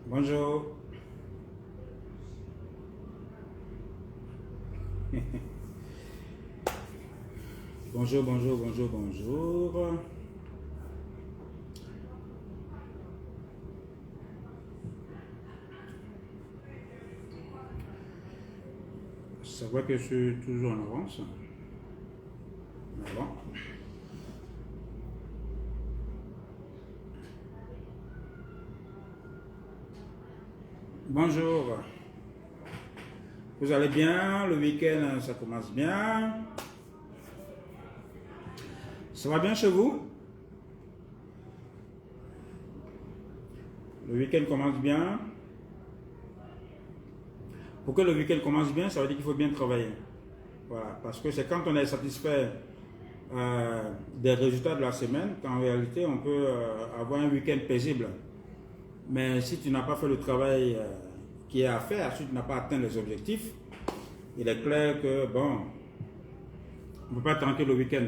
Bonjour. Bonjour, bonjour, bonjour, bonjour. C'est vrai que je suis toujours en avance. Mais bon. Bonjour. Vous allez bien? Le week-end, ça commence bien. Ça va bien chez vous? Le week-end commence bien. Pour que le week-end commence bien, ça veut dire qu'il faut bien travailler. Voilà, parce que c'est quand on est satisfait des résultats de la semaine qu'en réalité on peut avoir un week-end paisible. Mais si tu n'as pas fait le travail qui est à faire, si tu n'as pas atteint les objectifs, il est clair que bon, on ne peut pas tenter le week-end.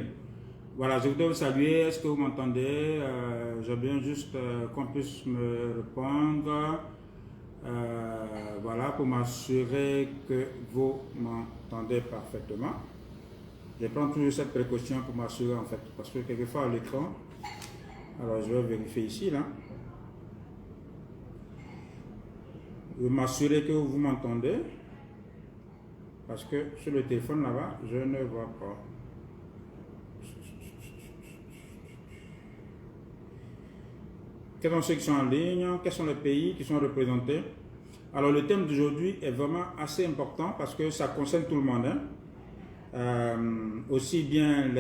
Voilà, je voudrais vous saluer. Est-ce que vous m'entendez? J'ai bien juste qu'on puisse me répondre. Voilà, pour m'assurer que vous m'entendez parfaitement. Je prends toujours cette précaution pour m'assurer en fait, parce que quelquefois à l'écran, alors je vais vérifier ici là. Je vais m'assurer que vous m'entendez, parce que sur le téléphone là-bas, je ne vois pas. Quels sont ceux qui sont en ligne? Quels sont les pays qui sont représentés? Alors le thème d'aujourd'hui est vraiment assez important parce que ça concerne tout le monde. Aussi bien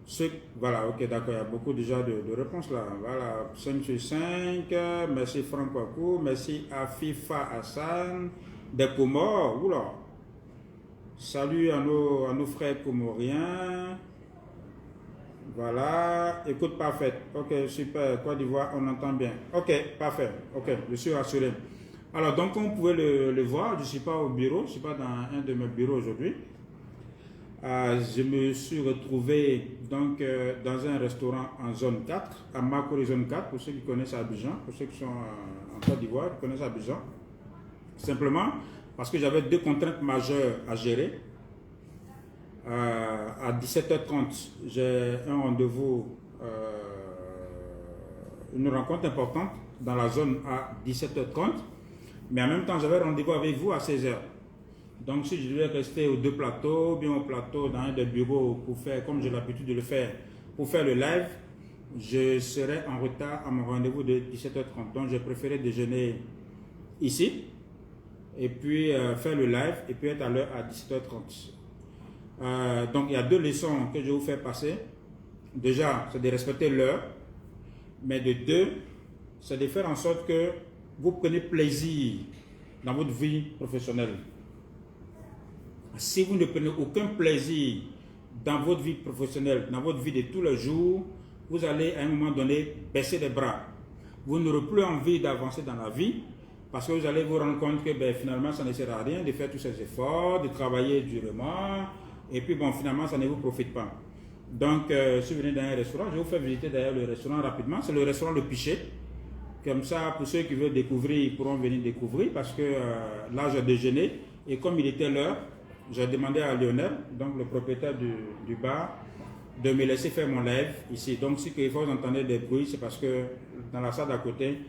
ceux... Voilà, ok, d'accord, il y a beaucoup déjà de réponses là. Voilà, 5 sur 5. Merci Franck Wakou. Merci Afifa Hassan. Des Comores. Oula. Salut à nos frères comoriens. Voilà, écoute parfaite. Ok, super. Côte d'Ivoire, on entend bien. Ok, parfait. Ok, je suis rassuré. Alors, donc, comme vous pouvez le voir, je ne suis pas au bureau, je ne suis pas dans un de mes bureaux aujourd'hui. Je me suis retrouvé donc dans un restaurant en zone 4, à Makori zone 4, pour ceux qui connaissent Abidjan, pour ceux qui sont en Côte d'Ivoire, qui connaissent Abidjan. Simplement parce que j'avais deux contraintes majeures à gérer. À 17h30, j'ai un rendez-vous, une rencontre importante dans la zone à 17h30, mais en même temps, j'avais rendez-vous avec vous à 16h. Donc, si je devais rester aux deux plateaux, bien au plateau, dans un des bureaux, pour faire, comme j'ai l'habitude de le faire, pour faire le live, je serais en retard à mon rendez-vous de 17h30. Donc, j'ai préféré déjeuner ici, et puis faire le live, et puis être à l'heure à 17h30. Donc, il y a deux leçons que je vais vous faire passer. Déjà, c'est de respecter l'heure, mais de deux, c'est de faire en sorte que vous preniez plaisir dans votre vie professionnelle. Si vous ne prenez aucun plaisir dans votre vie professionnelle, dans votre vie de tous les jours, vous allez à un moment donné baisser les bras. Vous n'aurez plus envie d'avancer dans la vie parce que vous allez vous rendre compte que finalement, ça ne sert à rien de faire tous ces efforts, de travailler durement. Et puis bon, finalement, ça ne vous profite pas. Donc, si vous venez dans un restaurant, je vais vous faire visiter d'ailleurs le restaurant rapidement. C'est le restaurant Le Pichet. Comme ça, pour ceux qui veulent découvrir, ils pourront venir découvrir parce que là, j'ai déjeuné. Et comme il était l'heure, j'ai demandé à Lionel, donc le propriétaire du bar, de me laisser faire mon live ici. Donc, si quelquefois vous entendez des bruits, c'est parce que dans la salle d'à côté,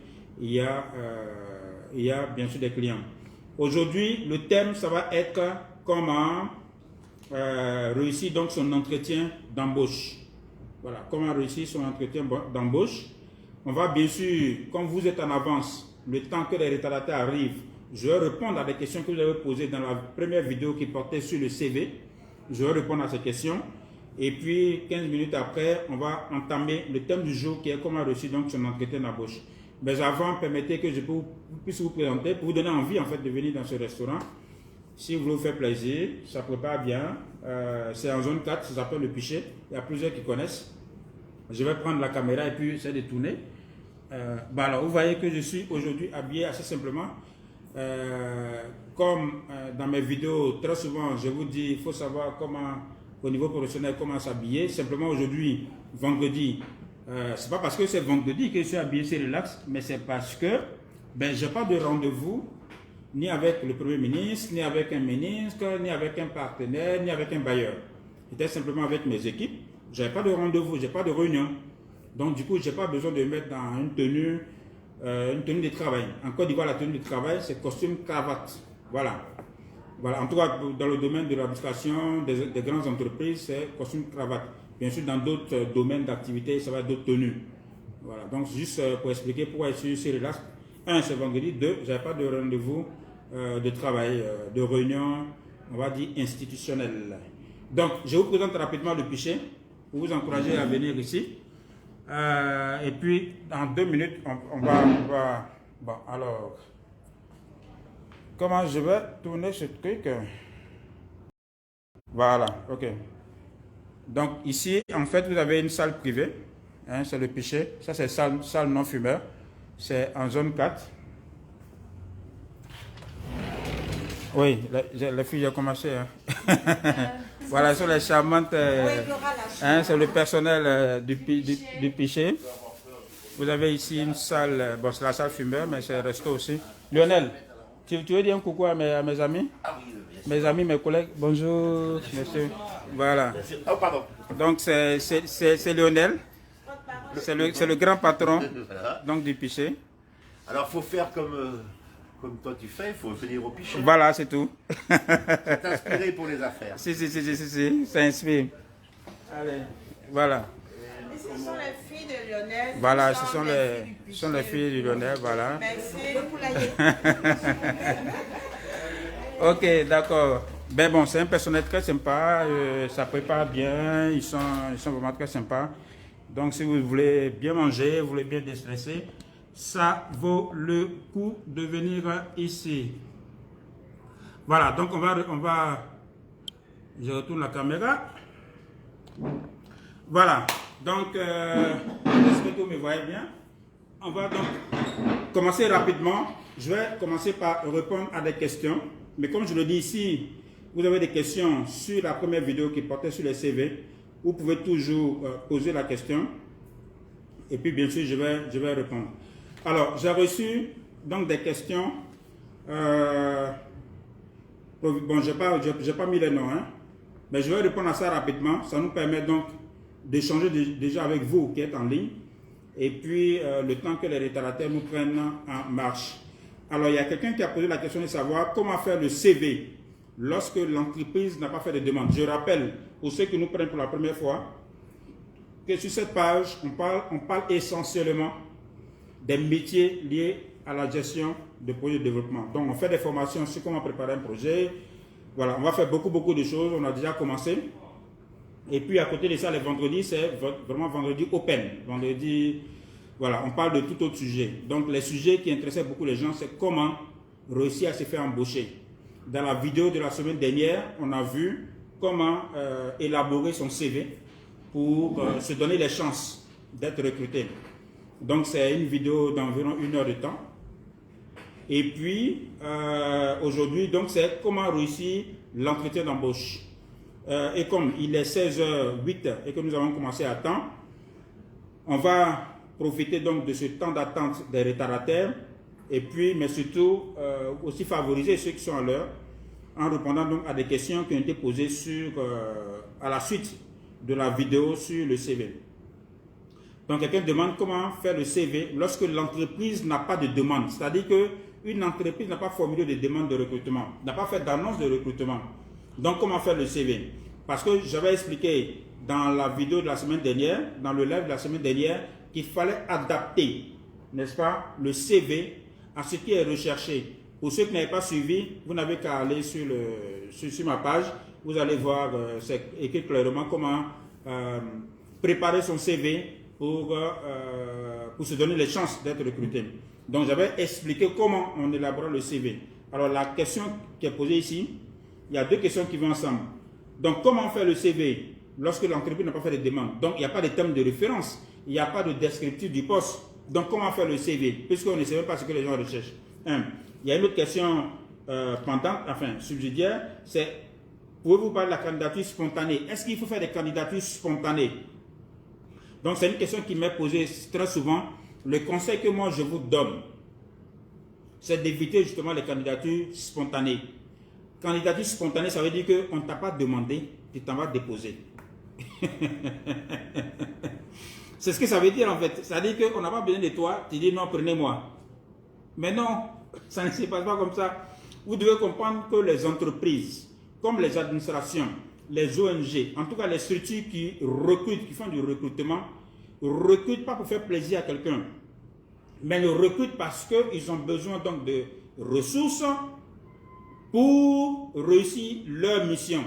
il y a bien sûr des clients. Aujourd'hui, le thème, ça va être comment réussir donc son entretien d'embauche. Voilà, comment réussir son entretien d'embauche. On va bien sûr, comme vous êtes en avance, le temps que les retardataires arrivent, je vais répondre à des questions que vous avez posées dans la première vidéo qui portait sur le CV. Je vais répondre à ces questions. Et puis, 15 minutes après, on va entamer le thème du jour qui est comment réussir donc son entretien d'embauche. Mais avant, permettez que je puisse vous présenter pour vous donner envie en fait de venir dans ce restaurant. Si vous voulez vous faire plaisir, ça prépare bien. C'est en zone 4, ça s'appelle Le Pichet. Il y a plusieurs qui connaissent. Je vais prendre la caméra et puis essayer de tourner. Alors, vous voyez que je suis aujourd'hui habillé assez simplement. Comme dans mes vidéos, très souvent, je vous dis, il faut savoir comment, au niveau professionnel, comment s'habiller. Simplement aujourd'hui, vendredi, c'est pas parce que c'est vendredi que je suis habillé, c'est relax, mais c'est parce que Ben, je n'ai pas de rendez-vous ni avec le Premier ministre, ni avec un ministre, ni avec un partenaire, ni avec un bailleur. J'étais simplement avec mes équipes. Je n'avais pas de rendez-vous, je n'ai pas de réunion. Donc, du coup, je n'ai pas besoin de me mettre dans une tenue de travail. En Côte d'Ivoire, la tenue de travail, c'est costume cravate. Voilà. Voilà. En tout cas, dans le domaine de l'administration, des grandes entreprises, c'est costume cravate. Bien sûr, dans d'autres domaines d'activité, ça va être d'autres tenues. Voilà. Donc, juste pour expliquer pourquoi je suis relax. Un, c'est vendredi. Deux, je n'avais pas de rendez-vous de travail, de réunion, on va dire institutionnelle. Donc, je vous présente rapidement le pichet pour vous encourager à venir ici. Et puis, dans 2 minutes, on va... Bon, alors... Comment je vais tourner ce truc? Voilà, ok. Donc, ici, en fait, vous avez une salle privée. Hein, c'est le pichet. Ça, c'est salle non-fumeur. C'est en zone 4. Oui, les filles ont commencé. Hein. Voilà, ce sont les charmantes. Hein, c'est le personnel du pichet. Vous avez ici une salle. Bon, c'est la salle fumeur, mais c'est resto aussi. Lionel, tu veux dire un coucou à mes amis? Mes amis, mes collègues. Bonjour, monsieur. Voilà. Oh, pardon. Donc, c'est Lionel. C'est le grand patron donc, du pichet. Alors, il faut faire comme toi tu fais, il faut venir au pichet. Voilà, c'est tout. C'est inspiré pour les affaires. Si, ça inspire. Allez, voilà. Et ce sont les filles de Lionel. Voilà, ce sont les filles de Lionel, voilà. Merci. Le poulailler. Ok, d'accord. Ben bon, c'est un personnel très sympa, ça prépare bien, ils sont vraiment très sympas. Donc si vous voulez bien manger, vous voulez bien déstresser, ça vaut le coup de venir ici. Voilà, donc on va, je retourne la caméra. Voilà, donc j'espère que vous me voyez bien. On va donc commencer rapidement. Je vais commencer par répondre à des questions. Mais comme je le dis ici, vous avez des questions sur la première vidéo qui portait sur les CV. Vous pouvez toujours poser la question. Et puis bien sûr, je vais répondre. Alors, j'ai reçu donc des questions. Bon, j'ai pas mis les noms, hein, mais je vais répondre à ça rapidement. Ça nous permet donc d'échanger déjà avec vous qui êtes en ligne. Et puis, le temps que les retardataires nous prennent en marche. Alors, il y a quelqu'un qui a posé la question de savoir comment faire le CV lorsque l'entreprise n'a pas fait de demande. Je rappelle, pour ceux qui nous prennent pour la première fois, que sur cette page, on parle essentiellement des métiers liés à la gestion de projets de développement. Donc, on fait des formations sur comment préparer un projet. Voilà, on va faire beaucoup de choses. On a déjà commencé. Et puis, à côté de ça, les vendredis, c'est vraiment vendredi open. Vendredi, voilà, on parle de tout autre sujet. Donc, les sujets qui intéressaient beaucoup les gens, c'est comment réussir à se faire embaucher. Dans la vidéo de la semaine dernière, on a vu comment élaborer son CV pour se donner les chances d'être recruté. Donc, c'est une vidéo d'environ 1 heure de temps. Et puis, aujourd'hui, donc, c'est comment réussir l'entretien d'embauche. Et comme il est 16h08 et que nous avons commencé à temps, on va profiter donc de ce temps d'attente des retardataires et puis, mais surtout, aussi favoriser ceux qui sont à l'heure en répondant donc à des questions qui ont été posées à la suite de la vidéo sur le CV. Donc, quelqu'un demande comment faire le CV lorsque l'entreprise n'a pas de demande. C'est-à-dire qu'une entreprise n'a pas formulé de demande de recrutement, n'a pas fait d'annonce de recrutement. Donc, comment faire le CV? Parce que j'avais expliqué dans la vidéo de la semaine dernière, dans le live de la semaine dernière, qu'il fallait adapter, n'est-ce pas, le CV à ce qui est recherché. Pour ceux qui n'avaient pas suivi, vous n'avez qu'à aller sur ma page. Vous allez voir, c'est écrit clairement comment préparer son CV pour se donner les chances d'être recruté. Donc, j'avais expliqué comment on élabore le CV. Alors, la question qui est posée ici, il y a 2 questions qui vont ensemble. Donc, comment faire le CV lorsque l'entreprise n'a pas fait de demande? Donc, il n'y a pas de thème de référence, il n'y a pas de descriptif du poste. Donc, comment faire le CV? Puisqu'on ne sait même pas ce que les gens recherchent. Il y a une autre question pendante, enfin subsidiaire, c'est pouvez-vous parler de la candidature spontanée? Est-ce qu'il faut faire des candidatures spontanées? Donc, c'est une question qui m'est posée très souvent. Le conseil que moi je vous donne, c'est d'éviter justement les candidatures spontanées. Candidature spontanée, ça veut dire qu'on ne t'a pas demandé, tu t'en vas déposer. C'est ce que ça veut dire en fait. Ça veut dire qu'on n'a pas besoin de toi, tu dis non, prenez-moi. Mais non, ça ne se passe pas comme ça. Vous devez comprendre que les entreprises, comme les administrations, les ONG, en tout cas les structures qui recrutent, qui font du recrutement, ne recrutent pas pour faire plaisir à quelqu'un, mais le recrutent parce qu'ils ont besoin donc de ressources pour réussir leur mission.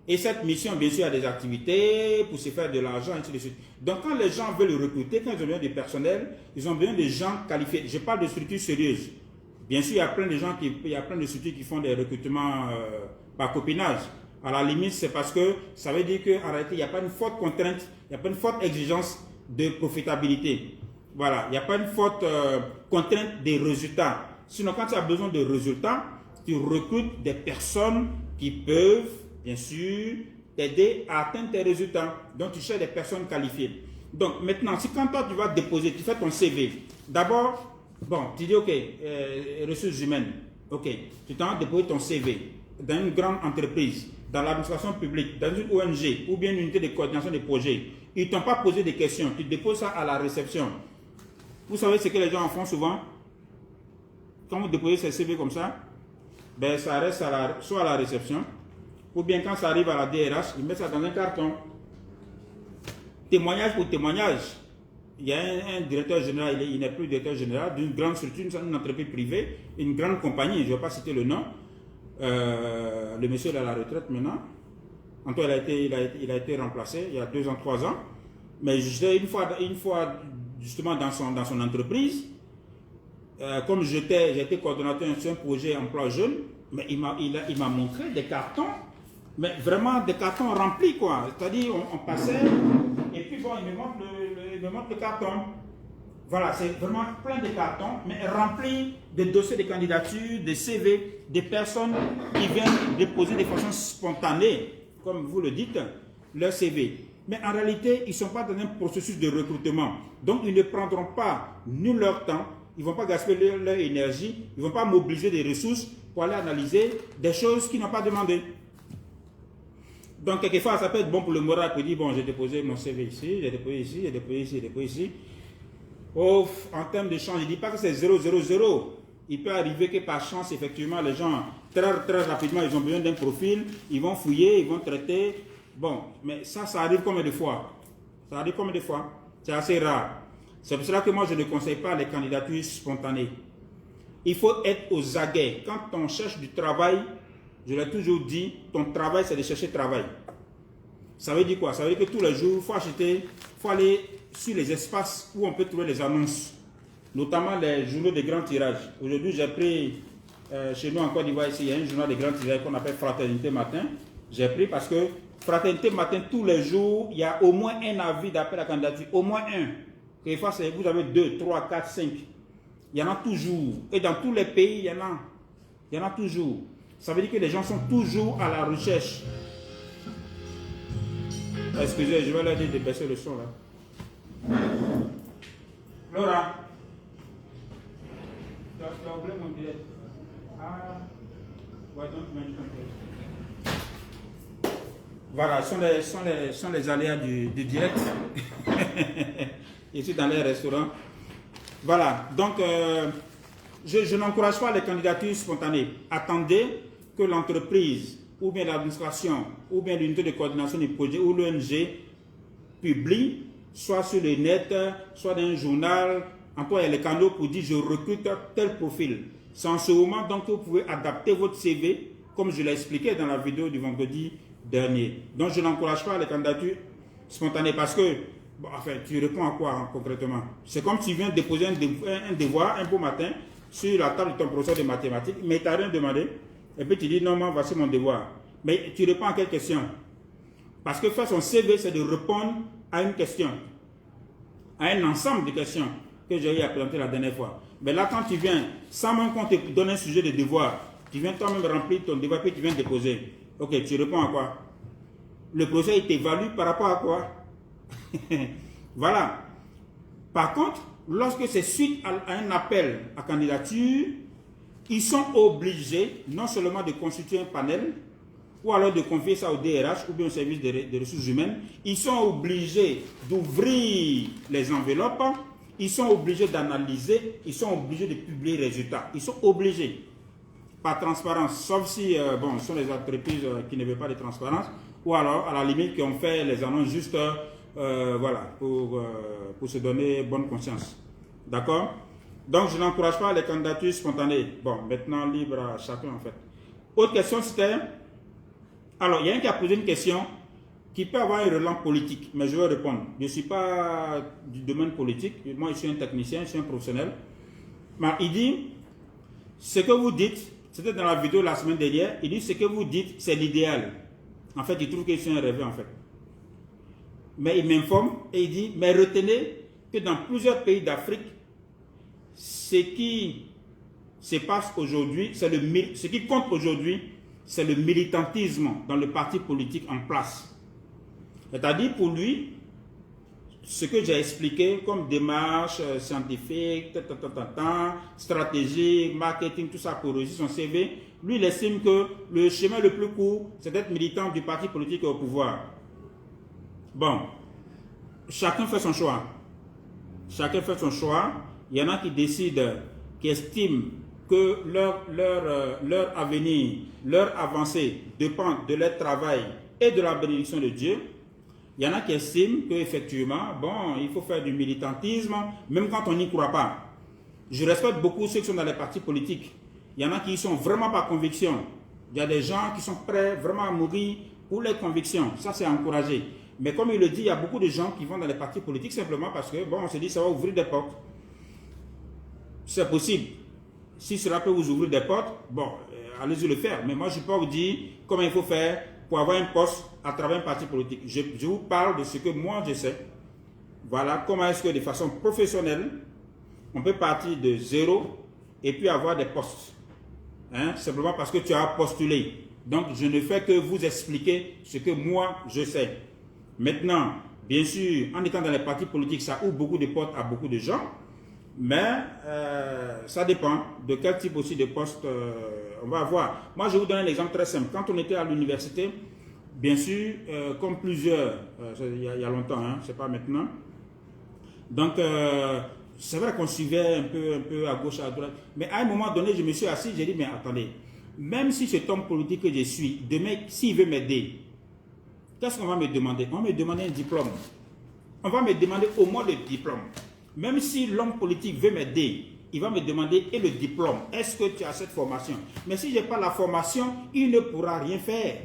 Et cette mission, bien sûr, il y a des activités pour se faire de l'argent, ainsi de suite. Donc, quand les gens veulent recruter, quand ils ont besoin de personnel, ils ont besoin de gens qualifiés. Je parle de structures sérieuses. Bien sûr, il y a plein de gens il y a plein de structures qui font des recrutements par copinage. À la limite, c'est parce que ça veut dire qu'en réalité, il n'y a pas une forte contrainte, il n'y a pas une forte exigence de profitabilité. Voilà, il n'y a pas une forte contrainte des résultats. Sinon, quand tu as besoin de résultats, tu recrutes des personnes qui peuvent, bien sûr, t'aider à atteindre tes résultats. Donc, tu cherches des personnes qualifiées. Donc, maintenant, si quand toi, tu vas déposer, tu fais ton CV. D'abord, bon, tu dis, OK, ressources humaines. OK, tu t'en vas déposer ton CV dans une grande entreprise, dans l'administration publique, dans une ONG ou bien une unité de coordination des projets. Ils ne t'ont pas posé des questions. Tu déposes ça à la réception. Vous savez ce que les gens en font souvent? Quand vous déposez ces CV comme ça, ben, ça reste soit à la réception, ou bien quand ça arrive à la DRH, ils mettent ça dans un carton. Témoignage pour témoignage. Il y a un directeur général, il n'est plus directeur général d'une grande structure, une entreprise privée, une grande compagnie, je ne vais pas citer le nom. Le monsieur est à la retraite maintenant. En tout cas, il a été remplacé il y a 2 ans, 3 ans. Mais j'étais une fois justement dans son entreprise. Comme j'ai été coordonnateur sur un projet emploi jeune, mais il m'a montré des cartons, mais vraiment des cartons remplis quoi. C'est-à-dire on passait et puis bon, il me montre le carton. Voilà, c'est vraiment plein de cartons, mais remplis de dossiers de candidature, de CV, des personnes qui viennent déposer de façon spontanée, comme vous le dites, leur CV. Mais en réalité, ils ne sont pas dans un processus de recrutement. Donc, ils ne prendront pas ni leur temps, ils ne vont pas gaspiller leur énergie, ils ne vont pas mobiliser des ressources pour aller analyser des choses qu'ils n'ont pas demandées. Donc, quelquefois, ça peut être bon pour le moral pour dire, bon, j'ai déposé mon CV ici, j'ai déposé ici, j'ai déposé ici, j'ai déposé ici. Oh, en termes de chance, je ne dis pas que c'est 0, 0, 0. Il peut arriver que par chance, effectivement, les gens, très rapidement, ils ont besoin d'un profil, ils vont fouiller, ils vont traiter. Bon, mais ça arrive combien de fois? Ça arrive combien de fois? C'est assez rare. C'est pour cela que moi, je ne conseille pas les candidatures spontanées. Il faut être aux aguets. Quand on cherche du travail, je l'ai toujours dit, ton travail, c'est de chercher travail. Ça veut dire quoi? Ça veut dire que tous les jours, il faut aller sur les espaces où on peut trouver les annonces, notamment les journaux de grand tirage. Aujourd'hui, j'ai pris, chez nous en Côte d'Ivoire, ici, il y a un journal de grand tirage qu'on appelle Fraternité Matin. J'ai pris parce que Fraternité Matin, tous les jours, il y a au moins un avis d'appel à candidature, au moins un. Quelquefois, vous avez 2, 3, 4, 5. Il y en a toujours. Et dans tous les pays, il y en a toujours. Ça veut dire que les gens sont toujours à la recherche. Excusez, je vais leur dire de baisser le son là. Laura, tu as oublié mon direct. Ah, why don't you mention it? Voilà, ce sont les aléas du direct. Ici dans les restaurants. Voilà, donc je n'encourage pas les candidatures spontanées. Attendez que l'entreprise ou bien l'administration ou bien l'unité de coordination du projet ou l'ONG publie, soit sur le net, soit dans un journal. En tout cas, il y a les canaux pour dire je recrute tel profil. C'est en ce moment donc que vous pouvez adapter votre CV, comme je l'ai expliqué dans la vidéo du vendredi dernier. Donc je n'encourage pas les candidatures spontanées parce que, bon, enfin, tu réponds à quoi hein, concrètement? C'est comme si tu viens déposer un devoir un beau matin sur la table de ton professeur de mathématiques, mais tu n'as rien demandé. Et puis tu dis non, voici mon devoir. Mais tu réponds à quelle question? Parce que faire son CV, c'est de répondre à une question, à un ensemble de questions que j'ai eu à présenter la dernière fois. Mais là, quand tu viens, sans même qu'on te donne un sujet de devoir, tu viens toi-même remplir ton devoir, puis tu viens déposer. Ok, tu réponds à quoi? Le professeur, il t'évalue par rapport à quoi? Voilà. Par contre, lorsque c'est suite à un appel à candidature, ils sont obligés non seulement de constituer un panel, ou alors de confier ça au DRH ou bien au service des ressources humaines, ils sont obligés d'ouvrir les enveloppes, ils sont obligés d'analyser, ils sont obligés de publier les résultats. Ils sont obligés, par transparence, sauf si bon, ce sont les entreprises qui ne veulent pas de transparence, ou alors à la limite qui ont fait les annonces juste voilà, pour se donner bonne conscience. D'accord? Donc je n'encourage pas les candidatures spontanées. Bon, maintenant libre à chacun en fait. Autre question c'était... Alors, il y a un qui a posé une question qui peut avoir un relent politique, mais je vais répondre. Je ne suis pas du domaine politique, moi je suis un technicien, je suis un professionnel. Mais il dit, ce que vous dites, c'était dans la vidéo la semaine dernière, il dit ce que vous dites, c'est l'idéal. En fait, il trouve que je suis un rêveur en fait. Mais il m'informe et il dit, mais retenez que dans plusieurs pays d'Afrique, ce qui se passe aujourd'hui, ce qui compte aujourd'hui, c'est le militantisme dans le parti politique en place. C'est-à-dire pour lui, ce que j'ai expliqué comme démarche scientifique, stratégie, marketing, tout ça pour réussir son CV, lui il estime que le chemin le plus court, c'est d'être militant du parti politique au pouvoir. Bon, chacun fait son choix. Chacun fait son choix. Il y en a qui décident, qui estiment que leur avenir, leur avancée dépend de leur travail et de la bénédiction de Dieu. Il y en a qui estiment qu'effectivement, bon, il faut faire du militantisme, même quand on n'y croit pas. Je respecte beaucoup ceux qui sont dans les partis politiques. Il y en a qui y sont vraiment par conviction. Il y a des gens qui sont prêts vraiment à mourir pour les convictions. Ça, c'est encouragé. Mais comme il le dit, il y a beaucoup de gens qui vont dans les partis politiques simplement parce que, bon, on se dit, ça va ouvrir des portes. C'est possible. Si cela peut vous ouvrir des portes, bon, allez-y le faire. Mais moi, je ne peux pas vous dire comment il faut faire pour avoir un poste à travers un parti politique. Je vous parle de ce que moi, je sais. Voilà, comment est-ce que de façon professionnelle, on peut partir de zéro et puis avoir des postes. Hein, simplement parce que tu as postulé. Donc, je ne fais que vous expliquer ce que moi, je sais. Maintenant, bien sûr, en étant dans les partis politiques, ça ouvre beaucoup de portes à beaucoup de gens. Mais ça dépend de quel type aussi de poste on va avoir. Moi, je vous donne un exemple très simple. Quand on était à l'université, bien sûr, comme plusieurs, il y a longtemps, hein, c'est pas maintenant. Donc, c'est vrai qu'on suivait un peu à gauche, à droite. Mais à un moment donné, je me suis assis, j'ai dit, mais attendez, même si cet homme politique que je suis, demain, s'il veut m'aider, qu'est-ce qu'on va me demander? On va me demander un diplôme. On va me demander au moins le diplôme. Même si l'homme politique veut m'aider, il va me demander et le diplôme. Est-ce que tu as cette formation? Mais si je n'ai pas la formation, il ne pourra rien faire.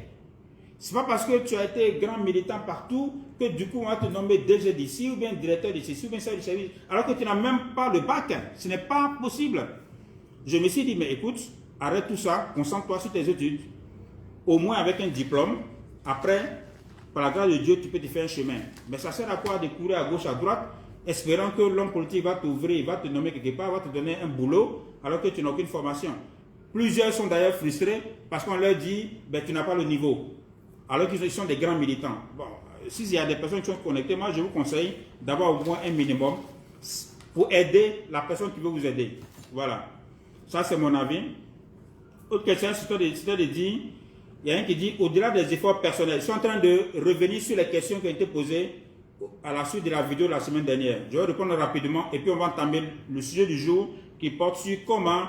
Ce n'est pas parce que tu as été grand militant partout que du coup on va te nommer DG d'ici ou bien directeur de ceci ou bien ça du service. Alors que tu n'as même pas le bac. Ce n'est pas possible. Je me suis dit, mais écoute, arrête tout ça, concentre-toi sur tes études. Au moins avec un diplôme, après, par la grâce de Dieu, tu peux te faire un chemin. Mais ça sert à quoi de courir à gauche, à droite, espérant que l'homme politique va t'ouvrir, va te nommer quelque part, va te donner un boulot, alors que tu n'as aucune formation. Plusieurs sont d'ailleurs frustrés parce qu'on leur dit, ben, tu n'as pas le niveau. Alors qu'ils sont des grands militants. Bon, s'il y a des personnes qui sont connectées, moi je vous conseille d'avoir au moins un minimum pour aider la personne qui veut vous aider. Voilà. Ça c'est mon avis. Autre question, c'est de dire, il y a un qui dit, au-delà des efforts personnels, je suis en train de revenir sur les questions qui ont été posées à la suite de la vidéo de la semaine dernière. Je vais répondre rapidement et puis on va entamer le sujet du jour qui porte sur comment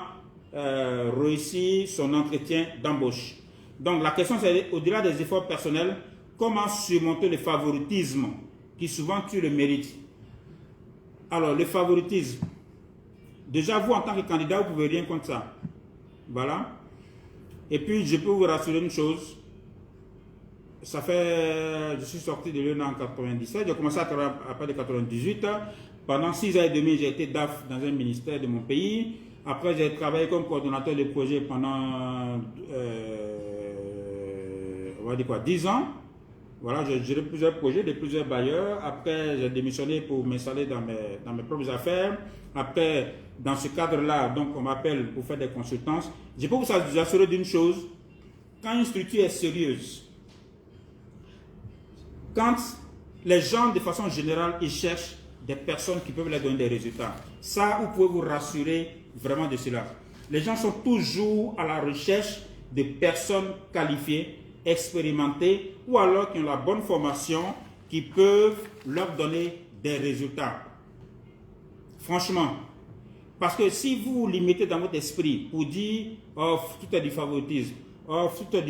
réussir son entretien d'embauche. Donc la question c'est, au-delà des efforts personnels, comment surmonter le favoritisme qui souvent tue le mérite? Alors le favoritisme, déjà vous en tant que candidat, vous ne pouvez rien contre ça. Voilà. Et puis je peux vous rassurer une chose. Ça fait, je suis sorti de l'UNA en 97, j'ai commencé à travailler à partir de 98. Pendant 6 ans et demi, j'ai été DAF dans un ministère de mon pays. Après, j'ai travaillé comme coordonnateur de projet pendant, on va dire quoi, 10 ans. Voilà, j'ai géré plusieurs projets de plusieurs bailleurs. Après, j'ai démissionné pour m'installer dans mes propres affaires. Après, dans ce cadre-là, donc on m'appelle pour faire des consultances. Je peux vous assurer d'une chose, quand une structure est sérieuse, quand les gens, de façon générale, ils cherchent des personnes qui peuvent leur donner des résultats. Ça, vous pouvez vous rassurer vraiment de cela. Les gens sont toujours à la recherche de personnes qualifiées, expérimentées, ou alors qui ont la bonne formation, qui peuvent leur donner des résultats. Franchement. Parce que si vous vous limitez dans votre esprit pour dire oh, tout est du favoritisme, oh, tout est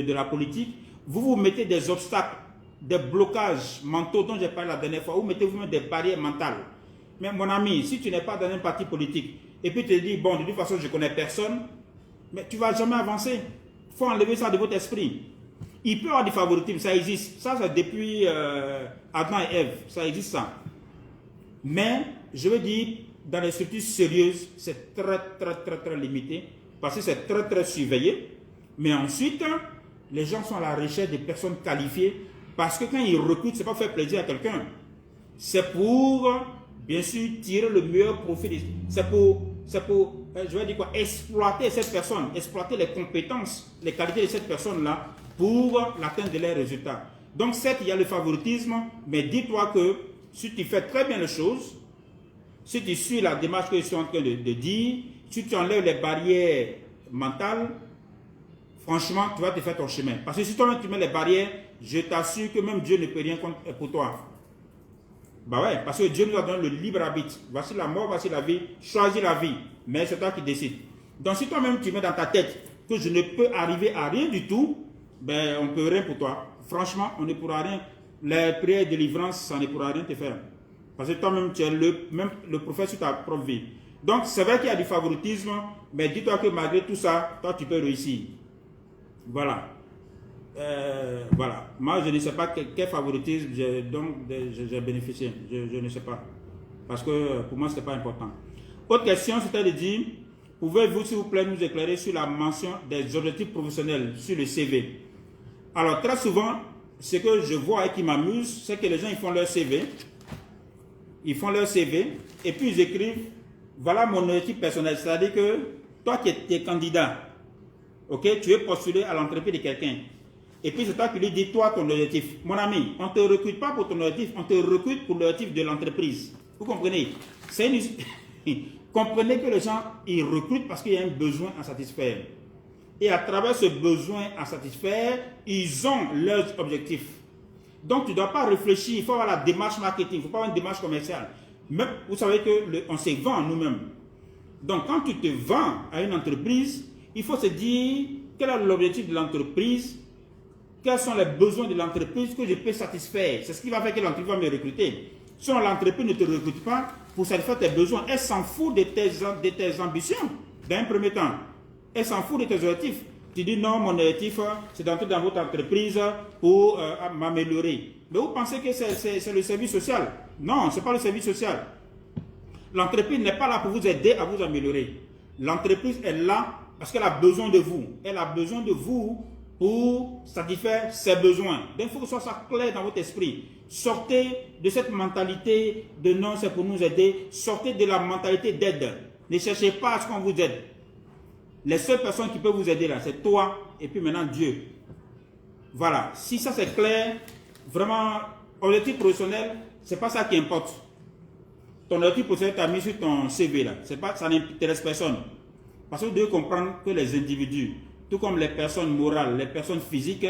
de la politique, vous vous mettez des obstacles, des blocages mentaux dont j'ai parlé la dernière fois, vous mettez vous-même des barrières mentales. Mais mon ami, si tu n'es pas dans un parti politique et puis tu te dis bon, de toute façon je ne connais personne, mais tu ne vas jamais avancer. Il faut enlever ça de votre esprit. Il peut y avoir du favoritisme, ça existe. Ça, c'est depuis Adam et Ève, ça existe ça. Mais je veux dire, dans les structures sérieuses, c'est très limité parce que c'est très surveillé. Mais ensuite, les gens sont à la recherche de personnes qualifiées parce que quand ils recrutent, ce n'est pas pour faire plaisir à quelqu'un. C'est pour, bien sûr, tirer le meilleur profit. C'est pour, je vais dire quoi, exploiter cette personne, exploiter les compétences, les qualités de cette personne-là pour l'atteinte de leurs résultats. Donc, certes, il y a le favoritisme, mais dis-toi que si tu fais très bien les choses, si tu suis la démarche que je suis en train de dire, si tu enlèves les barrières mentales, franchement, tu vas te faire ton chemin. Parce que si toi-même tu mets les barrières, je t'assure que même Dieu ne peut rien pour toi. Bah ouais, parce que Dieu nous a donné le libre arbitre. Voici la mort, voici la vie. Choisis la vie. Mais c'est toi qui décides. Donc si toi-même tu mets dans ta tête que je ne peux arriver à rien du tout, ben on ne peut rien pour toi. Franchement, on ne pourra rien. Les prières de délivrance, ça ne pourra rien te faire. Parce que toi-même, tu es le prophète sur ta propre vie. Donc, c'est vrai qu'il y a du favoritisme, mais dis-toi que malgré tout ça, toi, tu peux réussir. Voilà. Voilà. Moi, je ne sais pas quel favoritisme j'ai bénéficié. Je ne sais pas. Parce que pour moi, ce n'est pas important. Autre question, c'était de dire, pouvez-vous, s'il vous plaît, nous éclairer sur la mention des objectifs professionnels sur le CV? Alors, très souvent, ce que je vois et qui m'amuse, c'est que les gens, ils font leur CV. Ils font leur CV et puis ils écrivent, voilà mon objectif personnel. C'est-à-dire que toi qui es candidat, ok, tu veux postuler à l'entreprise de quelqu'un. Et puis c'est toi qui lui dis, toi, ton objectif. Mon ami, on ne te recrute pas pour ton objectif, on te recrute pour l'objectif de l'entreprise. Vous comprenez? Comprenez que les gens, ils recrutent parce qu'il y a un besoin à satisfaire. Et à travers ce besoin à satisfaire, ils ont leurs objectifs. Donc, tu ne dois pas réfléchir, il faut avoir la démarche marketing, il ne faut pas avoir une démarche commerciale. Même, vous savez qu'on se vend nous-mêmes. Donc, quand tu te vends à une entreprise, il faut se dire quel est l'objectif de l'entreprise, quels sont les besoins de l'entreprise que je peux satisfaire. C'est ce qui va faire que l'entreprise va me recruter. Si l'entreprise ne te recrute pas pour satisfaire tes besoins, elle s'en fout de tes ambitions, dans un premier temps. Elle s'en fout de tes objectifs. Tu dis non, mon objectif, c'est d'entrer dans votre entreprise pour m'améliorer. Mais vous pensez que c'est le service social? Non, ce n'est pas le service social. L'entreprise n'est pas là pour vous aider à vous améliorer. L'entreprise est là parce qu'elle a besoin de vous. Elle a besoin de vous pour satisfaire ses besoins. Donc il faut que ce soit clair dans votre esprit. Sortez de cette mentalité de non, c'est pour nous aider. Sortez de la mentalité d'aide. Ne cherchez pas à ce qu'on vous aide. Les seules personnes qui peuvent vous aider là, c'est toi et puis maintenant Dieu. Voilà. Si ça c'est clair, vraiment, objectif professionnel, c'est pas ça qui importe. Ton objectif professionnel t'a mis sur ton CV là. Ça n'intéresse personne. Parce que vous devez comprendre que les individus, tout comme les personnes morales, les personnes physiques,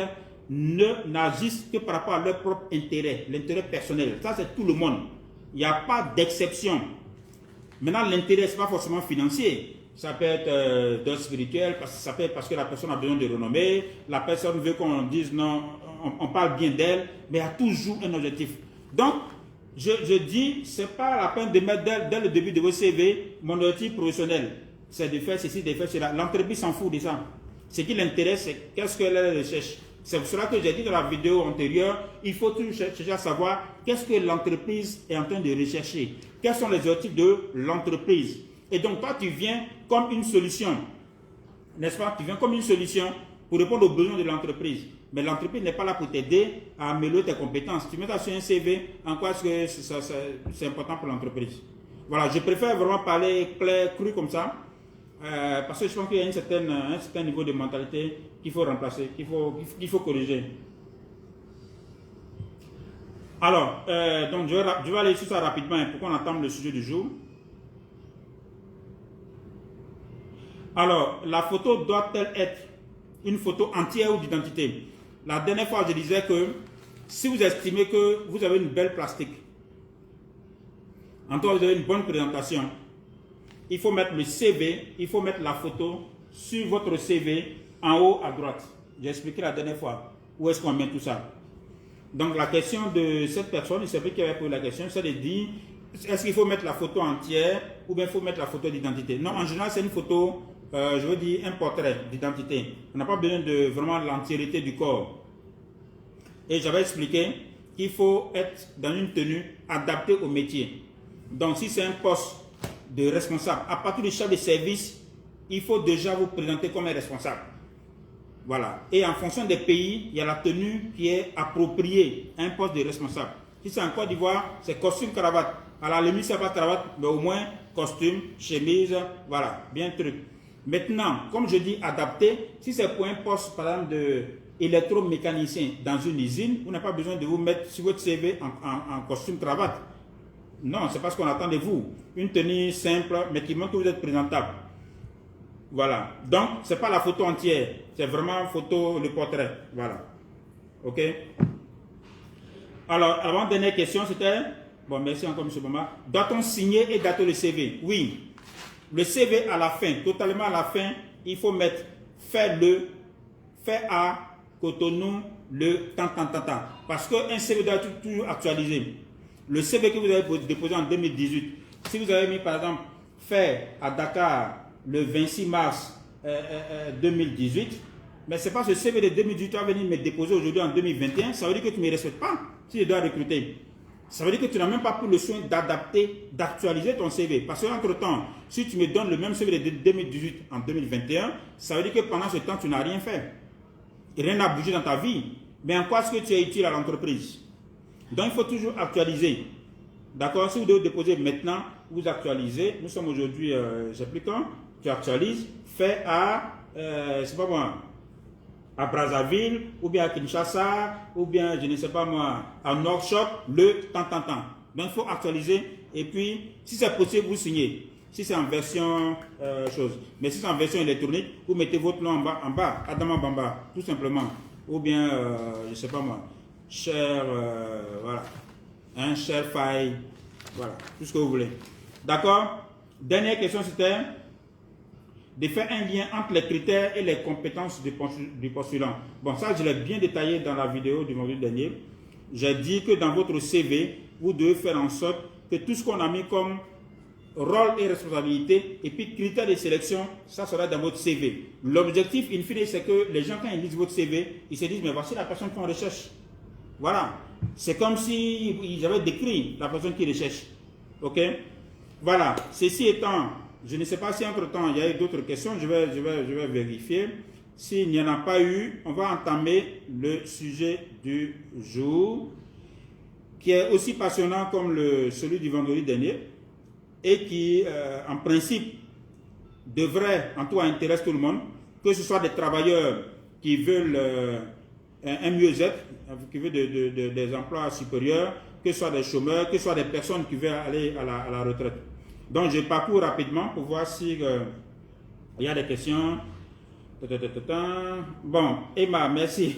n'agissent que par rapport à leur propre intérêt, l'intérêt personnel. Ça c'est tout le monde. Il n'y a pas d'exception. Maintenant, l'intérêt, ce n'est pas forcément financier. Ça peut être d'ordre spirituel, ça peut être parce que la personne a besoin de renommée, la personne veut qu'on dise non, on parle bien d'elle, mais il y a toujours un objectif. Donc, je dis, ce n'est pas la peine de mettre dès le début de vos CV, mon objectif professionnel, c'est de faire ceci, de faire cela. L'entreprise s'en fout de ça. Ce qui l'intéresse, c'est qu'est-ce qu'elle recherche. C'est pour cela que j'ai dit dans la vidéo antérieure, il faut toujours chercher à savoir qu'est-ce que l'entreprise est en train de rechercher. Quels sont les objectifs de l'entreprise. Et donc, toi, tu viens comme une solution. N'est-ce pas? Tu viens comme une solution pour répondre aux besoins de l'entreprise. Mais l'entreprise n'est pas là pour t'aider à améliorer tes compétences. Tu mets ça sur un CV, en quoi est-ce que c'est important pour l'entreprise? Voilà, je préfère vraiment parler clair, cru comme ça. Parce que je pense qu'il y a un certain niveau de mentalité qu'il faut remplacer, qu'il faut corriger. Alors, donc je vais aller sur ça rapidement hein, pour qu'on entende le sujet du jour. Alors, la photo doit-elle être une photo entière ou d'identité? La dernière fois, je disais que si vous estimez que vous avez une belle plastique, en tout cas, vous avez une bonne présentation, il faut mettre le CV, il faut mettre la photo sur votre CV en haut à droite. J'ai expliqué la dernière fois où est-ce qu'on met tout ça. Donc, la question de cette personne, il s'agit qui avait posé la question, c'est de dire est-ce qu'il faut mettre la photo entière ou bien il faut mettre la photo d'identité? Non, en général, c'est une photo, je veux dire, un portrait d'identité. On n'a pas besoin de vraiment l'entièreté du corps. Et j'avais expliqué qu'il faut être dans une tenue adaptée au métier. Donc, si c'est un poste de responsable, à partir du chef de service, il faut déjà vous présenter comme un responsable. Voilà. Et en fonction des pays, il y a la tenue qui est appropriée à un poste de responsable. Si c'est en Côte d'Ivoire, c'est costume, cravate. À la limite, c'est pas cravate, mais au moins costume, chemise, voilà, bien truc. Maintenant, comme je dis adapté, si c'est pour un poste, par exemple, d'électromécanicien dans une usine, vous n'avez pas besoin de vous mettre sur votre CV en costume, cravate. Non, c'est parce qu'on attend de vous. Une tenue simple, mais qui montre que vous êtes présentable. Voilà. Donc, ce n'est pas la photo entière. C'est vraiment photo, le portrait. Voilà. OK? Alors, avant-dernière question, c'était... Bon, merci encore, M. Bama. Doit-on signer et dater le CV? Oui. Le CV à la fin, totalement à la fin, il faut mettre fait à Cotonou, le tant. Parce qu'un CV doit être toujours actualisé. Le CV que vous avez déposé en 2018, si vous avez mis par exemple fait à Dakar le 26 mars 2018, mais ce n'est pas ce CV de 2018 qui va venir me déposer aujourd'hui en 2021, ça veut dire que tu ne me respectes pas si je dois recruter. Ça veut dire que tu n'as même pas pris le soin d'adapter, d'actualiser ton CV. Parce qu'entre-temps, si tu me donnes le même CV de 2018 en 2021, ça veut dire que pendant ce temps, tu n'as rien fait. Et rien n'a bougé dans ta vie. Mais en quoi est-ce que tu es utile à l'entreprise? Donc, il faut toujours actualiser. D'accord? Si vous devez déposer maintenant, vous actualisez. Nous sommes aujourd'hui, je ne sais plus quand, tu actualises, fait à, c'est pas moi, à Brazzaville, ou bien à Kinshasa, ou bien, je ne sais pas moi, à Nouakchott, le temps. Donc, il faut actualiser. Et puis, si c'est possible, vous signez. Si c'est en version chose. Mais si c'est en version électronique, vous mettez votre nom en bas, Adama Bamba, tout simplement. Ou bien, je ne sais pas moi, cher, voilà, un cher faille, voilà, tout ce que vous voulez. D'accord? Dernière question, c'était de faire un lien entre les critères et les compétences du postulant. Bon, ça, je l'ai bien détaillé dans la vidéo du module dernier. J'ai dit que dans votre CV, vous devez faire en sorte que tout ce qu'on a mis comme rôle et responsabilité, et puis critères de sélection, ça sera dans votre CV. L'objectif, in fine, c'est que les gens, quand ils lisent votre CV, ils se disent, mais voici la personne qu'on recherche. Voilà. C'est comme si j'avais décrit la personne qui recherche. OK? Voilà. Ceci étant, je ne sais pas si entre-temps, il y a eu d'autres questions. Je vais vérifier. S'il n'y en a pas eu, on va entamer le sujet du jour, qui est aussi passionnant comme celui du vendredi dernier, et qui, en principe, devrait, en tout cas, intéresser tout le monde, que ce soit des travailleurs qui veulent un mieux-être, qui veulent des emplois supérieurs, que ce soit des chômeurs, que ce soit des personnes qui veulent aller à la retraite. Donc, je parcours rapidement pour voir si il y a des questions. Bon, Emma, merci.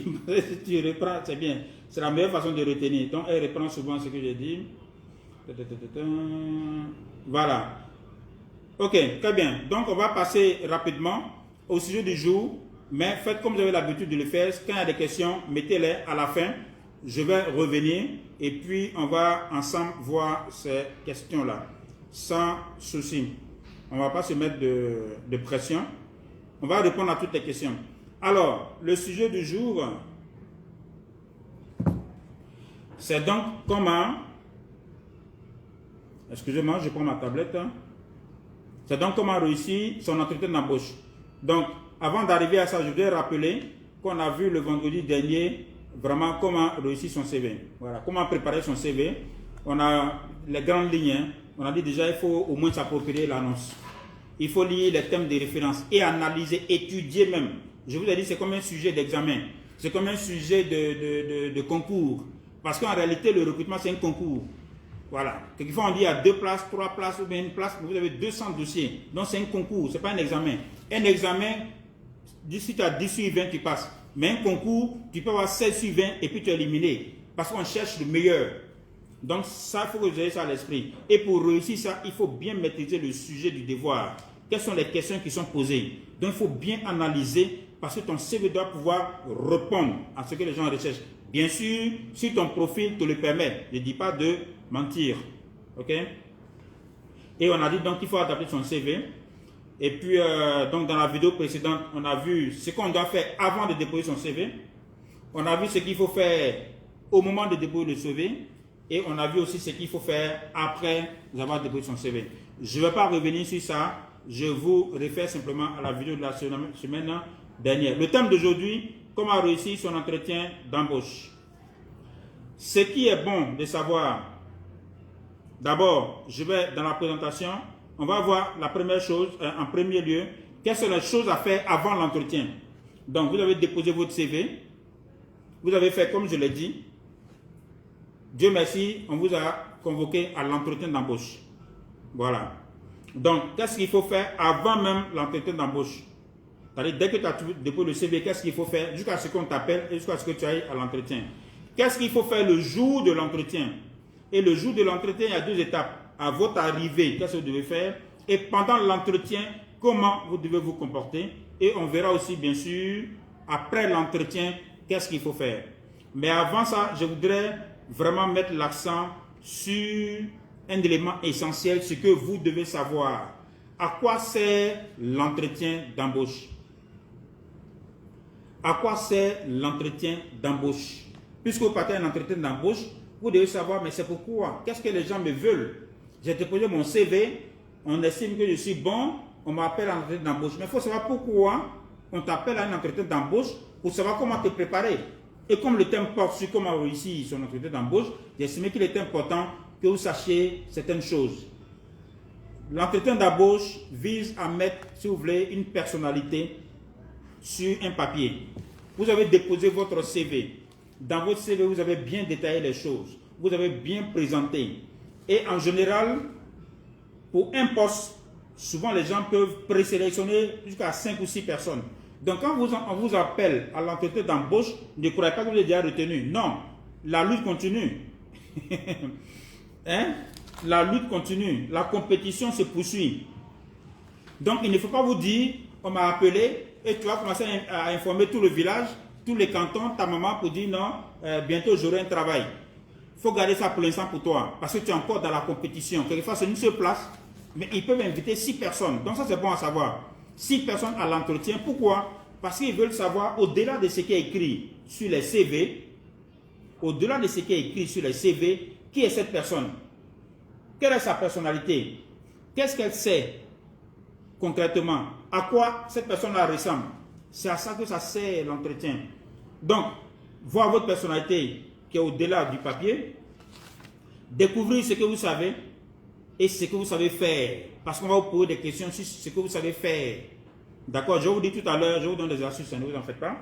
Tu reprends, c'est bien. C'est la meilleure façon de retenir. Donc, elle reprend souvent ce que j'ai dit. Voilà. Ok, très bien. Donc, on va passer rapidement au sujet du jour. Mais faites comme vous avez l'habitude de le faire. Quand il y a des questions, mettez-les à la fin. Je vais revenir et puis on va ensemble voir ces questions-là. Sans souci. On ne va pas se mettre de pression. On va répondre à toutes les questions. Alors, le sujet du jour, c'est donc comment... Excusez-moi, je prends ma tablette. C'est donc comment réussir son entretien d'embauche. Donc, avant d'arriver à ça, je voudrais rappeler qu'on a vu le vendredi dernier vraiment comment réussir son CV. Voilà, comment préparer son CV. On a les grandes lignes. Hein. On a dit déjà, il faut au moins s'approprier l'annonce. Il faut lire les thèmes de référence et analyser, étudier même. Je vous ai dit, c'est comme un sujet d'examen. C'est comme un sujet de concours. Parce qu'en réalité, le recrutement, c'est un concours. Voilà. Quelquefois, on dit il y a 2 places, 3 places ou bien une place, mais vous avez 200 dossiers. Donc, c'est un concours, ce n'est pas un examen. Un examen, si tu as 10 sur 20, tu passes. Mais un concours, tu peux avoir 16 sur 20 et puis tu es éliminé. Parce qu'on cherche le meilleur. Donc, ça, il faut que vous ayez ça à l'esprit. Et pour réussir ça, il faut bien maîtriser le sujet du devoir. Quelles sont les questions qui sont posées? Donc, il faut bien analyser parce que ton CV doit pouvoir répondre à ce que les gens recherchent. Bien sûr, si ton profil te le permet, ne dis pas de mentir. OK? Et on a dit donc qu'il faut adapter son CV. Et puis, donc dans la vidéo précédente, on a vu ce qu'on doit faire avant de déposer son CV. On a vu ce qu'il faut faire au moment de déposer le CV. Et on a vu aussi ce qu'il faut faire après avoir déposé son CV. Je ne vais pas revenir sur ça. Je vous réfère simplement à la vidéo de la semaine dernière. Le thème d'aujourd'hui, comment réussir son entretien d'embauche. Ce qui est bon de savoir, d'abord, je vais dans la présentation, on va voir la première chose, en premier lieu, quelles sont les choses à faire avant l'entretien. Donc, vous avez déposé votre CV, vous avez fait comme je l'ai dit. Dieu merci, on vous a convoqué à l'entretien d'embauche. Voilà. Donc, qu'est-ce qu'il faut faire avant même l'entretien d'embauche? C'est-à-dire, dès que tu as déposé le CV, qu'est-ce qu'il faut faire jusqu'à ce qu'on t'appelle et jusqu'à ce que tu ailles à l'entretien? Qu'est-ce qu'il faut faire le jour de l'entretien? Et le jour de l'entretien, il y a 2 étapes. À votre arrivée, qu'est-ce que vous devez faire? Et pendant l'entretien, comment vous devez vous comporter? Et on verra aussi, bien sûr, après l'entretien, qu'est-ce qu'il faut faire. Mais avant ça, je voudrais vraiment mettre l'accent sur un élément essentiel, ce que vous devez savoir. À quoi sert l'entretien d'embauche? À quoi sert l'entretien d'embauche? Puisque vous partez à un entretien d'embauche, vous devez savoir, mais c'est pourquoi? Qu'est-ce que les gens me veulent? J'ai déposé mon CV, on estime que je suis bon, on m'appelle à un entretien d'embauche. Mais il faut savoir pourquoi on t'appelle à un entretien d'embauche, pour savoir comment te préparer. Et comme le thème porte sur comment réussir son entretien d'embauche, j'ai estimé qu'il est important que vous sachiez certaines choses. L'entretien d'embauche vise à mettre, si vous voulez, une personnalité sur un papier. Vous avez déposé votre CV. Dans votre CV, vous avez bien détaillé les choses. Vous avez bien présenté. Et en général, pour un poste, souvent les gens peuvent présélectionner jusqu'à 5 ou 6 personnes. Donc quand on vous appelle à l'entretien d'embauche, ne croyez pas que vous êtes déjà retenu. Non, la lutte continue. Hein? La lutte continue. La compétition se poursuit. Donc il ne faut pas vous dire, on m'a appelé et tu vas commencer à informer tout le village, tous les cantons, ta maman pour dire non, bientôt j'aurai un travail. Il faut garder ça pour l'instant pour toi, parce que tu es encore dans la compétition. Quelquefois c'est une seule place, mais ils peuvent inviter 6 personnes. Donc ça c'est bon à savoir. 6 personnes à l'entretien. Pourquoi? Parce qu'ils veulent savoir, au-delà de ce qui est écrit sur les CV, au-delà de ce qui est écrit sur les CV, qui est cette personne? Quelle est sa personnalité? Qu'est-ce qu'elle sait concrètement? À quoi cette personne-là ressemble? C'est à ça que ça sert l'entretien. Donc, voir votre personnalité qui est au-delà du papier, découvrir ce que vous savez et ce que vous savez faire. Parce qu'on va vous poser des questions sur ce que vous savez faire. D'accord? Je vous dis tout à l'heure, je vous donne des astuces, ne vous en faites pas.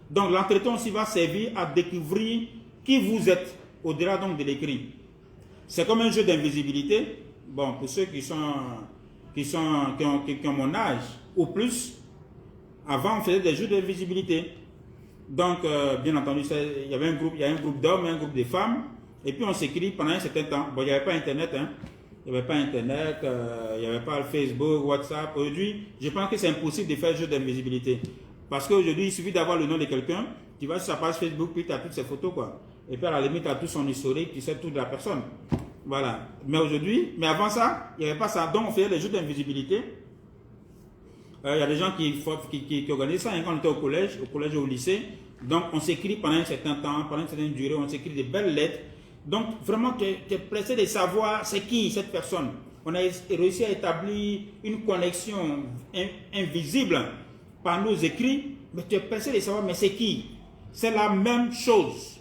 Donc, l'entretien aussi va servir à découvrir qui vous êtes, au-delà donc de l'écrit. C'est comme un jeu d'invisibilité. Bon, pour ceux qui ont mon âge ou plus, avant on faisait des jeux d'invisibilité. Donc, bien entendu, il y a un groupe d'hommes et un groupe de femmes. Et puis on s'écrit pendant un certain temps. Bon, il n'y avait pas Internet, hein. Il n'y avait pas Internet, il n'y avait pas Facebook, WhatsApp. Aujourd'hui, je pense que c'est impossible de faire jeu d'invisibilité. Parce qu'aujourd'hui, il suffit d'avoir le nom de quelqu'un, tu vas sur sa page Facebook, puis tu as toutes ses photos, quoi. Et puis à la limite, tu as tout son historique, tu sais tout de la personne. Voilà. Mais aujourd'hui, mais avant ça, il n'y avait pas ça. Donc on faisait les jeux d'invisibilité. Il y a des gens qui organisent ça, hein, quand on était au collège et au lycée. Donc on s'écrit pendant un certain temps, pendant une certaine durée, on s'écrit des belles lettres. Donc vraiment, tu es pressé de savoir c'est qui cette personne. On a réussi à établir une connexion invisible par nos écrits, mais tu es pressé de savoir mais c'est qui. C'est la même chose.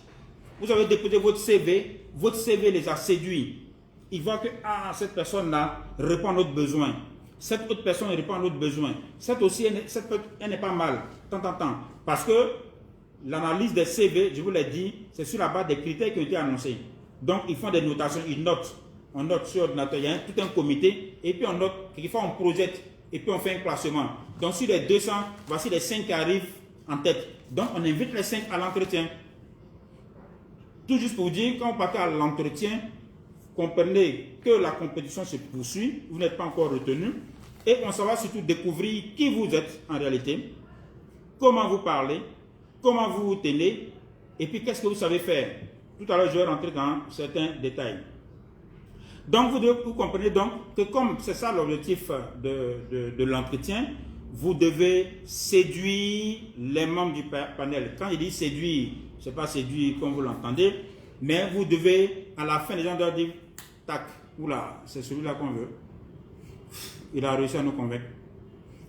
Vous avez déposé votre CV les a séduits. Ils voient que cette personne-là répond à notre besoin. Cette autre personne répond à notre besoin. Elle n'est pas mal. Tant. Parce que l'analyse des CV, je vous l'ai dit, c'est sur la base des critères qui ont été annoncés. Donc, ils font des notations, ils notent. On note sur ordinateur, il y a tout un comité, et puis on note, quelquefois on projette, et puis on fait un classement. Donc, sur les 200, voici les 5 qui arrivent en tête. Donc, on invite les 5 à l'entretien. Tout juste pour vous dire, quand vous partez à l'entretien, comprenez que la compétition se poursuit, vous n'êtes pas encore retenu, et on s'en va surtout découvrir qui vous êtes en réalité, comment vous parlez, comment vous vous tenez, et puis qu'est-ce que vous savez faire. Tout à l'heure, je vais rentrer dans certains détails. Donc, vous comprenez donc que comme c'est ça l'objectif de l'entretien, vous devez séduire les membres du panel. Quand il dit séduire, ce n'est pas séduire comme vous l'entendez, mais vous devez, à la fin, les gens doivent dire, tac, oula, c'est celui-là qu'on veut. Il a réussi à nous convaincre.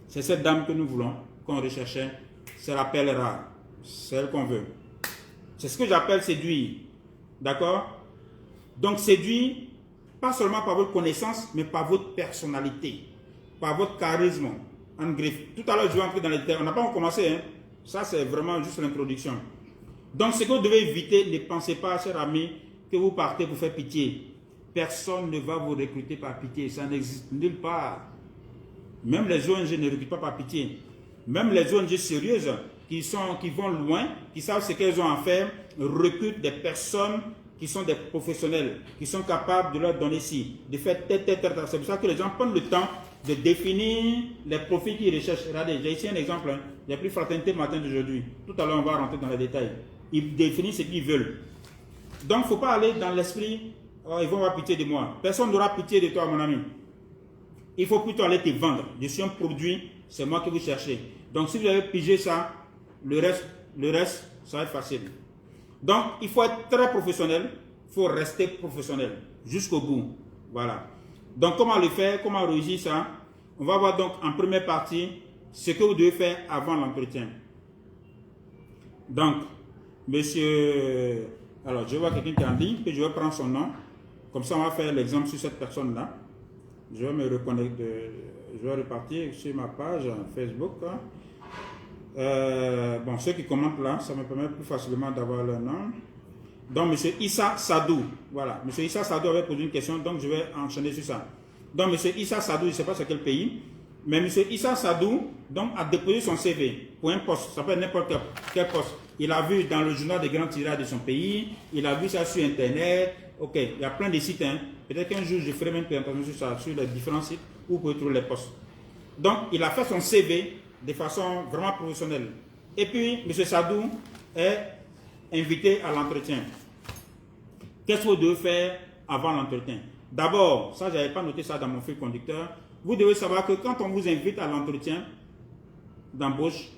C'est cette dame que nous voulons, qu'on recherchait. C'est la perle rare. C'est elle qu'on veut. C'est ce que j'appelle séduire. D'accord? Donc séduire, pas seulement par votre connaissance, mais par votre personnalité, par votre charisme. En griffe. Tout à l'heure, je vais entrer dans les détails. On n'a pas encore commencé. Hein? Ça, c'est vraiment juste l'introduction. Donc, ce que vous devez éviter, ne pensez pas, chers amis, que vous partez pour faire pitié. Personne ne va vous recruter par pitié. Ça n'existe nulle part. Même les ONG ne recrutent pas par pitié. Même les ONG sérieuses qui vont loin, qui savent ce qu'elles ont à faire, recrutent des personnes qui sont des professionnels, qui sont capables de leur donner de faire tête. C'est pour ça que les gens prennent le temps de définir les profils qu'ils recherchent. Regardez, j'ai ici un exemple. Hein. J'ai pris Fraternité le matin d'aujourd'hui. Tout à l'heure, on va rentrer dans les détails. Ils définissent ce qu'ils veulent. Donc, il ne faut pas aller dans l'esprit, oh, ils vont avoir pitié de moi. Personne n'aura pitié de toi, mon ami. Il faut plutôt aller te vendre. Je suis un produit, c'est moi que vous cherchez. Donc, si vous avez pigé ça, le reste, ça va être facile. Donc, il faut être très professionnel. Il faut rester professionnel jusqu'au bout. Voilà. Donc, comment le faire? Comment réussir ça? On va voir donc en première partie ce que vous devez faire avant l'entretien. Donc, monsieur... Alors, je vois quelqu'un qui est en ligne, puis je vais prendre son nom. Comme ça, on va faire l'exemple sur cette personne-là. Je vais me reconnecter. Je vais repartir sur ma page Facebook. Bon, ceux qui commentent là, ça me permet plus facilement d'avoir leur nom. Donc, M. Issa Sadou, voilà. M. Issa Sadou avait posé une question, donc je vais enchaîner sur ça. Donc, M. Issa Sadou, je ne sais pas c'est quel pays, mais M. Issa Sadou donc, a déposé son CV pour un poste, ça peut être n'importe quel poste. Il a vu dans le journal des grands tirages de son pays, il a vu ça sur Internet, ok, il y a plein de sites, hein. Peut-être qu'un jour je ferai même une présentation sur ça, sur les différents sites où vous pouvez trouver les postes. Donc, il a fait son CV de façon vraiment professionnelle. Et puis, M. Sadou est invité à l'entretien. Qu'est-ce que vous devez faire avant l'entretien? D'abord, ça, je n'avais pas noté ça dans mon fil conducteur. Vous devez savoir que quand on vous invite à l'entretien d'embauche,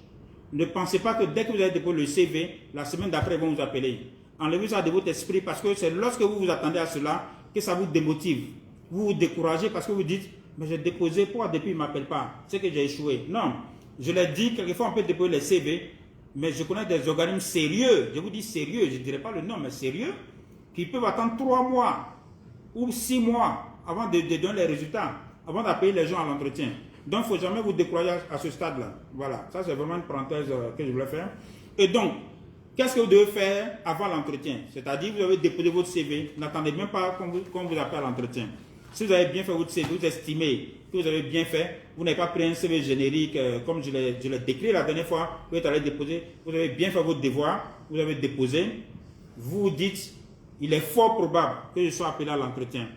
ne pensez pas que dès que vous avez déposé le CV, la semaine d'après, ils vont vous appeler. Enlevez ça de votre esprit parce que c'est lorsque vous vous attendez à cela que ça vous démotive. Vous vous découragez parce que vous dites, mais j'ai déposé, pourquoi depuis ils ne m'appellent pas? C'est que j'ai échoué. Non, je l'ai dit, quelquefois on peut déposer les CV, mais je connais des organismes sérieux, je vous dis sérieux, je ne dirais pas le nom, mais sérieux, qui peuvent attendre 3 mois ou 6 mois avant de donner les résultats, avant d'appeler les gens à l'entretien. Donc, il ne faut jamais vous décourager à ce stade-là. Voilà, ça c'est vraiment une parenthèse que je voulais faire. Et donc, qu'est-ce que vous devez faire avant l'entretien? C'est-à-dire, vous avez déposé votre CV, n'attendez même pas qu'on vous appelle à l'entretien. Si vous avez bien fait votre CV, vous estimez que vous avez bien fait, vous n'avez pas pris un CV générique comme je l'ai décrit la dernière fois, vous êtes allé déposer, vous avez bien fait votre devoir, vous avez déposé, vous vous dites, il est fort probable que je sois appelé à l'entretien.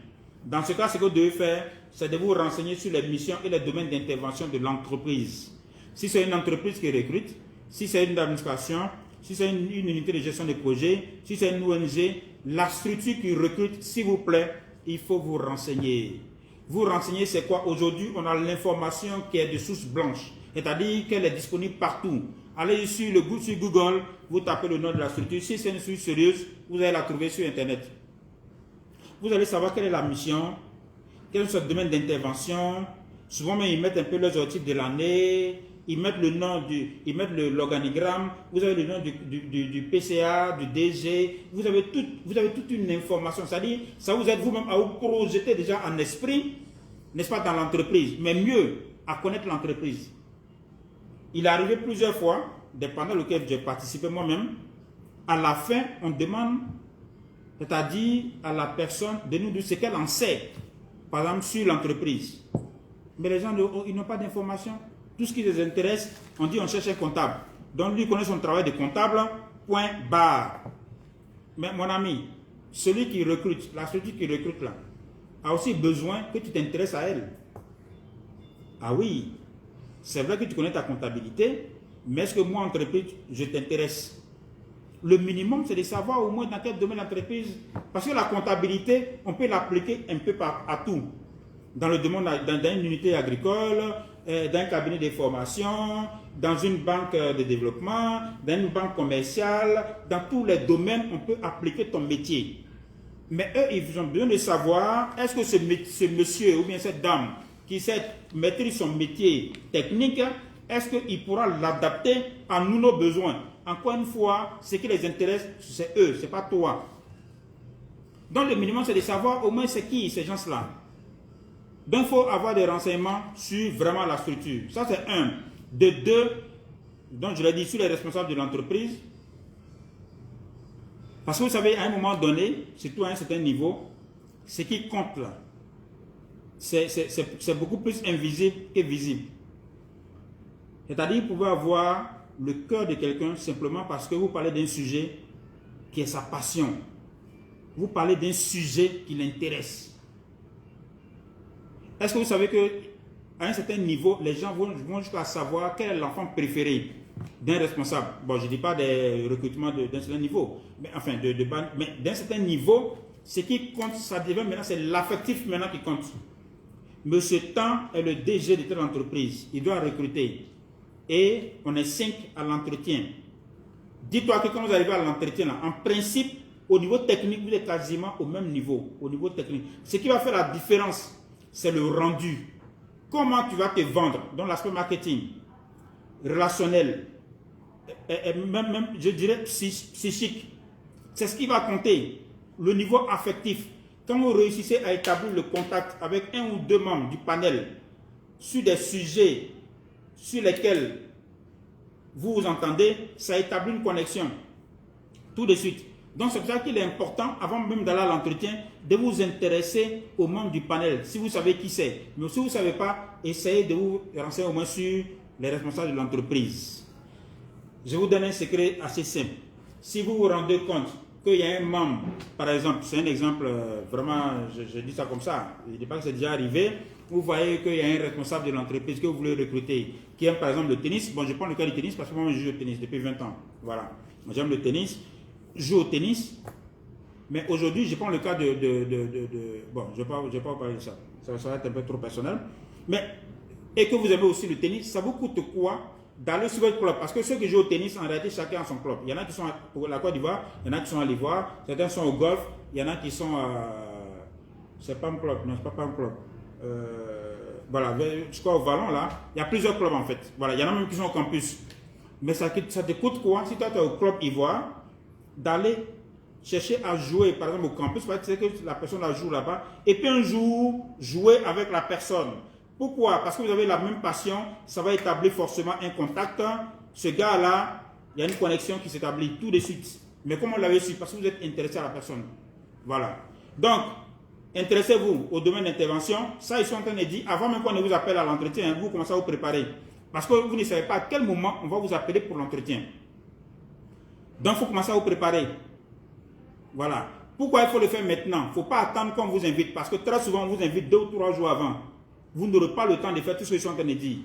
Dans ce cas, ce que vous devez faire, c'est de vous renseigner sur les missions et les domaines d'intervention de l'entreprise. Si c'est une entreprise qui recrute, si c'est une administration, si c'est une unité de gestion de projet, si c'est une ONG, la structure qui recrute, s'il vous plaît, il faut vous renseigner. Vous renseigner, c'est quoi? Aujourd'hui, on a l'information qui est de source blanche, c'est-à-dire qu'elle est disponible partout. Allez sur Google, vous tapez le nom de la structure. Si c'est une structure sérieuse, vous allez la trouver sur Internet. Vous allez savoir quelle est la mission, quel est ce domaine d'intervention. Souvent, même, ils mettent un peu les objectifs de l'année, ils mettent le nom ils mettent l'organigramme, vous avez le nom du PCA, du DG, vous avez toute une information. C'est-à-dire, ça vous aide vous-même à vous projeter déjà en esprit, n'est-ce pas, dans l'entreprise, mais mieux à connaître l'entreprise. Il est arrivé plusieurs fois des panels auxquels j'ai participé moi-même, à la fin, on demande, c'est-à-dire à la personne de nous dire ce qu'elle en sait, par exemple sur l'entreprise. Mais les gens, ils n'ont pas d'informations. Tout ce qui les intéresse, on dit on cherche un comptable. Donc lui connaît son travail de comptable, point barre. Mais mon ami, celui qui recrute, la structure qui recrute là, a aussi besoin que tu t'intéresses à elle. Ah oui, c'est vrai que tu connais ta comptabilité, mais est-ce que moi, entreprise, je t'intéresse? Le minimum, c'est de savoir au moins dans quel domaine l'entreprise. Parce que la comptabilité, on peut l'appliquer un peu à tout. Dans le domaine, dans une unité agricole, dans un cabinet de formation, dans une banque de développement, dans une banque commerciale, dans tous les domaines, on peut appliquer ton métier. Mais eux, ils ont besoin de savoir, est-ce que ce monsieur ou bien cette dame qui maîtrise son métier technique, est-ce qu'il pourra l'adapter à nous, nos besoins? Encore une fois, ce qui les intéresse, c'est eux, ce n'est pas toi. Donc le minimum, c'est de savoir au moins c'est qui ces gens-là. Donc il faut avoir des renseignements sur vraiment la structure. Ça c'est un. De deux, donc je l'ai dit, sur les responsables de l'entreprise. Parce que vous savez, à un moment donné, surtout à un certain niveau, ce qui compte là, c'est beaucoup plus invisible que visible. C'est-à-dire, vous pouvez avoir le cœur de quelqu'un simplement parce que vous parlez d'un sujet qui est sa passion. Vous parlez d'un sujet qui l'intéresse. Est-ce que vous savez qu'à un certain niveau, les gens vont jusqu'à savoir quel est l'enfant préféré d'un responsable? Bon, je ne dis pas des recrutements d'un certain niveau, mais enfin, mais d'un certain niveau, ce qui compte, ça devient maintenant, c'est l'affectif maintenant qui compte. Monsieur Tan est le DG de telle entreprise, il doit recruter. Et on est 5 à l'entretien. Dis-toi que quand vous arrivez à l'entretien, en principe, au niveau technique, vous êtes quasiment au même niveau, au niveau technique. Ce qui va faire la différence, c'est le rendu. Comment tu vas te vendre dans l'aspect marketing, relationnel, et même je dirais psychique. C'est ce qui va compter. Le niveau affectif. Quand vous réussissez à établir le contact avec un ou deux membres du panel sur des sujets sur lesquels vous vous entendez, ça établit une connexion tout de suite. Donc c'est pour ça qu'il est important, avant même d'aller à l'entretien, de vous intéresser aux membres du panel, si vous savez qui c'est. Mais si vous ne savez pas, essayez de vous renseigner au moins sur les responsables de l'entreprise. Je vous donne un secret assez simple. Si vous vous rendez compte qu'il y a un membre, par exemple, c'est un exemple, vraiment, je dis ça comme ça, je ne dis pas que c'est déjà arrivé, vous voyez qu'il y a un responsable de l'entreprise que vous voulez recruter, qui aime par exemple le tennis. Bon, je prends le cas du tennis parce que moi je joue au tennis depuis 20 ans. Voilà, j'aime le tennis, je joue au tennis, mais aujourd'hui je prends le cas bon, je ne vais pas parler de ça, ça va être un peu trop personnel, mais, et que vous avez aussi le tennis, ça vous coûte quoi d'aller sur votre club? Parce que ceux qui jouent au tennis, en réalité, chacun a son club. Il y en a qui sont pour la Côte d'Ivoire, il y en a qui sont à l'Ivoire, certains sont au golf, il y en a qui sont à... C'est pas un club, non, c'est pas un club. Voilà, je crois au Vallon là, il y a plusieurs clubs en fait. Voilà, il y en a même qui sont au campus. Mais ça te coûte quoi si toi tu es au club Ivoire d'aller chercher à jouer par exemple au campus, parce que la personne la joue là-bas, et puis un jour jouer avec la personne. Pourquoi? Parce que vous avez la même passion, ça va établir forcément un contact. Ce gars-là, il y a une connexion qui s'établit tout de suite. Mais comment vous l'avez su? Parce que vous êtes intéressé à la personne. Voilà. Donc, intéressez-vous au domaine d'intervention. Ça, ils sont en train de dire, avant même qu'on ne vous appelle à l'entretien, vous commencez à vous préparer. Parce que vous ne savez pas à quel moment on va vous appeler pour l'entretien. Donc, il faut commencer à vous préparer. Voilà. Pourquoi il faut le faire maintenant? Il ne faut pas attendre qu'on vous invite. Parce que très souvent, on vous invite 2 ou 3 jours avant. Vous n'aurez pas le temps de faire tout ce que je suis en train de dire.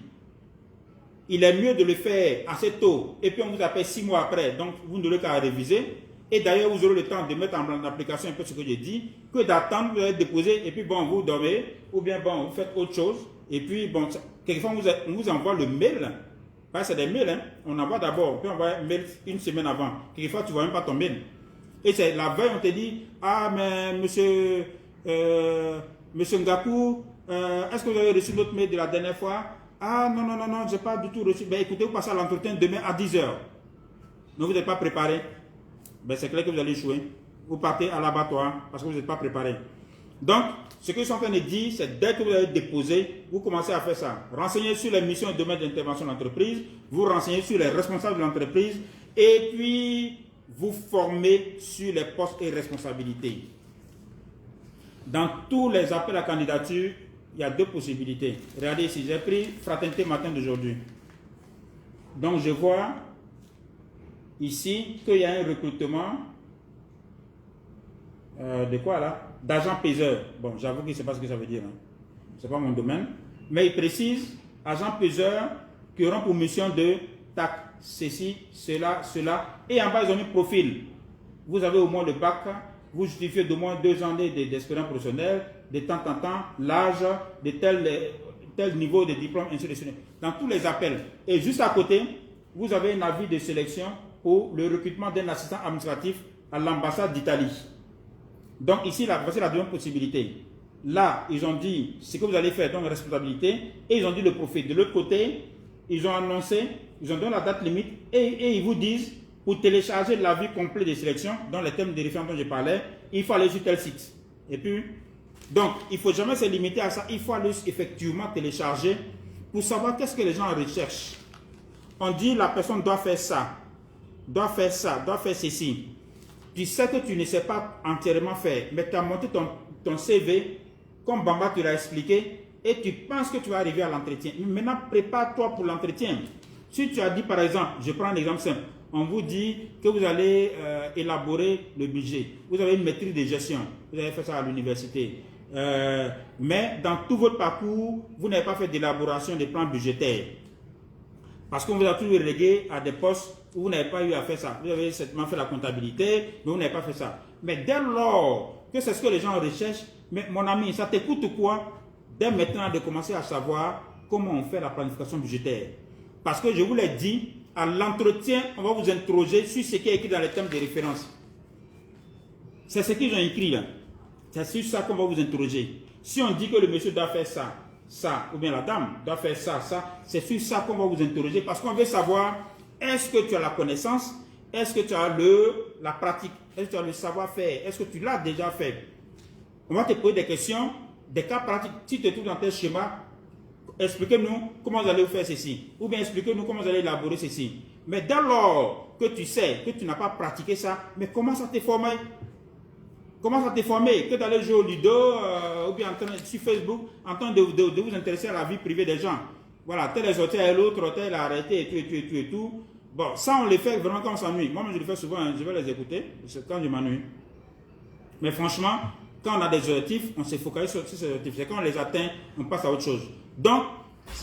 Il est mieux de le faire assez tôt. Et puis, on vous appelle 6 mois après. Donc, vous n'aurez qu'à réviser. Et d'ailleurs, vous aurez le temps de mettre en application un peu ce que j'ai dit, que d'attendre, vous allez déposer, et puis bon, vous dormez, ou bien bon, vous faites autre chose, et puis bon, quelquefois on vous envoie le mail, parce que c'est des mails, hein. On envoie d'abord, puis on envoie un mail une semaine avant, quelquefois tu ne vois même pas ton mail. Et c'est la veille, on te dit, ah mais monsieur Ngakou, est-ce que vous avez reçu notre mail de la dernière fois? Ah non, je n'ai pas du tout reçu. Ben écoutez, vous passez à l'entretien demain à 10 h. Donc vous n'êtes pas préparé. Ben, c'est clair que vous allez échouer. Vous partez à l'abattoir parce que vous n'êtes pas préparé. Donc, ce que je suis en train de dire, c'est dès que vous avez déposé, vous commencez à faire ça. Renseignez sur les missions et domaines d'intervention de l'entreprise, vous renseignez sur les responsables de l'entreprise et puis vous formez sur les postes et responsabilités. Dans tous les appels à candidature, il y a deux possibilités. Regardez ici, j'ai pris Fraternité Matin d'aujourd'hui. Donc, je vois ici qu'il y a un recrutement de quoi là? D'agent peseur. Bon, j'avoue que je ne sais pas ce que ça veut dire. Hein. Ce n'est pas mon domaine. Mais il précise, agent peseur qui auront pour mission de tac, ceci, cela, cela. Et en bas, ils ont mis profil. Vous avez au moins le bac, vous justifiez d'au moins 2 ans d'expérience professionnelle, de temps en temps, l'âge, de tel niveau de diplôme, ainsi de suite. Dans tous les appels. Et juste à côté, vous avez un avis de sélection pour le recrutement d'un assistant administratif à l'ambassade d'Italie. Donc ici, voici la deuxième possibilité. Là, ils ont dit ce que vous allez faire, donc responsabilité, et ils ont dit le profil. De l'autre côté, ils ont annoncé, ils ont donné la date limite, et ils vous disent, pour télécharger l'avis complet de sélection, dans les thèmes de référence dont je parlais, il faut aller sur tel site. Et puis, donc, il ne faut jamais se limiter à ça, il faut aller effectivement télécharger pour savoir qu'est-ce que les gens recherchent. On dit la personne doit faire ça, doit faire ça, doit faire ceci. Tu sais que tu ne sais pas entièrement faire, mais tu as monté ton CV, comme Bamba te l'a expliqué, et tu penses que tu vas arriver à l'entretien. Maintenant, prépare-toi pour l'entretien. Si tu as dit, par exemple, je prends un exemple simple, on vous dit que vous allez élaborer le budget, vous avez une maîtrise de gestion, vous avez fait ça à l'université, mais dans tout votre parcours, vous n'avez pas fait d'élaboration des plans budgétaires. Parce qu'on vous a toujours relégué à des postes où vous n'avez pas eu à faire ça. Vous avez certainement fait la comptabilité, mais vous n'avez pas fait ça. Mais dès lors que c'est ce que les gens recherchent, mais mon ami, ça te coûte quoi dès maintenant de commencer à savoir comment on fait la planification budgétaire. Parce que je vous l'ai dit, à l'entretien, on va vous interroger sur ce qui est écrit dans les thèmes de référence. C'est ce qu'ils ont écrit là. C'est sur ça qu'on va vous interroger. Si on dit que le monsieur doit faire ça, ça, ou bien la dame doit faire ça, ça, c'est sur ça qu'on va vous interroger parce qu'on veut savoir est-ce que tu as la connaissance, est-ce que tu as la pratique, est-ce que tu as le savoir-faire, est-ce que tu l'as déjà fait. On va te poser des questions, des cas pratiques. Si tu te trouves dans tel schéma, expliquez-nous comment vous allez faire ceci, ou bien expliquez-nous comment vous allez élaborer ceci. Mais dès lors que tu sais que tu n'as pas pratiqué ça, mais commence à te former. Commence à te former, que d'aller jouer au Ludo ou bien sur Facebook en train de vous intéresser à la vie privée des gens. Voilà, tel est sorti à l'autre, tel est arrêté et tout. Bon, ça on le fait vraiment quand on s'ennuie. Moi je le fais souvent, hein, je vais les écouter, c'est quand je m'ennuie. Mais franchement, quand on a des objectifs, on se focalise sur ces objectifs. C'est quand on les atteint, on passe à autre chose. Donc,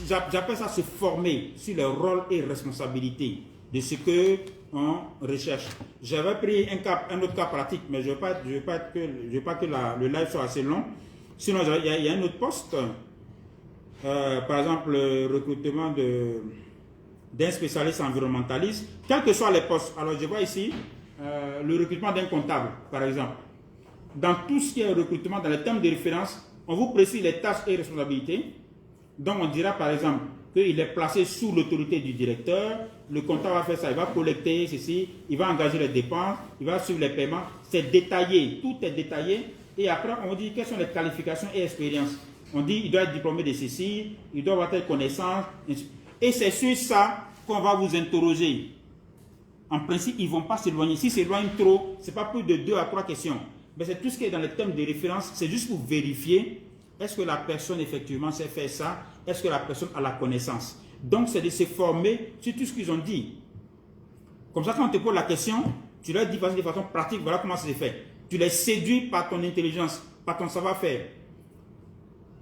j'appelle ça se former sur les rôles et responsabilités de ce que on recherche. J'avais pris un autre cas pratique, mais je ne veux pas que le live soit assez long. Sinon, il y a un autre poste, par exemple, le recrutement d'un spécialiste environnementaliste, quels que soient les postes. Alors, je vois ici le recrutement d'un comptable, par exemple. Dans tout ce qui est recrutement, dans les thèmes de référence, on vous précise les tâches et responsabilités. Donc, on dira, par exemple, qu'il est placé sous l'autorité du directeur, le comptable va faire ça, il va collecter ceci, il va engager les dépenses, il va suivre les paiements, c'est détaillé, tout est détaillé, et après on dit quelles sont les qualifications et expériences. On dit il doit être diplômé de ceci, il doit avoir telle connaissance, et c'est sur ça qu'on va vous interroger. En principe, ils ne vont pas s'éloigner, s'ils s'éloignent trop, ce n'est pas plus de 2 à 3 questions, mais c'est tout ce qui est dans les thèmes de référence, c'est juste pour vérifier est-ce que la personne effectivement sait faire ça, est-ce que la personne a la connaissance. Donc, c'est de se former sur tout ce qu'ils ont dit. Comme ça, quand on te pose la question, tu leur dis de façon pratique, voilà comment ça se fait. Tu les séduis par ton intelligence, par ton savoir-faire.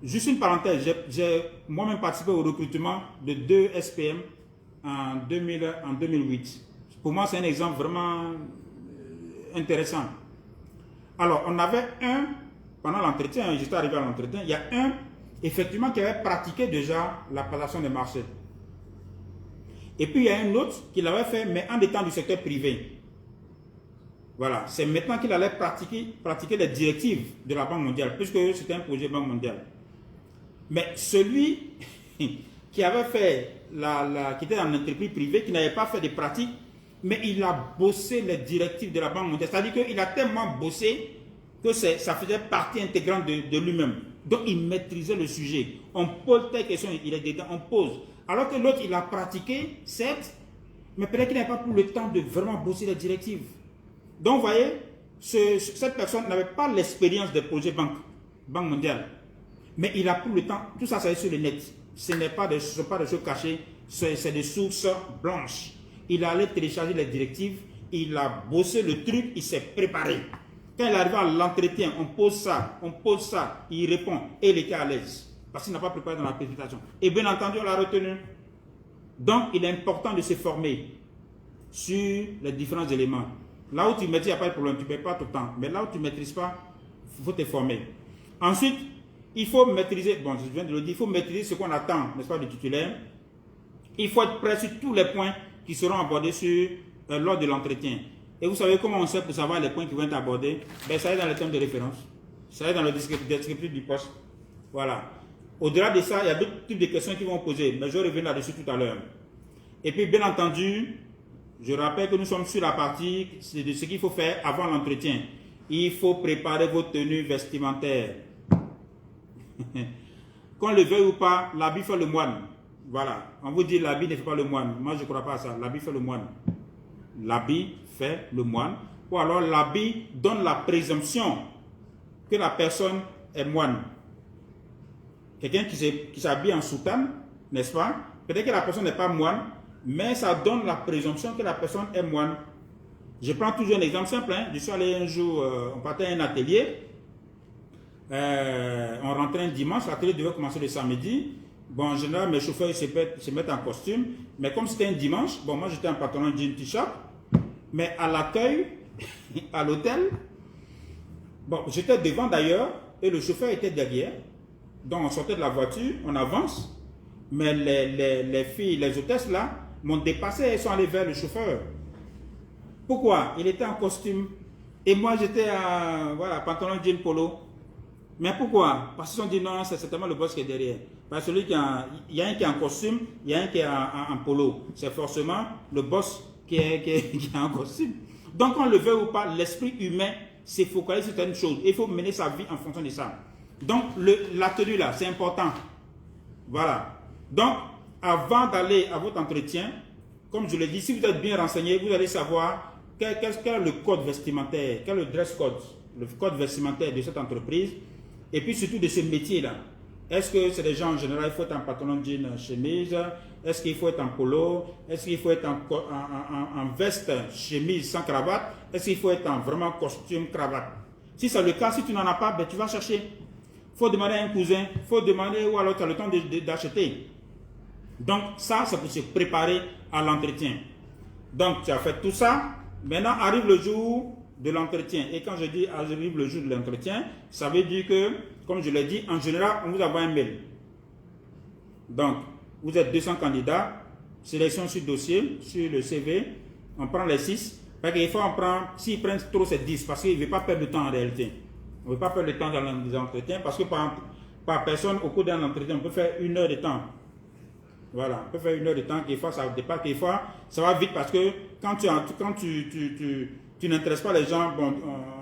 Juste une parenthèse, j'ai moi-même participé au recrutement de 2 SPM en 2008. Pour moi, c'est un exemple vraiment intéressant. Alors, on avait pendant l'entretien, j'étais arrivé à l'entretien, il y a effectivement, qui avait pratiqué déjà la présentation des marchés. Et puis, il y a un autre qui l'avait fait, mais en étant du secteur privé. Voilà, c'est maintenant qu'il allait pratiquer les directives de la Banque mondiale, puisque c'était un projet Banque mondiale. Mais celui qui avait fait, qui était en entreprise privée, qui n'avait pas fait de pratique, mais il a bossé les directives de la Banque mondiale. C'est-à-dire qu'il a tellement bossé que ça faisait partie intégrante de lui-même. Donc il maîtrisait le sujet. On pose des questions, il est dedans, on pose. Alors que l'autre, il a pratiqué, certes, mais peut-être qu'il n'avait pas pris le temps de vraiment bosser les directives. Donc vous voyez, cette personne n'avait pas l'expérience des projets Banque mondiale. Mais il a pris le temps, tout ça, c'est sur le net. Ce ne sont pas des choses cachées, c'est des sources blanches. Il allait télécharger les directives, il a bossé le truc, il s'est préparé. Quand il arrive à l'entretien, on pose ça, il répond et il était à l'aise. Parce qu'il n'a pas préparé dans la présentation. Et bien entendu, on l'a retenu. Donc, il est important de se former sur les différents éléments. Là où tu maîtrises, il n'y a pas de problème, tu ne perds pas tout le temps. Mais là où tu ne maîtrises pas, il faut te former. Ensuite, il faut maîtriser, bon, je viens de le dire, il faut maîtriser ce qu'on attend, n'est-ce pas, du titulaire. Il faut être prêt sur tous les points qui seront abordés lors de l'entretien. Et vous savez comment on sait pour savoir les points qui vont être abordés? Ben, ça est dans les thèmes de référence. Ça est dans le descriptif du poste. Voilà. Au-delà de ça, il y a d'autres types de questions qui vont poser. Mais je vais revenir là-dessus tout à l'heure. Et puis, bien entendu, je rappelle que nous sommes sur la partie de ce qu'il faut faire avant l'entretien. Il faut préparer vos tenues vestimentaires. Qu'on le veuille ou pas, l'habit fait le moine. Voilà. On vous dit l'habit ne fait pas le moine. Moi, je ne crois pas à ça. L'habit fait le moine. L'habit fait le moine. Ou alors l'habit donne la présomption que la personne est moine. Quelqu'un qui s'habille en soutane, n'est-ce pas? Peut-être que la personne n'est pas moine, mais ça donne la présomption que la personne est moine. Je prends toujours un exemple simple. Hein. Je suis allé un jour, on partait à un atelier. On rentrait un dimanche, l'atelier devait commencer le samedi. Bon, en général, mes chauffeurs ils se mettent en costume. Mais comme c'était un dimanche, bon, moi j'étais en pantalon jean t-shirt. Mais à l'accueil, à l'hôtel, bon, j'étais devant d'ailleurs et le chauffeur était derrière. Donc on sortait de la voiture, on avance. Mais les filles, les hôtesses là, m'ont dépassé et sont allées vers le chauffeur. Pourquoi? Il était en costume. Et moi j'étais en voilà, pantalon jean polo. Mais pourquoi? Parce qu'ils ont dit non, c'est certainement le boss qui est derrière. Parce que celui il y a un qui est en costume, il y a un qui est en polo. C'est forcément le boss qui est en costume. Donc on le veut ou pas, l'esprit humain se focalise sur certaines choses. Il faut mener sa vie en fonction de ça. Donc la tenue là, c'est important. Voilà. Donc avant d'aller à votre entretien, comme je l'ai dit, si vous êtes bien renseigné, vous allez savoir quel est le code vestimentaire, quel est le dress code, le code vestimentaire de cette entreprise. Et puis surtout de ce métier-là. Est-ce que c'est des gens en général, il faut être en pantalon jean chemise? Est-ce qu'il faut être en polo? Est-ce qu'il faut être en veste chemise sans cravate? Est-ce qu'il faut être en vraiment costume cravate? Si c'est le cas, si tu n'en as pas, ben, tu vas chercher. Il faut demander à un cousin, il faut demander ou alors tu as le temps d'acheter. Donc ça, c'est pour se préparer à l'entretien. Donc tu as fait tout ça. Maintenant arrive le jour de l'entretien. Et quand je dis arrive le jour de l'entretien, ça veut dire que, comme je l'ai dit, en général, on vous envoie un mail. Donc, vous êtes 200 candidats, sélection sur dossier, sur le CV, on prend les 6. Parce qu'il faut en prendre, s'ils prennent trop, c'est 10, parce qu'ils ne veulent pas perdre de temps en réalité. On ne veut pas perdre de temps dans les entretiens, parce que par personne, au cours d'un entretien, on peut faire 1 heure de temps. Voilà, on peut faire 1 heure de temps, quelquefois ça dépasse, quelquefois ça va vite, parce que quand tu n'intéresses pas les gens, bon,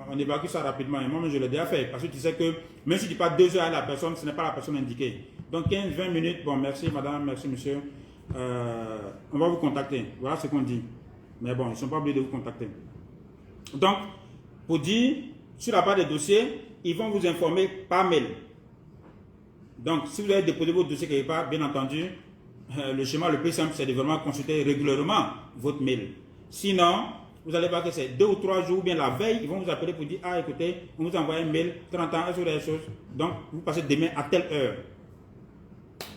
on évacue ça rapidement. Et moi, je l'ai déjà fait. Parce que tu sais que même si tu pas 2 heures à la personne, ce n'est pas la personne indiquée. Donc 15-20 minutes, bon, merci madame, merci monsieur. On va vous contacter. Voilà ce qu'on dit. Mais bon, ils ne sont pas obligés de vous contacter. Donc, pour dire, sur la base des dossiers, ils vont vous informer par mail. Donc, si vous avez déposé votre dossier quelque part, bien entendu, le schéma le plus simple, c'est de vraiment consulter régulièrement votre mail. Sinon, vous allez voir que c'est 2 ou 3 jours, ou bien la veille, ils vont vous appeler pour dire, ah écoutez, on vous envoie un mail, 30 ans, sur les choses. Donc, vous passez demain à telle heure.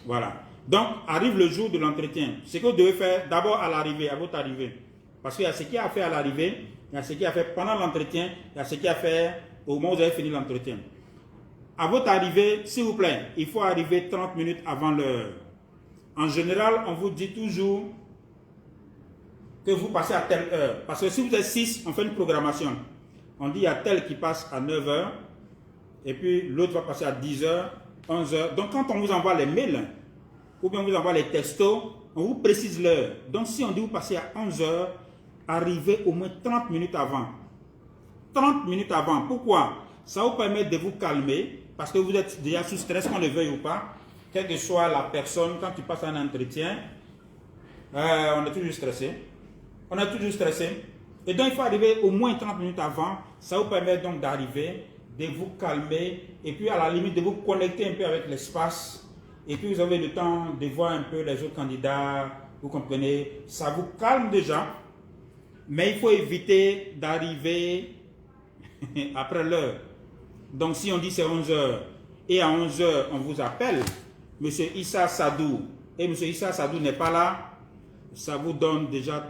Voilà. Donc, arrive le jour de l'entretien. Ce que vous devez faire d'abord à l'arrivée, à votre arrivée. Parce qu'il y a ce qu'il y a à faire à l'arrivée, il y a ce qu'il y a à faire pendant l'entretien, il y a ce qu'il y a à faire au moment où vous avez fini l'entretien. À votre arrivée, s'il vous plaît, il faut arriver 30 minutes avant l'heure. En général, on vous dit toujours que vous passez à telle heure. Parce que si vous êtes 6, on fait une programmation. On dit il y a tel qui passe à 9 h, et puis l'autre va passer à 10 h, 11 h. Donc quand on vous envoie les mails, ou bien on vous envoie les textos, on vous précise l'heure. Donc si on dit vous passez à 11 h, arrivez au moins 30 minutes avant. 30 minutes avant. Pourquoi? Ça vous permet de vous calmer parce que vous êtes déjà sous stress, qu'on le veuille ou pas. Quelle que soit la personne, quand tu passes un entretien, on est toujours stressé. On est toujours stressé. Et donc, il faut arriver au moins 30 minutes avant. Ça vous permet donc d'arriver, de vous calmer et puis à la limite de vous connecter un peu avec l'espace. Et puis, vous avez le temps de voir un peu les autres candidats. Vous comprenez? Ça vous calme déjà. Mais il faut éviter d'arriver après l'heure. Donc, si on dit c'est 11 h et à 11 h, on vous appelle, M. Issa Sadou, et M. Issa Sadou n'est pas là, ça vous donne déjà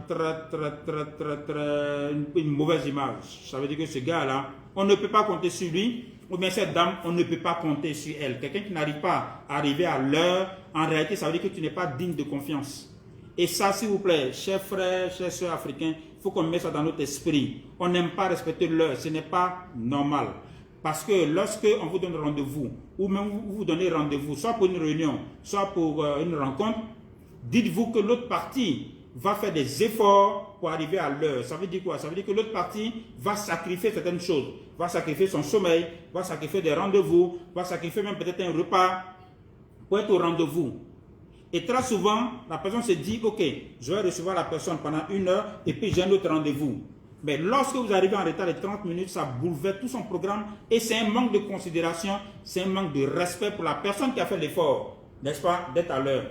une mauvaise image. Ça veut dire que ce gars-là, on ne peut pas compter sur lui, ou bien cette dame, on ne peut pas compter sur elle. Quelqu'un qui n'arrive pas à arriver à l'heure, en réalité, ça veut dire que tu n'es pas digne de confiance. Et ça, s'il vous plaît, chers frères, chers sœurs africains, il faut qu'on mette ça dans notre esprit. On n'aime pas respecter l'heure, ce n'est pas normal. Parce que lorsque on vous donne rendez-vous, ou même vous donnez rendez-vous, soit pour une réunion, soit pour une rencontre, dites-vous que l'autre partie va faire des efforts pour arriver à l'heure. Ça veut dire quoi? Ça veut dire que l'autre partie va sacrifier certaines choses, va sacrifier son sommeil, va sacrifier des rendez-vous, va sacrifier même peut-être un repas pour être au rendez-vous. Et très souvent, la personne se dit, ok, je vais recevoir la personne pendant 1 heure et puis j'ai un autre rendez-vous. Mais lorsque vous arrivez en retard de 30 minutes, ça bouleverse tout son programme et c'est un manque de considération, c'est un manque de respect pour la personne qui a fait l'effort, n'est-ce pas, d'être à l'heure.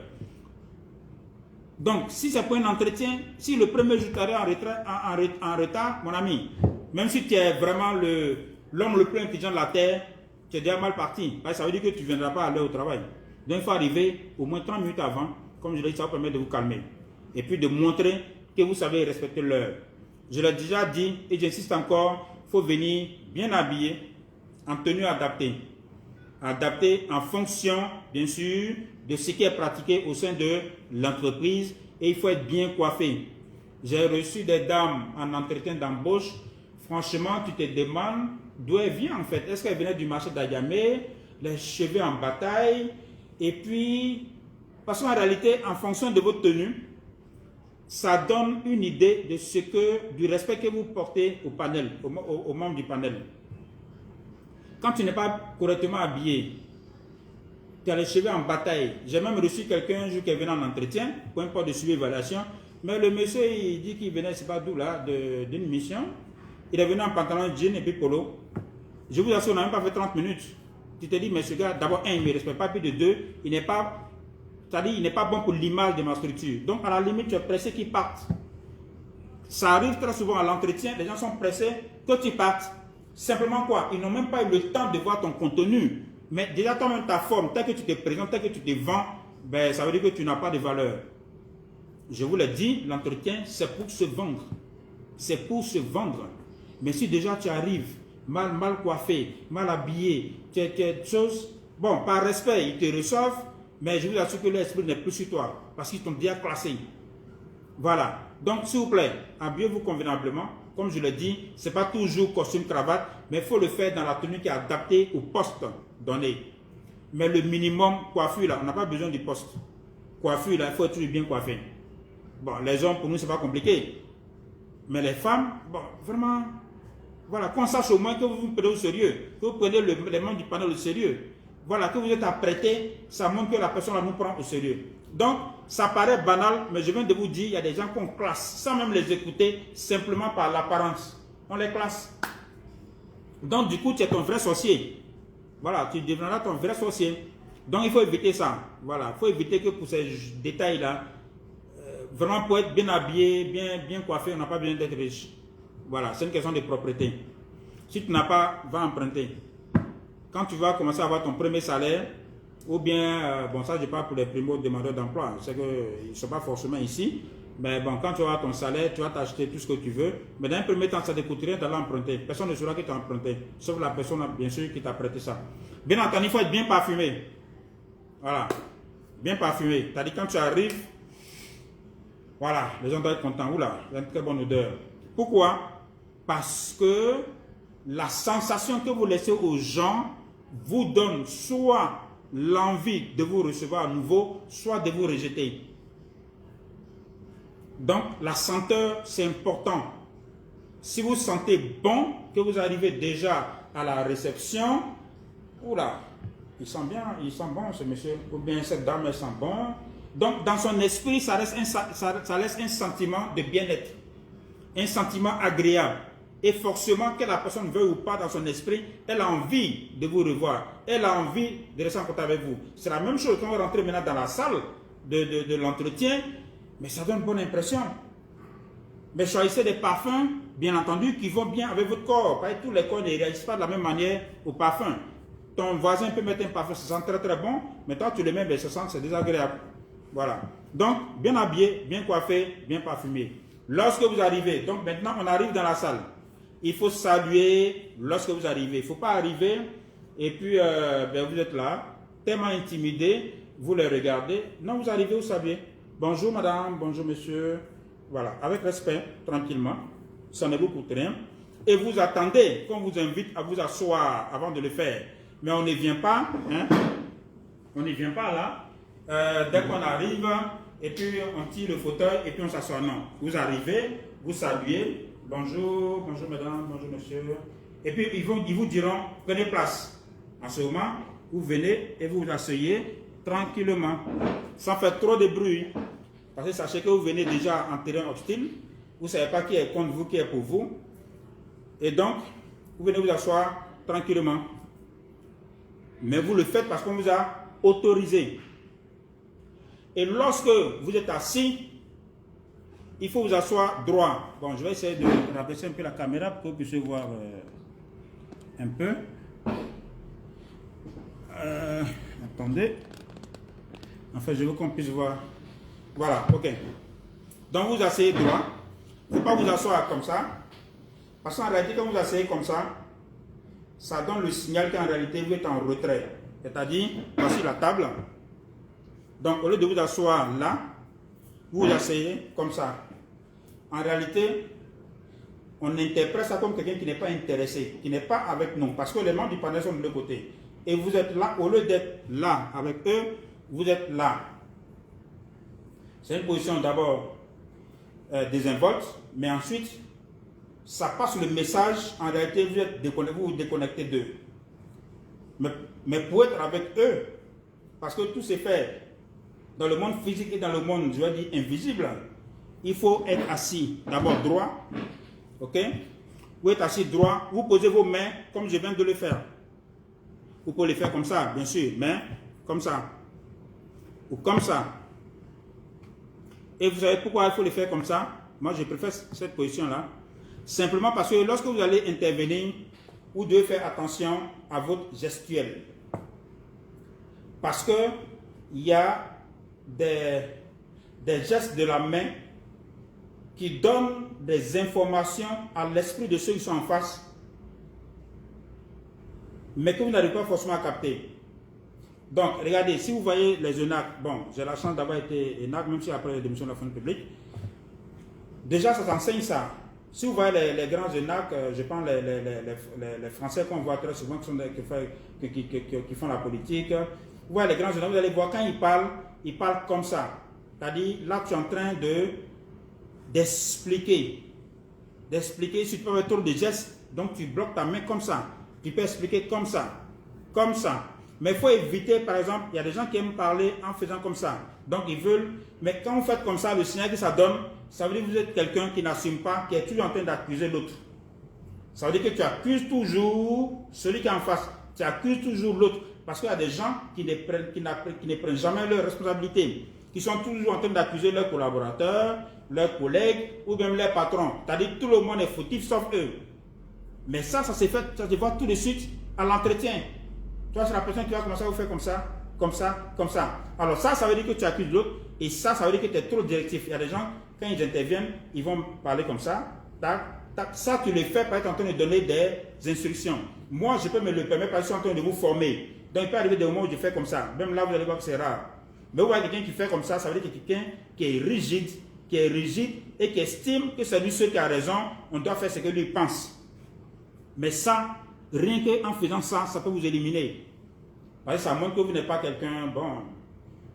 Donc, si c'est pour un entretien, si le premier jour tu arrives en retard, mon ami, même si tu es vraiment l'homme le plus intelligent de la terre, tu es déjà mal parti. Ça veut dire que tu ne viendras pas à l'heure au travail. Donc, il faut arriver au moins 30 minutes avant. Comme je l'ai dit, ça vous permet de vous calmer. Et puis de montrer que vous savez respecter l'heure. Je l'ai déjà dit et j'insiste encore, il faut venir bien habillé, en tenue adaptée. Adapté en fonction, bien sûr, de ce qui est pratiqué au sein de l'entreprise et il faut être bien coiffé. J'ai reçu des dames en entretien d'embauche. Franchement, tu te demandes d'où elle vient en fait. Est-ce qu'elle venait du marché d'Ayamé, les cheveux en bataille et puis, parce qu'en réalité, en fonction de votre tenue, ça donne une idée de ce que, du respect que vous portez au panel, aux membres du panel. Quand tu n'es pas correctement habillé, tu as les cheveux en bataille. J'ai même reçu quelqu'un un jour qui venait en entretien, pour un poste de suivi-évaluation, mais le monsieur, il dit qu'il venait, c'est pas d'où là, d'une mission. Il est venu en pantalon jean et puis polo. Je vous assure, on n'a même pas fait 30 minutes. Tu te dis, mais ce gars, d'abord, il ne me respecte pas, puis de deux, il n'est pas, c'est-à-dire, il n'est pas bon pour l'image de ma structure. Donc, à la limite, tu es pressé qu'il parte. Ça arrive très souvent à l'entretien, les gens sont pressés que tu partes. Simplement quoi? Ils n'ont même pas eu le temps de voir ton contenu. Mais déjà, toi-même, ta forme, tel que tu te présentes, tel que tu te vends, ben, ça veut dire que tu n'as pas de valeur. Je vous l'ai dit, l'entretien, c'est pour se vendre. C'est pour se vendre. Mais si déjà tu arrives mal coiffé, mal habillé, tu as choses, bon, par respect, ils te reçoivent, mais je vous assure que l'esprit n'est plus sur toi, parce qu'ils t'ont bien classé. Voilà. Donc, s'il vous plaît, habillez-vous convenablement. Comme je l'ai dit, ce n'est pas toujours costume, cravate, mais il faut le faire dans la tenue qui est adaptée au poste donné. Mais le minimum, coiffure, là, on n'a pas besoin du poste. Coiffure, là, il faut être toujours bien coiffé. Bon, les hommes, pour nous, ce n'est pas compliqué. Mais les femmes, bon, vraiment, voilà, qu'on sache au moins que vous vous prenez au sérieux, que vous prenez les membres du panel au sérieux. Voilà, que vous êtes apprêté, ça montre que la personne là, nous prend au sérieux. Donc, ça paraît banal, mais je viens de vous dire, il y a des gens qu'on classe, sans même les écouter, simplement par l'apparence. On les classe. Donc, du coup, tu es ton vrai sorcier. Voilà, tu deviendras ton vrai sorcier. Donc, il faut éviter ça. Voilà, il faut éviter que pour ces détails-là, vraiment pour être bien habillé, bien coiffé, on n'a pas besoin d'être riche. Voilà, c'est une question de propreté. Si tu n'as pas, va emprunter. Quand tu vas commencer à avoir ton premier salaire, ou bien, bon ça je parle pour les primo-demandeurs d'emploi, c'est qu'ils ne sont pas forcément ici, mais bon, quand tu vas avoir ton salaire, tu vas t'acheter tout ce que tu veux, mais dans un premier temps, ça ne te coûte rien d'aller emprunter. Personne ne saura que tu as emprunté, sauf la personne, bien sûr, qui t'a prêté ça. Bien entendu, il faut être bien parfumé. Voilà, bien parfumé. C'est-à-dire quand tu arrives, voilà, les gens doivent être contents. Oula, il y a une très bonne odeur. Pourquoi? Parce que la sensation que vous laissez aux gens vous donne soit l'envie de vous recevoir à nouveau, soit de vous rejeter. Donc, la senteur, c'est important. Si vous sentez bon, que vous arrivez déjà à la réception. Oula, il sent bien, il sent bon ce monsieur, ou bien cette dame, elle sent bon. Donc dans son esprit, ça laisse un sentiment de bien-être, un sentiment agréable. Et forcément, que la personne veuille ou pas dans son esprit, elle a envie de vous revoir. Elle a envie de rester en contact avec vous. C'est la même chose quand vous rentrez maintenant dans la salle de l'entretien, mais ça donne une bonne impression. Mais choisissez des parfums, bien entendu, qui vont bien avec votre corps. Parce que tous les corps ne réagissent pas de la même manière au parfum. Ton voisin peut mettre un parfum, ça sent très très bon, mais toi tu le mets, mais ça sent, c'est désagréable. Voilà. Donc, bien habillé, bien coiffé, bien parfumé. Lorsque vous arrivez, donc maintenant on arrive dans la salle. Il faut saluer lorsque vous arrivez. Il ne faut pas arriver et puis vous êtes là, tellement intimidé, vous les regardez. Non, vous arrivez, vous saluez. Bonjour madame, bonjour monsieur. Voilà, avec respect, tranquillement. Ça ne vous coûte rien. Et vous attendez qu'on vous invite à vous asseoir avant de le faire. Mais on ne vient pas, hein? On ne vient pas là. Dès qu'on arrive, et puis on tire le fauteuil et puis on s'assoit. Non, vous arrivez, vous saluez. Bonjour, bonjour madame, bonjour monsieur. Et puis ils vous diront, prenez place. En ce moment, vous venez et vous vous asseyez tranquillement, sans faire trop de bruit. Parce que sachez que vous venez déjà en terrain hostile. Vous ne savez pas qui est contre vous, qui est pour vous. Et donc, vous venez vous asseoir tranquillement. Mais vous le faites parce qu'on vous a autorisé. Et lorsque vous êtes assis, il faut vous asseoir droit. Bon, je vais essayer de rabaisser un peu la caméra pour que vous puissiez voir un peu. Attendez. En fait, je veux qu'on puisse voir. Voilà, ok. Donc, vous asseyez droit. Il ne faut pas vous asseoir comme ça. Parce qu'en réalité, quand vous asseyez comme ça, ça donne le signal qu'en réalité, vous êtes en retrait. C'est-à-dire, voici la table. Donc, au lieu de vous asseoir là, vous vous asseyez comme ça. En réalité, on interprète ça comme quelqu'un qui n'est pas intéressé, qui n'est pas avec nous. Parce que les membres du panel sont de l'autre côté. Et vous êtes là, au lieu d'être là avec eux, vous êtes là. C'est une position d'abord désinvolte, mais ensuite, ça passe le message, en réalité, vous vous déconnectez d'eux. Mais pour être avec eux, parce que tout s'est fait dans le monde physique et dans le monde, je vais dire, invisible, il faut être assis, d'abord droit, ok? Vous êtes assis droit, vous posez vos mains comme je viens de le faire. Vous pouvez le faire comme ça, bien sûr, mais comme ça, ou comme ça. Et vous savez pourquoi il faut le faire comme ça? Moi, je préfère cette position-là. Simplement parce que lorsque vous allez intervenir, vous devez faire attention à votre gestuelle. Parce qu'il y a des gestes de la main qui donnent des informations à l'esprit de ceux qui sont en face, mais que vous n'arrivez pas forcément à capter. Donc, regardez, si vous voyez les ENAC, bon, j'ai la chance d'avoir été ENAC, même si après la démission de la fonction publique, déjà ça t'enseigne ça. Si vous voyez les grands ENAC, je pense les Français qu'on voit très souvent qui font la politique, vous voyez les grands ENAC, vous allez voir quand ils parlent comme ça. C'est-à-dire, là tu es en train d'expliquer, si tu peux faire trop de gestes, donc tu bloques ta main comme ça. Tu peux expliquer comme ça, comme ça. Mais il faut éviter, par exemple, il y a des gens qui aiment parler en faisant comme ça. Donc ils veulent, mais quand vous faites comme ça, le signal que ça donne, ça veut dire que vous êtes quelqu'un qui n'assume pas, qui est toujours en train d'accuser l'autre. Ça veut dire que tu accuses toujours celui qui est en face. Tu accuses toujours l'autre. Parce qu'il y a des gens qui ne prennent jamais leurs responsabilités, qui sont toujours en train d'accuser leurs collaborateurs, leurs collègues ou même leurs patrons. C'est-à-dire que tout le monde est fautif sauf eux. Mais ça se fait, ça se voit tout de suite à l'entretien. Toi, c'est la personne qui va commencer à vous faire comme ça, comme ça, comme ça. Alors ça veut dire que tu accuses l'autre et ça veut dire que tu es trop directif. Il y a des gens, quand ils interviennent, ils vont parler comme ça. Tac, tac. Ça, tu le fais pour être en train de donner des instructions. Moi, je peux me le permettre parce que je suis en train de vous former. Donc, il peut arriver des moments où je fais comme ça. Même là, vous allez voir que c'est rare. Mais vous voyez quelqu'un qui fait comme ça veut dire que quelqu'un qui est rigide et qui estime que c'est lui seul qui a raison, on doit faire ce que lui pense. Mais ça, rien qu'en faisant ça, ça peut vous éliminer. Parce que ça montre que vous n'êtes pas quelqu'un,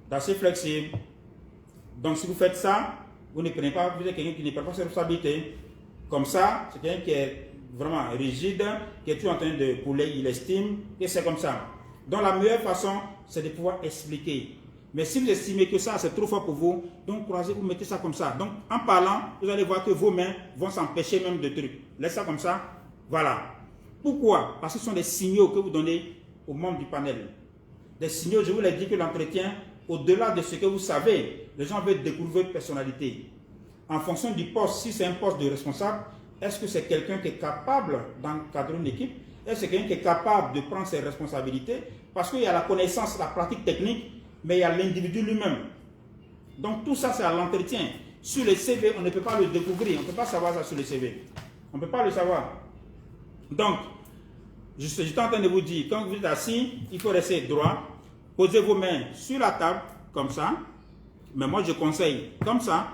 d'assez flexible. Donc si vous faites ça, vous ne prenez pas, vous êtes quelqu'un qui ne prend pas ses responsabilités. Comme ça, c'est quelqu'un qui est vraiment rigide, qui est toujours en train de couler, il estime que c'est comme ça. Donc la meilleure façon, c'est de pouvoir expliquer. Mais si vous estimez que ça, c'est trop fort pour vous, donc croisez, vous mettez ça comme ça. Donc en parlant, vous allez voir que vos mains vont s'empêcher même de trucs. Laissez ça comme ça. Voilà. Pourquoi? Parce que ce sont des signaux que vous donnez aux membres du panel. Des signaux, je vous l'ai dit que l'entretien, au-delà de ce que vous savez, les gens veulent découvrir votre personnalité. En fonction du poste, si c'est un poste de responsable, est-ce que c'est quelqu'un qui est capable d'encadrer une équipe? Est-ce que c'est quelqu'un qui est capable de prendre ses responsabilités? Parce qu'il y a la connaissance, la pratique technique, mais il y a l'individu lui-même. Donc tout ça, c'est à l'entretien. Sur le CV, on ne peut pas le découvrir. On ne peut pas savoir ça sur le CV. On ne peut pas le savoir. Donc, j'étais en train de vous dire, quand vous êtes assis, il faut rester droit. Posez vos mains sur la table, comme ça. Mais moi, je conseille comme ça.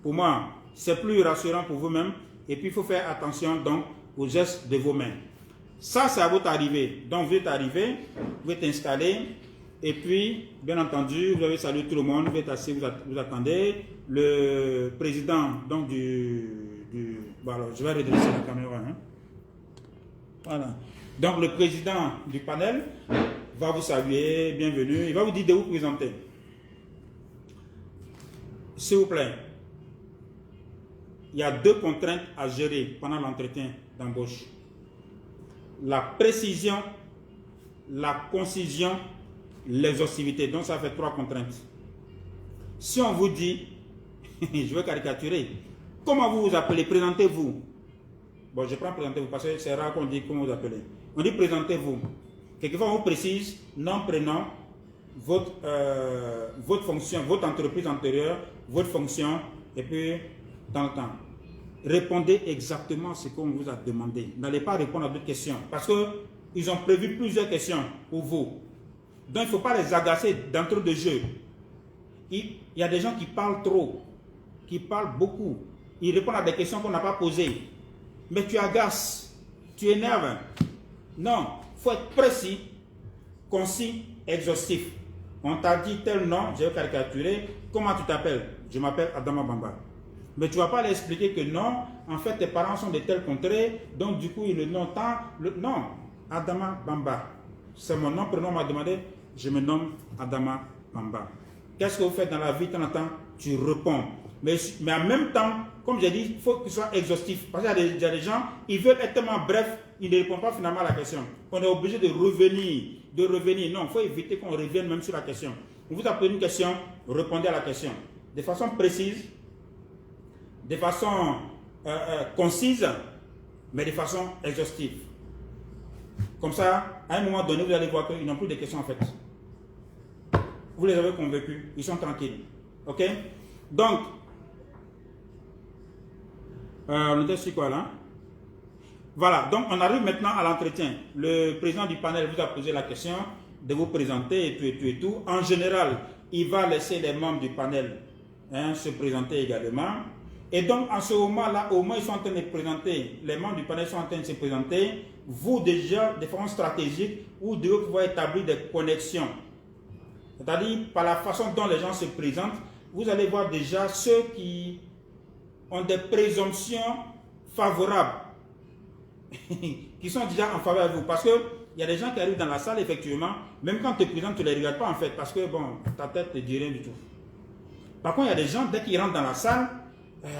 Pour moi, c'est plus rassurant pour vous-même. Et puis, il faut faire attention donc aux gestes de vos mains. Ça, c'est à votre arrivée. Donc, vous êtes arrivé, vous êtes installé. Et puis, bien entendu, vous avez salué tout le monde. Vous êtes assis, vous attendez. Le président donc bon, alors, je vais redresser la caméra. Hein. Voilà. Donc, le président du panel va vous saluer, bienvenue. Il va vous dire de vous présenter. S'il vous plaît, il y a 2 contraintes à gérer pendant l'entretien d'embauche. La précision, la concision, l'exhaustivité. Donc, ça fait 3 contraintes. Si on vous dit, je vais caricaturer, comment vous vous appelez? Présentez-vous. Bon, je prends présentez-vous parce que c'est rare qu'on dit comment vous appelez. On dit présentez-vous. Quelquefois, on vous précise nom, prénom, votre fonction, votre entreprise antérieure, votre fonction, et puis dans le temps. Répondez exactement à ce qu'on vous a demandé. N'allez pas répondre à d'autres questions parce qu'ils ont prévu plusieurs questions pour vous. Donc, il ne faut pas les agacer d'entre de jeu. Il y a des gens qui parlent trop, qui parlent beaucoup. Ils répondent à des questions qu'on n'a pas posées. Mais tu agaces, tu énerves. Non, il faut être précis, concis, exhaustif. On t'a dit tel nom, je vais caricaturer. Comment tu t'appelles? Je m'appelle Adama Bamba. Mais tu ne vas pas l'expliquer que non, en fait tes parents sont de telle contrée, donc du coup ils le nomment tant. Non, Adama Bamba. C'est mon nom, prénom m'a demandé, je me nomme Adama Bamba. Qu'est-ce que vous faites dans la vie de temps en temps? Tu réponds. Mais en même temps, comme j'ai dit, il faut que ce soit exhaustif. Parce qu'il y a des gens, ils veulent être tellement brefs, ils ne répondent pas finalement à la question. On est obligé de revenir. Non, il faut éviter qu'on revienne même sur la question. On vous a posé une question, répondez à la question. De façon précise, de façon concise, mais de façon exhaustive. Comme ça, à un moment donné, vous allez voir qu'ils n'ont plus de questions en fait. Vous les avez convaincus, ils sont tranquilles. Ok? Donc, on était sur quoi là? Voilà, donc on arrive maintenant à l'entretien. Le président du panel vous a posé la question de vous présenter et tout. En général, il va laisser les membres du panel se présenter également. Et donc, en ce moment-là, au moins, ils sont en train de présenter, les membres du panel sont en train de se présenter. Vous, déjà, de façon stratégique, vous devez pouvoir établir des connexions. C'est-à-dire, par la façon dont les gens se présentent, vous allez voir déjà ceux qui ont des présomptions favorables, qui sont déjà en faveur de vous. Parce qu'il y a des gens qui arrivent dans la salle, effectivement, même quand tu te présentes, tu ne les regardes pas en fait, parce que bon, ta tête ne dit rien du tout. Par contre, il y a des gens, dès qu'ils rentrent dans la salle,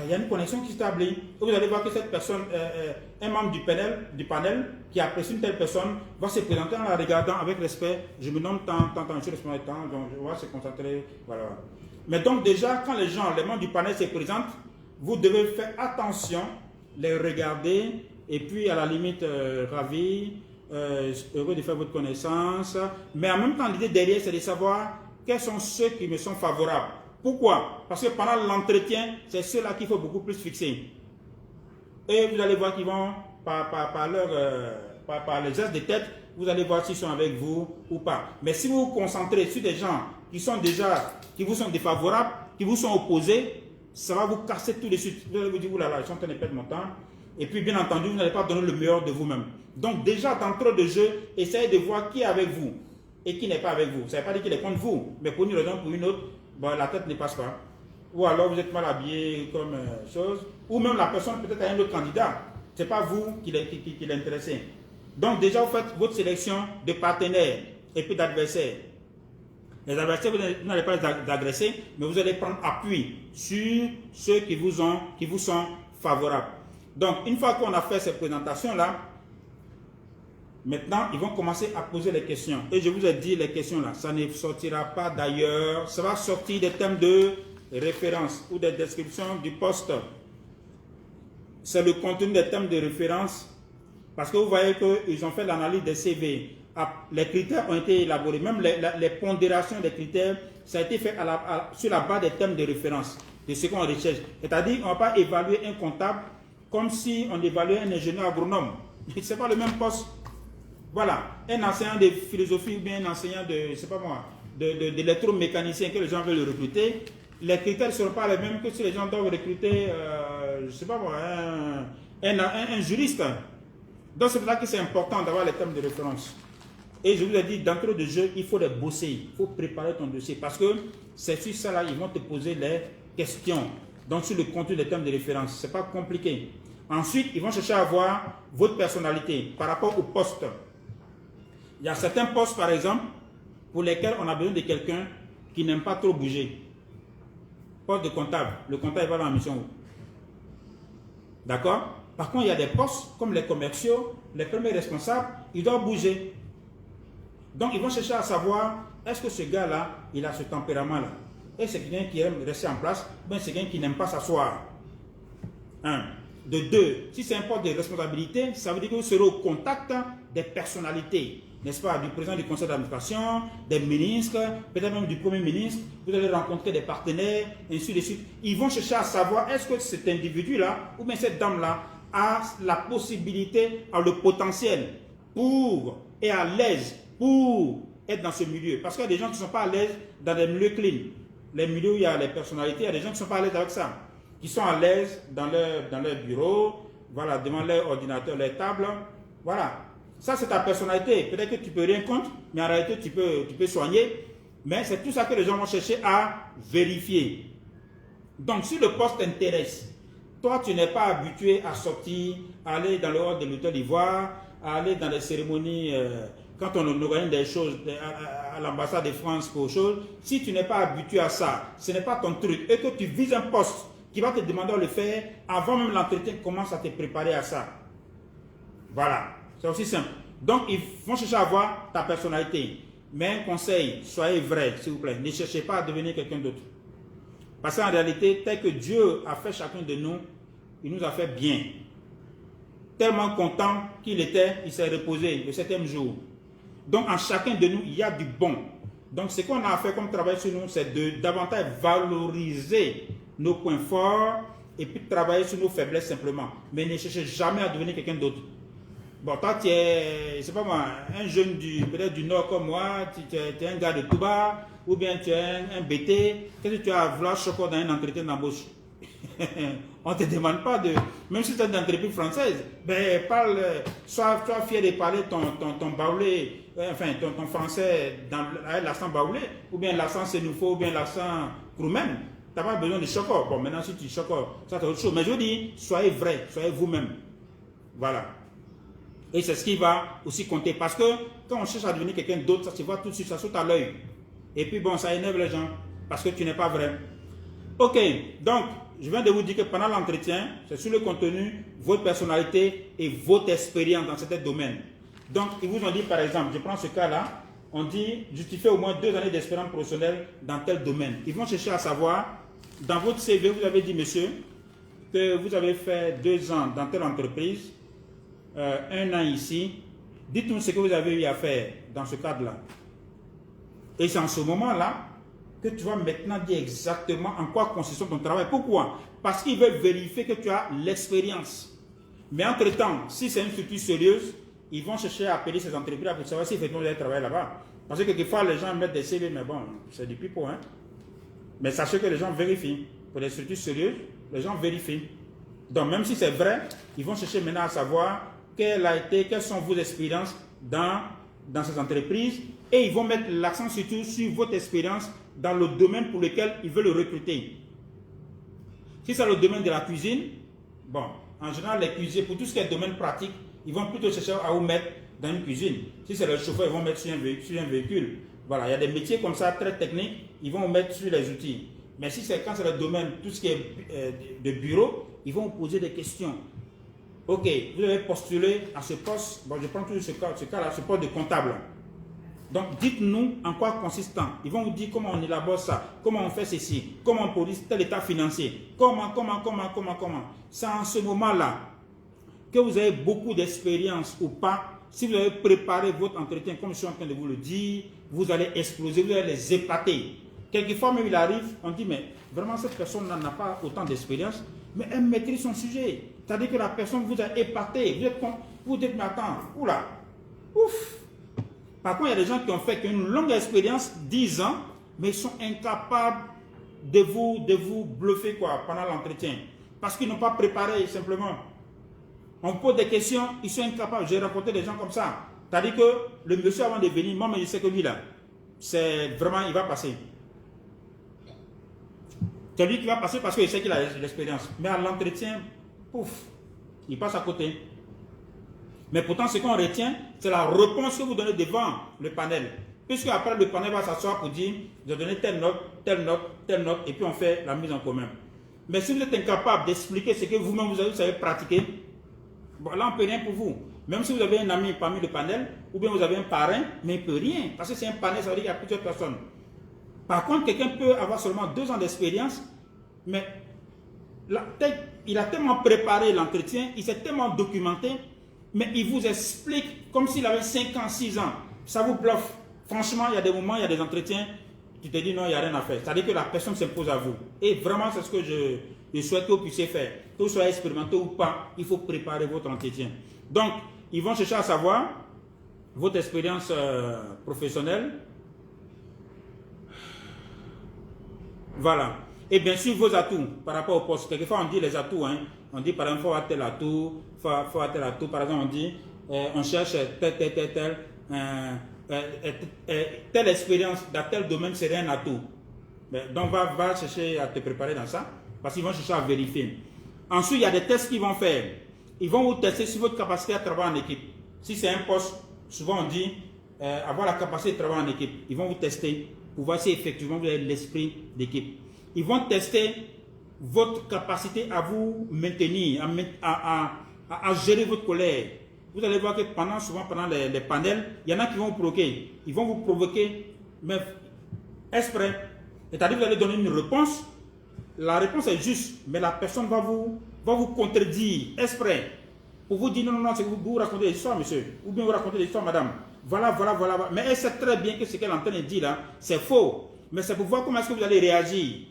il y a une connexion qui s'établit. Vous allez voir que cette personne, un membre du panel qui apprécie une telle personne, va se présenter en la regardant avec respect. Je me nomme tant, je suis responsable de temps, donc je vais se concentrer. Voilà. Mais donc déjà, quand les membres du panel se présentent, vous devez faire attention, les regarder, et puis à la limite, ravi, heureux de faire votre connaissance. Mais en même temps, l'idée derrière, c'est de savoir quels sont ceux qui me sont favorables. Pourquoi? Parce que pendant l'entretien, c'est ceux-là qu'il faut beaucoup plus fixer. Et vous allez voir qu'ils vont, par les gestes de tête, vous allez voir s'ils sont avec vous ou pas. Mais si vous vous concentrez sur des gens qui vous sont défavorables, qui vous sont opposés, ça va vous casser tout de suite. Vous allez vous dire, oulala, ils sont en train de perdre mon temps. Et puis, bien entendu, vous n'allez pas donner le meilleur de vous-même. Donc, déjà, d'entrée de jeu, essayez de voir qui est avec vous et qui n'est pas avec vous. Ça ne veut pas dire qu'il est contre vous, mais pour une raison ou pour une autre, bon, la tête ne passe pas. Ou alors, vous êtes mal habillé comme chose. Ou même la personne peut-être a un autre candidat. Ce n'est pas vous qui l'intéressez. Donc déjà, vous faites votre sélection de partenaires et puis d'adversaires. Les adversaires, vous n'allez pas les agresser, mais vous allez prendre appui sur ceux qui vous sont favorables. Donc, une fois qu'on a fait ces présentations-là, maintenant, ils vont commencer à poser les questions. Et je vous ai dit, les questions-là, ça ne sortira pas d'ailleurs. Ça va sortir des thèmes de référence ou des descriptions du poste. C'est le contenu des thèmes de référence. Parce que vous voyez qu'ils ont fait l'analyse des CV. Les critères ont été élaborés. Même les pondérations des critères, ça a été fait sur la base des thèmes de référence, de ce qu'on recherche. C'est-à-dire qu'on ne va pas évaluer un comptable comme si on évaluait un ingénieur agronome. Ce n'est pas le même poste. Voilà. Un enseignant de philosophie ou bien un enseignant de, je ne sais pas moi, d'électromécanicien que les gens veulent recruter, les critères ne seront pas les mêmes que si les gens doivent recruter, je ne sais pas moi, un juriste. Donc c'est pour ça que c'est important d'avoir les thèmes de référence. Et je vous ai dit, d'entrée de jeu, il faut les bosser, il faut préparer ton dossier parce que c'est sur ça là, ils vont te poser les questions. Donc sur le contenu des thèmes de référence, ce n'est pas compliqué. Ensuite, ils vont chercher à voir votre personnalité par rapport au poste. Il y a certains postes, par exemple, pour lesquels on a besoin de quelqu'un qui n'aime pas trop bouger. Poste de comptable. Le comptable va dans la mission où? D'accord? Par contre, il y a des postes comme les commerciaux, les premiers responsables, ils doivent bouger. Donc, ils vont chercher à savoir, est-ce que ce gars-là, il a ce tempérament-là? Et c'est quelqu'un qui aime rester en place, ou c'est quelqu'un qui n'aime pas s'asseoir. Un. De deux, si c'est un poste de responsabilité, ça veut dire que vous serez au contact des personnalités, n'est-ce pas, du président du conseil d'administration, des ministres, peut-être même du premier ministre. Vous allez rencontrer des partenaires, ainsi de suite. Ils vont chercher à savoir, est-ce que cet individu-là, ou bien cette dame-là, a la possibilité, a le potentiel pour, et à l'aise pour être dans ce milieu. Parce qu'il y a des gens qui ne sont pas à l'aise dans des milieux clean. Les milieux où il y a les personnalités, il y a des gens qui ne sont pas à l'aise avec ça. Qui sont à l'aise dans leur bureau, voilà, devant leur ordinateur, leur table. Voilà. Ça, c'est ta personnalité. Peut-être que tu ne peux rien contre, mais en réalité, tu peux soigner. Mais c'est tout ça que les gens vont chercher à vérifier. Donc, si le poste t'intéresse, toi, tu n'es pas habitué à sortir, à aller dans le hall de l'Hôtel d'Ivoire, à aller dans les cérémonies, quand on organise des choses à l'ambassade de France pour autre chose, si tu n'es pas habitué à ça, ce n'est pas ton truc, et que tu vises un poste qui va te demander de le faire, avant même l'entretien, commence à te préparer à ça. Voilà, c'est aussi simple. Donc, ils vont chercher à voir ta personnalité. Mais un conseil, soyez vrai, s'il vous plaît. Ne cherchez pas à devenir quelqu'un d'autre. Parce qu'en réalité, tel que Dieu a fait chacun de nous, il nous a fait bien. Tellement content qu'il était, il s'est reposé le 7e jour. Donc, en chacun de nous, il y a du bon. Donc, ce qu'on a à faire comme travail sur nous, c'est de davantage valoriser nos points forts et puis travailler sur nos faiblesses simplement. Mais ne cherchez jamais à devenir quelqu'un d'autre. Bon, toi, tu es, je sais pas moi, un jeune peut-être du Nord comme moi, tu es un gars de Touba, ou bien tu es un BT, qu'est-ce que tu as à vouloir choquer dans un entretien d'embauche? On ne te demande pas de, même si tu es une entreprise française, ben parle, sois fier de parler ton baoulé, enfin ton français avec l'accent baoulé, ou bien l'accent sénoufo, ou bien l'accent kroumen. Tu n'as pas besoin de choco. Bon, maintenant si tu choco, ça c'est autre chose. Mais je dis, soyez vrai, soyez vous-même. Voilà. Et c'est ce qui va aussi compter. Parce que quand on cherche à devenir quelqu'un d'autre, ça se voit tout de suite, ça saute à l'œil. Et puis bon, ça énerve les gens. Parce que tu n'es pas vrai. Ok, donc, je viens de vous dire que pendant l'entretien, c'est sur le contenu, votre personnalité et votre expérience dans certains domaines. Donc, ils vous ont dit, par exemple, je prends ce cas-là, on dit, justifiez au moins 2 années d'expérience professionnelle dans tel domaine. Ils vont chercher à savoir, dans votre CV, vous avez dit, monsieur, que vous avez fait 2 ans dans telle entreprise, 1 an ici. Dites-nous ce que vous avez eu à faire dans ce cadre-là. Et c'est en ce moment-là que tu vas maintenant dire exactement en quoi consiste ton travail. Pourquoi? Parce qu'ils veulent vérifier que tu as l'expérience. Mais entre-temps, si c'est une structure sérieuse, ils vont chercher à appeler ces entreprises pour savoir si effectivement vous allez travailler là-bas. Parce que quelquefois, les gens mettent des CV, mais bon, c'est du pipeau. Hein? Mais sachez que les gens vérifient. Pour les structures sérieuses, les gens vérifient. Donc, même si c'est vrai, ils vont chercher maintenant à savoir quelles sont vos expériences dans ces entreprises. Et ils vont mettre l'accent surtout sur votre expérience dans le domaine pour lequel ils veulent le recruter. Si c'est le domaine de la cuisine, bon, en général, les cuisiniers, pour tout ce qui est domaine pratique, ils vont plutôt chercher à vous mettre dans une cuisine. Si c'est le chauffeur, ils vont mettre sur un véhicule. Voilà, il y a des métiers comme ça, très techniques, ils vont mettre sur les outils. Mais si c'est quand c'est le domaine, tout ce qui est de bureau, ils vont vous poser des questions. Ok, vous avez postulé à ce poste, bon, je prends toujours ce cas-là, ce poste de comptable. Donc, dites-nous en quoi consistant. Ils vont vous dire comment on élabore ça, comment on fait ceci, comment on produit tel état financier, comment. C'est en ce moment-là que vous avez beaucoup d'expérience ou pas. Si vous avez préparé votre entretien, comme je suis en train de vous le dire, vous allez exploser, vous allez les épater. Quelquefois même il arrive, on dit mais vraiment cette personne n'a pas autant d'expérience, mais elle maîtrise son sujet. C'est-à-dire que la personne vous a épaté. Vous dites mais attends, oula, ouf. Par contre, il y a des gens qui ont fait une longue expérience, 10 ans, mais ils sont incapables de vous bluffer quoi, pendant l'entretien. Parce qu'ils n'ont pas préparé simplement. On pose des questions, ils sont incapables. J'ai rencontré des gens comme ça. C'est-à-dire que le monsieur avant de venir, moi, je sais que lui là, c'est vraiment, il va passer. C'est lui qui va passer parce qu'il sait qu'il a l'expérience. Mais à l'entretien, pouf, il passe à côté. Mais pourtant, ce qu'on retient, c'est la réponse que vous donnez devant le panel. Puisque après, le panel va s'asseoir pour dire, je donné telle note, et puis on fait la mise en commun. Mais si vous êtes incapable d'expliquer ce que vous-même vous savez pratiquer, bon, là, on ne peut rien pour vous. Même si vous avez un ami parmi le panel, ou bien vous avez un parrain, mais il ne peut rien. Parce que c'est un panel, ça veut dire qu'il y a plusieurs personnes. Par contre, quelqu'un peut avoir seulement 2 ans d'expérience, mais il a tellement préparé l'entretien, il s'est tellement documenté, mais il vous explique comme s'il avait 5 ans, 6 ans. Ça vous bluffe. Franchement, il y a des moments, il y a des entretiens, tu te dis non, il n'y a rien à faire. C'est-à-dire que la personne s'impose à vous. Et vraiment, c'est ce que je souhaite que vous puissiez faire. Que vous soyez expérimenté ou pas, il faut préparer votre entretien. Donc, ils vont chercher à savoir votre expérience professionnelle. Voilà. Et bien sûr, vos atouts par rapport au poste. Quelquefois, on dit les atouts. Hein. On dit, par exemple, il faut avoir tel atout, faut avoir tel atout. Par exemple, on dit, on cherche telle expérience dans tel domaine, c'est un atout. Donc, va chercher à te préparer dans ça, parce qu'ils vont chercher à vérifier. Ensuite, il y a des tests qu'ils vont faire. Ils vont vous tester sur votre capacité à travailler en équipe. Si c'est un poste, souvent on dit, avoir la capacité de travailler en équipe. Ils vont vous tester pour voir si effectivement vous avez l'esprit d'équipe. Ils vont tester votre capacité à vous maintenir, à gérer votre colère. Vous allez voir que souvent pendant les panels, il y en a qui vont vous provoquer. Ils vont vous provoquer, mais exprès. C'est-à-dire que vous allez donner une réponse. La réponse est juste, mais la personne va vous contredire exprès. Pour vous dire non, c'est vous racontez des histoires, monsieur. Ou bien vous racontez des histoires, madame. Voilà. Mais elle sait très bien que ce qu'elle est en train de dire là, c'est faux. Mais c'est pour voir comment est-ce que vous allez réagir.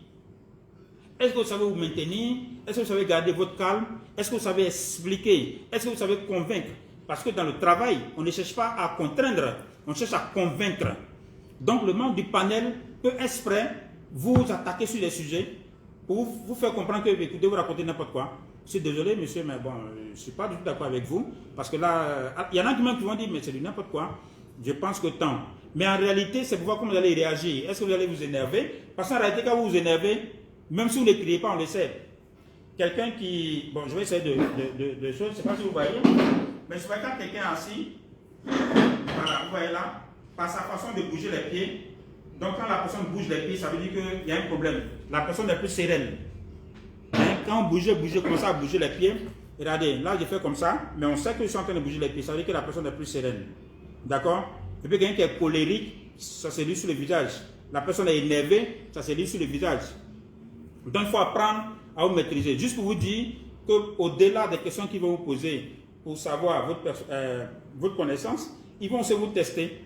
Est-ce que vous savez vous maintenir? Est-ce que vous savez garder votre calme? Est-ce que vous savez expliquer? Est-ce que vous savez convaincre? Parce que dans le travail, on ne cherche pas à contraindre, on cherche à convaincre. Donc le membre du panel peut exprès vous attaquer sur des sujets pour vous faire comprendre que écoutez, vous racontez n'importe quoi. Je suis désolé, monsieur, mais bon, je ne suis pas du tout d'accord avec vous. Parce que là, il y en a qui vont dire, mais c'est du n'importe quoi. Je pense que tant. Mais en réalité, c'est pour voir comment vous allez réagir. Est-ce que vous allez vous énerver? Parce qu'en réalité, quand vous vous énervez, même si vous ne criez pas, on le sait. Quelqu'un qui... Bon, je vais essayer de choses. Je ne sais pas si vous voyez. Mais je vois quand quelqu'un est assis, voilà, vous voyez là, par sa façon de bouger les pieds. Donc quand la personne bouge les pieds, ça veut dire qu'il y a un problème. La personne est plus sereine. Hein? Quand on commence à bouger les pieds, regardez, là je fais comme ça, mais on sait que je suis en train de bouger les pieds, ça veut dire que la personne est plus sereine. D'accord? Et puis quelqu'un qui est colérique, ça se lit sur le visage. La personne est énervée, ça se lit sur le visage. Donc il faut apprendre à vous maîtriser. Juste pour vous dire qu'au-delà des questions qu'ils vont vous poser pour savoir votre connaissance, ils vont aussi vous tester.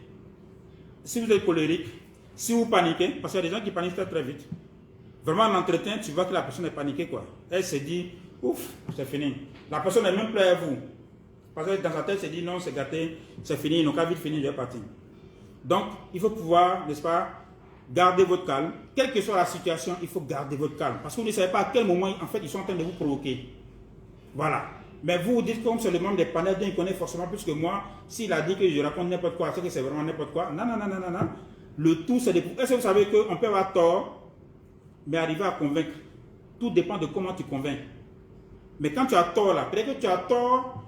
Si vous êtes colérique, si vous paniquez, parce qu'il y a des gens qui paniquent très très vite. Vraiment, en entretien, tu vois que la personne est paniquée, quoi. Elle se dit, ouf, c'est fini. La personne n'est même plus à vous. Parce que dans sa tête, elle se dit, non, c'est gâté, c'est fini, ils n'ont qu'à vite finir, je vais partir. Donc, il faut pouvoir, n'est-ce pas, garder votre calme. Quelle que soit la situation, il faut garder votre calme. Parce que vous ne savez pas à quel moment, en fait, ils sont en train de vous provoquer. Voilà. Mais vous dites comme c'est le membre des panels, il connaît forcément plus que moi. S'il a dit que je raconte n'importe quoi, c'est que c'est vraiment n'importe quoi. Non. Le tout, c'est de... Est-ce que vous savez qu'on peut avoir tort, mais arriver à convaincre? Tout dépend de comment tu convaincs. Mais quand tu as tort là, peut-être que tu as tort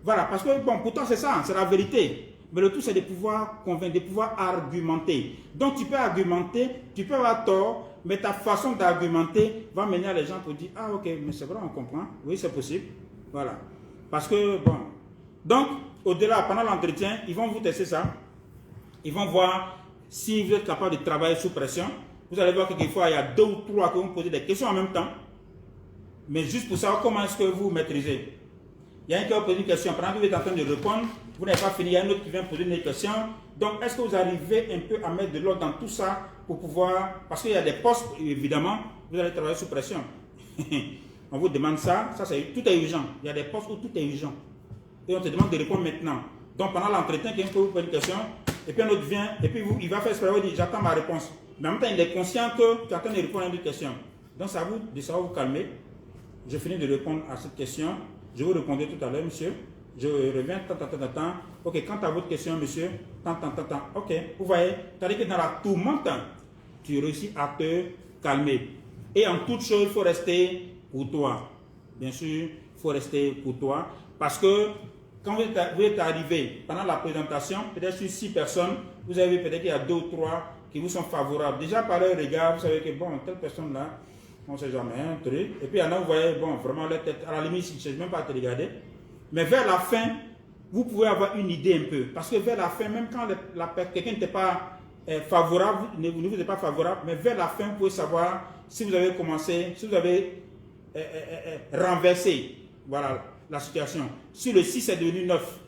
voilà, parce que bon, pourtant c'est ça, c'est la vérité. Mais le tout c'est de pouvoir convaincre, de pouvoir argumenter. Donc tu peux argumenter, tu peux avoir tort, mais ta façon d'argumenter va mener les gens pour dire, ah ok, mais c'est vrai, on comprend, oui c'est possible. Voilà. Parce que bon, donc au-delà, pendant l'entretien, ils vont vous tester ça. Ils vont voir si vous êtes capable de travailler sous pression. Vous allez voir que quelquefois il y a 2 ou 3 qui vont poser des questions en même temps. Mais juste pour savoir comment est-ce que vous maîtrisez. Il y a un qui va poser une question, pendant que vous êtes en train de répondre, vous n'avez pas fini, il y a un autre qui vient poser une question. Donc, est-ce que vous arrivez un peu à mettre de l'ordre dans tout ça pour pouvoir... Parce qu'il y a des postes, évidemment, vous allez travailler sous pression. On vous demande ça, tout est urgent. Il y a des postes où tout est urgent. Et on te demande de répondre maintenant. Donc, pendant l'entretien, quelqu'un peut vous poser une question, et puis un autre vient, et puis il va faire ce qu'il va dire, j'attends ma réponse. Mais en même temps, il est conscient que tu attends de répondre à une autre question. Donc, c'est à vous de savoir vous calmer. Je finis de répondre à cette question. Je vous répondrai tout à l'heure, monsieur. Je reviens, tant. Ok, quant à votre question, monsieur, tant. Ok, vous voyez, c'est-à-dire que dans la tourmente, tu réussis à te calmer. Et en toute chose, il faut rester courtois. Bien sûr, il faut rester courtois. Parce que quand vous êtes arrivé pendant la présentation, peut-être sur 6 personnes, vous avez vu peut-être qu'il y a 2 ou 3 qui vous sont favorables. Déjà par leur regard, vous savez que bon, telle personne-là, on ne sait jamais un truc. Et puis il y en a, vous voyez, bon, vraiment leur tête, à la limite, je ne sais même pas te regarder. Mais vers la fin, vous pouvez avoir une idée un peu. Parce que vers la fin, même quand quelqu'un n'était pas favorable, ne vous est pas favorable, mais vers la fin, vous pouvez savoir si vous avez commencé, si vous avez renversé, voilà, la situation. Si le 6 est devenu 9,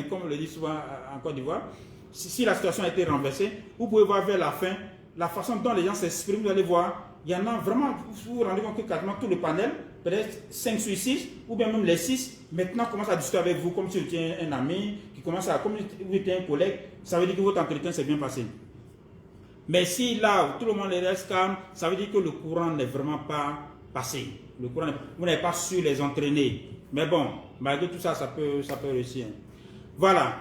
comme on le dit souvent en Côte d'Ivoire, si la situation a été renversée, vous pouvez voir vers la fin, la façon dont les gens s'expriment, vous allez voir, il y en a vraiment, vous vous rendez compte que quasiment tout le panel, peut-être 5 sur 6, ou bien même les 6, maintenant commencent à discuter avec vous comme si vous étiez un ami, qui commence à, comme si vous étiez un collègue, ça veut dire que votre entretien s'est bien passé. Mais si là, tout le monde reste calme, ça veut dire que le courant n'est vraiment pas passé. Le courant, vous n'avez pas su les entraîner. Mais bon, malgré tout ça, ça peut réussir. Voilà.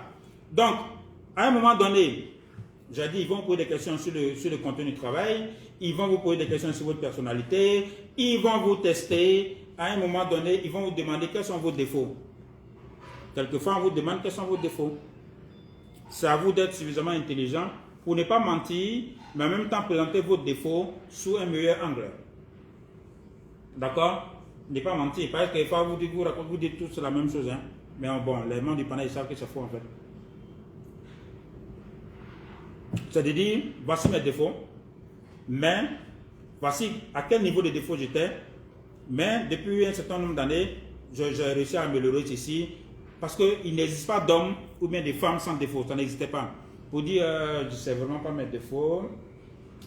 Donc, à un moment donné, j'ai dit, ils vont vous poser des questions sur le contenu du travail, ils vont vous poser des questions sur votre personnalité, ils vont vous tester. À un moment donné, ils vont vous demander quels sont vos défauts. Quelquefois, on vous demande quels sont vos défauts. C'est à vous d'être suffisamment intelligent pour ne pas mentir, mais en même temps présenter vos défauts sous un meilleur angle. D'accord? Ne pas mentir. Parce que quelquefois, vous dites tous la même chose. Hein? Mais bon, les membres du panel, ils savent que c'est faux en fait. C'est de dire, voici mes défauts, mais voici à quel niveau de défaut j'étais, mais depuis un certain nombre d'années, j'ai réussi à améliorer ceci, parce qu'il n'existe pas d'hommes ou bien de femmes sans défaut, ça n'existait pas. Pour dire, je ne sais vraiment pas mes défauts,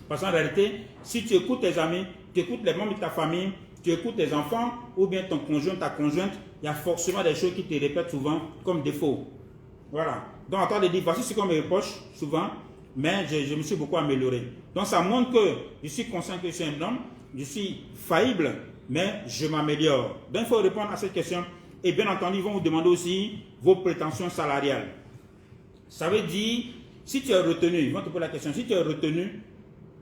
parce qu'en réalité, si tu écoutes tes amis, tu écoutes les membres de ta famille, tu écoutes tes enfants, ou bien ton conjoint, ta conjointe, il y a forcément des choses qui te répètent souvent comme défaut. Voilà. Donc, à toi de dire, voici ce qu'on me reproche souvent, mais je me suis beaucoup amélioré. Donc ça montre que je suis conscient que je suis un homme, je suis faillible, mais je m'améliore. Donc il faut répondre à cette question. Et bien entendu, ils vont vous demander aussi vos prétentions salariales. Ça veut dire, si tu es retenu, ils vont te poser la question, si tu es retenu,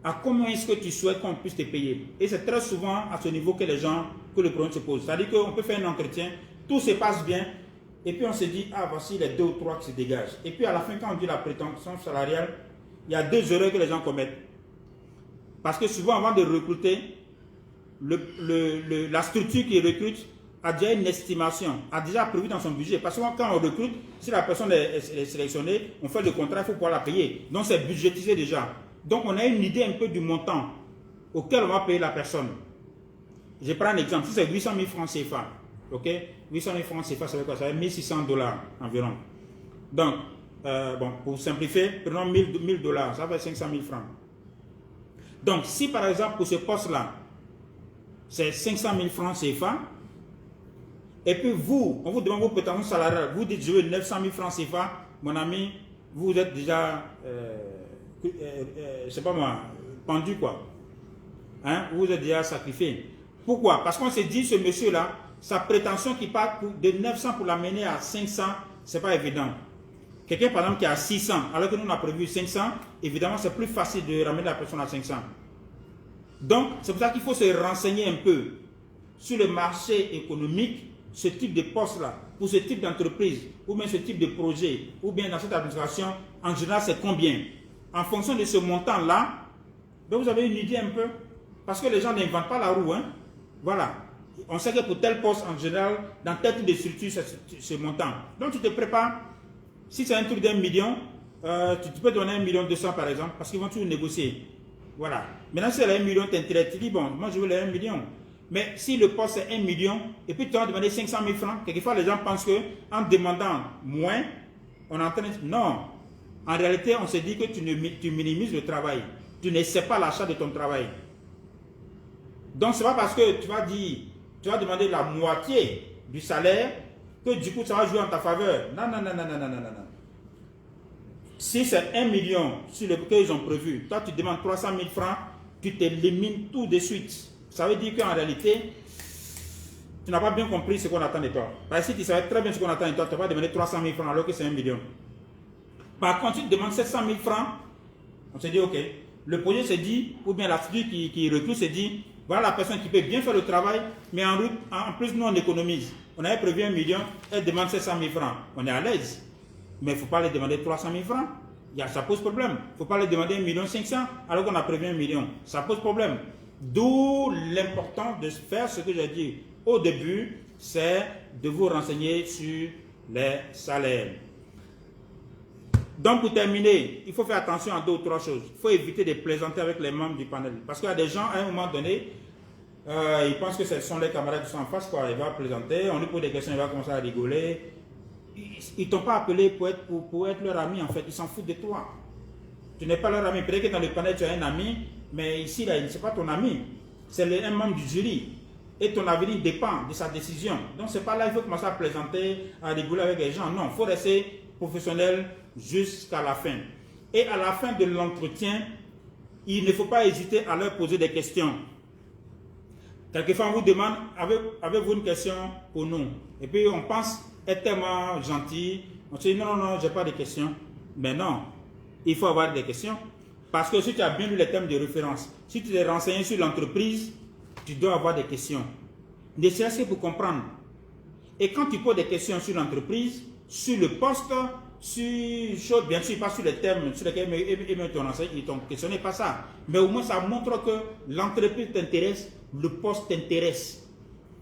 à combien est-ce que tu souhaites qu'on puisse te payer? Et c'est très souvent à ce niveau que le problème se pose. C'est-à-dire qu'on peut faire un entretien, tout se passe bien, et puis on se dit, ah voici les 2 ou 3 qui se dégagent. Et puis à la fin, quand on dit la prétention salariale, il y a 2 erreurs que les gens commettent. Parce que souvent, avant de recruter, la structure qui recrute a déjà une estimation, a déjà prévu dans son budget. Parce que quand on recrute, si la personne est sélectionnée, on fait le contrat, il faut pouvoir la payer. Donc c'est budgétisé déjà. Donc on a une idée un peu du montant auquel on va payer la personne. Je prends un exemple. Si c'est 800 000 francs CFA, ok, 800 000 francs CFA, ça veut quoi? Ça veut dire 1600 $ environ. Donc, bon, pour simplifier, prenons 1000 $, ça fait 500 000 francs. Donc, si par exemple pour ce poste-là, c'est 500 000 francs CFA, et puis vous, on vous demande vos prétentions salariales, vous dites je veux 900 000 francs CFA, mon ami, vous êtes déjà, je sais pas moi, pendu quoi. Hein? Vous êtes déjà sacrifié. Pourquoi? Parce qu'on s'est dit, ce monsieur-là, sa prétention qui part de 900 pour l'amener à 500, c'est pas évident. Quelqu'un par exemple qui est à 600, alors que nous on a prévu 500, évidemment c'est plus facile de ramener la personne à 500. Donc, c'est pour ça qu'il faut se renseigner un peu sur le marché économique, ce type de poste-là, pour ce type d'entreprise, ou bien ce type de projet, ou bien dans cette administration, en général, c'est combien? En fonction de ce montant-là, vous avez une idée un peu, parce que les gens n'inventent pas la roue. Hein? Voilà. On sait que pour tel poste, en général, dans tel type de structure, c'est ce montant. Donc, tu te prépares. Si c'est un truc d'1 million, tu peux donner 1 200 000 par exemple, parce qu'ils vont toujours négocier. Voilà. Maintenant, si c'est 1 million, t'intéresse, tu dis, bon, moi je veux les 1 million. Mais si le poste est 1 million, et puis tu vas demander 500 000 francs, quelquefois les gens pensent qu'en demandant moins, on est en train de... Non. En réalité, on se dit que tu minimises le travail. Tu ne sais pas l'achat de ton travail. Donc, ce n'est pas parce que tu vas demander la moitié du salaire que du coup, ça va jouer en ta faveur. Non, non, non, non, non, non, non, non. Si c'est 1 million sur lequel ils ont prévu, toi, tu demandes 300 000 francs, tu t'élimines tout de suite. Ça veut dire qu'en réalité, tu n'as pas bien compris ce qu'on attend de toi. Parce que si tu savais très bien ce qu'on attend de toi, tu vas demander 300 000 francs alors que c'est 1 million. Par contre, tu te demandes 700 000 francs, on se dit, ok. Le projet se dit, ou bien la structure qui recrute se dit, voilà la personne qui peut bien faire le travail, mais en plus, nous, on économise. On avait prévu 1 million, elle demande 700 000 francs. On est à l'aise. Mais il ne faut pas lui demander 300 000 francs. Ça pose problème. Il ne faut pas lui demander 1 500 000 alors qu'on a prévu 1 million. Ça pose problème. D'où l'important de faire ce que j'ai dit au début, c'est de vous renseigner sur les salaires. Donc, pour terminer, il faut faire attention à 2 ou 3 choses. Il faut éviter de plaisanter avec les membres du panel. Parce qu'il y a des gens, à un moment donné, ils pensent que ce sont les camarades qui sont en face, quoi. Ils vont plaisanter, on lui pose des questions, il va commencer à rigoler. Ils ne t'ont pas appelé pour être leur ami, en fait. Ils s'en foutent de toi. Tu n'es pas leur ami. Peut-être que dans le panel, tu as un ami, mais ici, là, ce n'est pas ton ami. C'est un membre du jury. Et ton avenir dépend de sa décision. Donc, ce n'est pas là qu'il faut commencer à plaisanter, à rigoler avec les gens. Non, il faut rester professionnel jusqu'à la fin. Et à la fin de l'entretien, il ne faut pas hésiter à leur poser des questions. Quelquefois, on vous demande, avez-vous une question pour nous? Et puis, on pense être tellement gentil. On se dit, non, non, non, je n'ai pas de questions. Mais non, il faut avoir des questions. Parce que si tu as bien lu les thèmes de référence, si tu t'es renseigné sur l'entreprise, tu dois avoir des questions. Ne serait-ce que pour comprendre. Et quand tu poses des questions sur l'entreprise, sur le poste, sur choses, bien sûr, pas sur les thèmes sur lesquels ils t'ont questionné, pas ça. Mais au moins, ça montre que l'entreprise t'intéresse, le poste t'intéresse.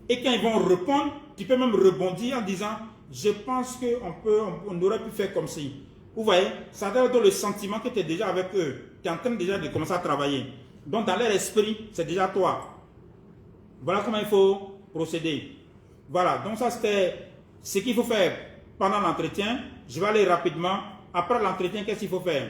Et quand ils vont répondre, tu peux même rebondir en disant, je pense qu'on aurait pu faire comme ci. Vous voyez, ça donne le sentiment que tu es déjà avec eux. Tu es en train déjà de commencer à travailler. Donc, dans leur esprit, c'est déjà toi. Voilà comment il faut procéder. Voilà, donc ça c'était ce qu'il faut faire pendant l'entretien. Je vais aller rapidement. Après l'entretien, qu'est-ce qu'il faut faire?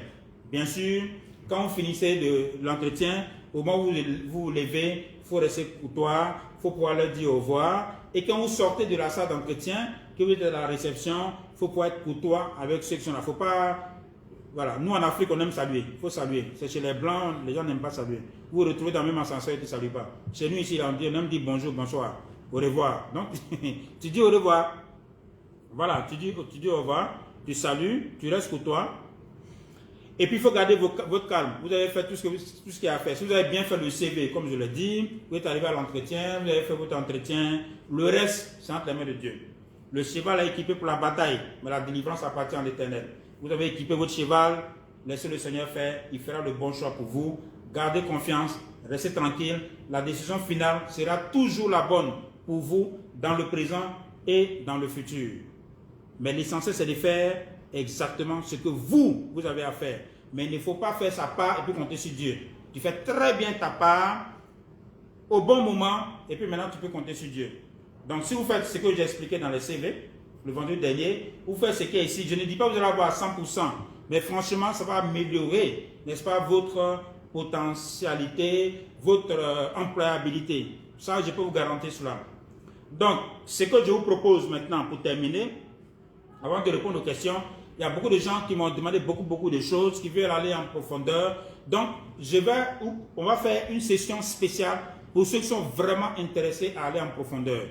Bien sûr, quand vous finissez de l'entretien, au moment où vous vous levez, il faut rester courtois, il faut pouvoir leur dire au revoir. Et quand vous sortez de la salle d'entretien, que vous êtes à la réception, il faut pouvoir être courtois avec ceux qui sont là. Il ne faut pas... Voilà, nous en Afrique, on aime saluer. Il faut saluer. C'est chez les Blancs, les gens n'aiment pas saluer. Vous vous retrouvez dans le même ascenseur et tu ne salues pas. Chez nous ici, on aime dire bonjour, bonsoir, au revoir. Donc, tu dis au revoir. Voilà, tu dis au revoir, tu salues, tu restes pour toi. Et puis, il faut garder votre calme. Vous avez fait tout ce qu'il y a à faire. Si vous avez bien fait le CV, comme je l'ai dit, vous êtes arrivé à l'entretien, vous avez fait votre entretien, le reste, c'est entre les mains de Dieu. Le cheval est équipé pour la bataille, mais la délivrance appartient à l'Éternel. Vous avez équipé votre cheval, laissez le Seigneur faire, il fera le bon choix pour vous. Gardez confiance, restez tranquille. La décision finale sera toujours la bonne pour vous dans le présent et dans le futur. Mais l'essentiel, c'est de faire exactement ce que vous avez à faire. Mais il ne faut pas faire sa part et puis compter sur Dieu. Tu fais très bien ta part au bon moment et puis maintenant tu peux compter sur Dieu. Donc si vous faites ce que j'ai expliqué dans le CV, le vendredi dernier, vous faites ce qui est ici. Je ne dis pas que vous allez avoir 100%, mais franchement, ça va améliorer, n'est-ce pas, votre potentialité, votre employabilité. Ça, je peux vous garantir cela. Donc, ce que je vous propose maintenant pour terminer, avant de répondre aux questions, il y a beaucoup de gens qui m'ont demandé beaucoup de choses, qui veulent aller en profondeur. Donc, on va faire une session spéciale pour ceux qui sont vraiment intéressés à aller en profondeur.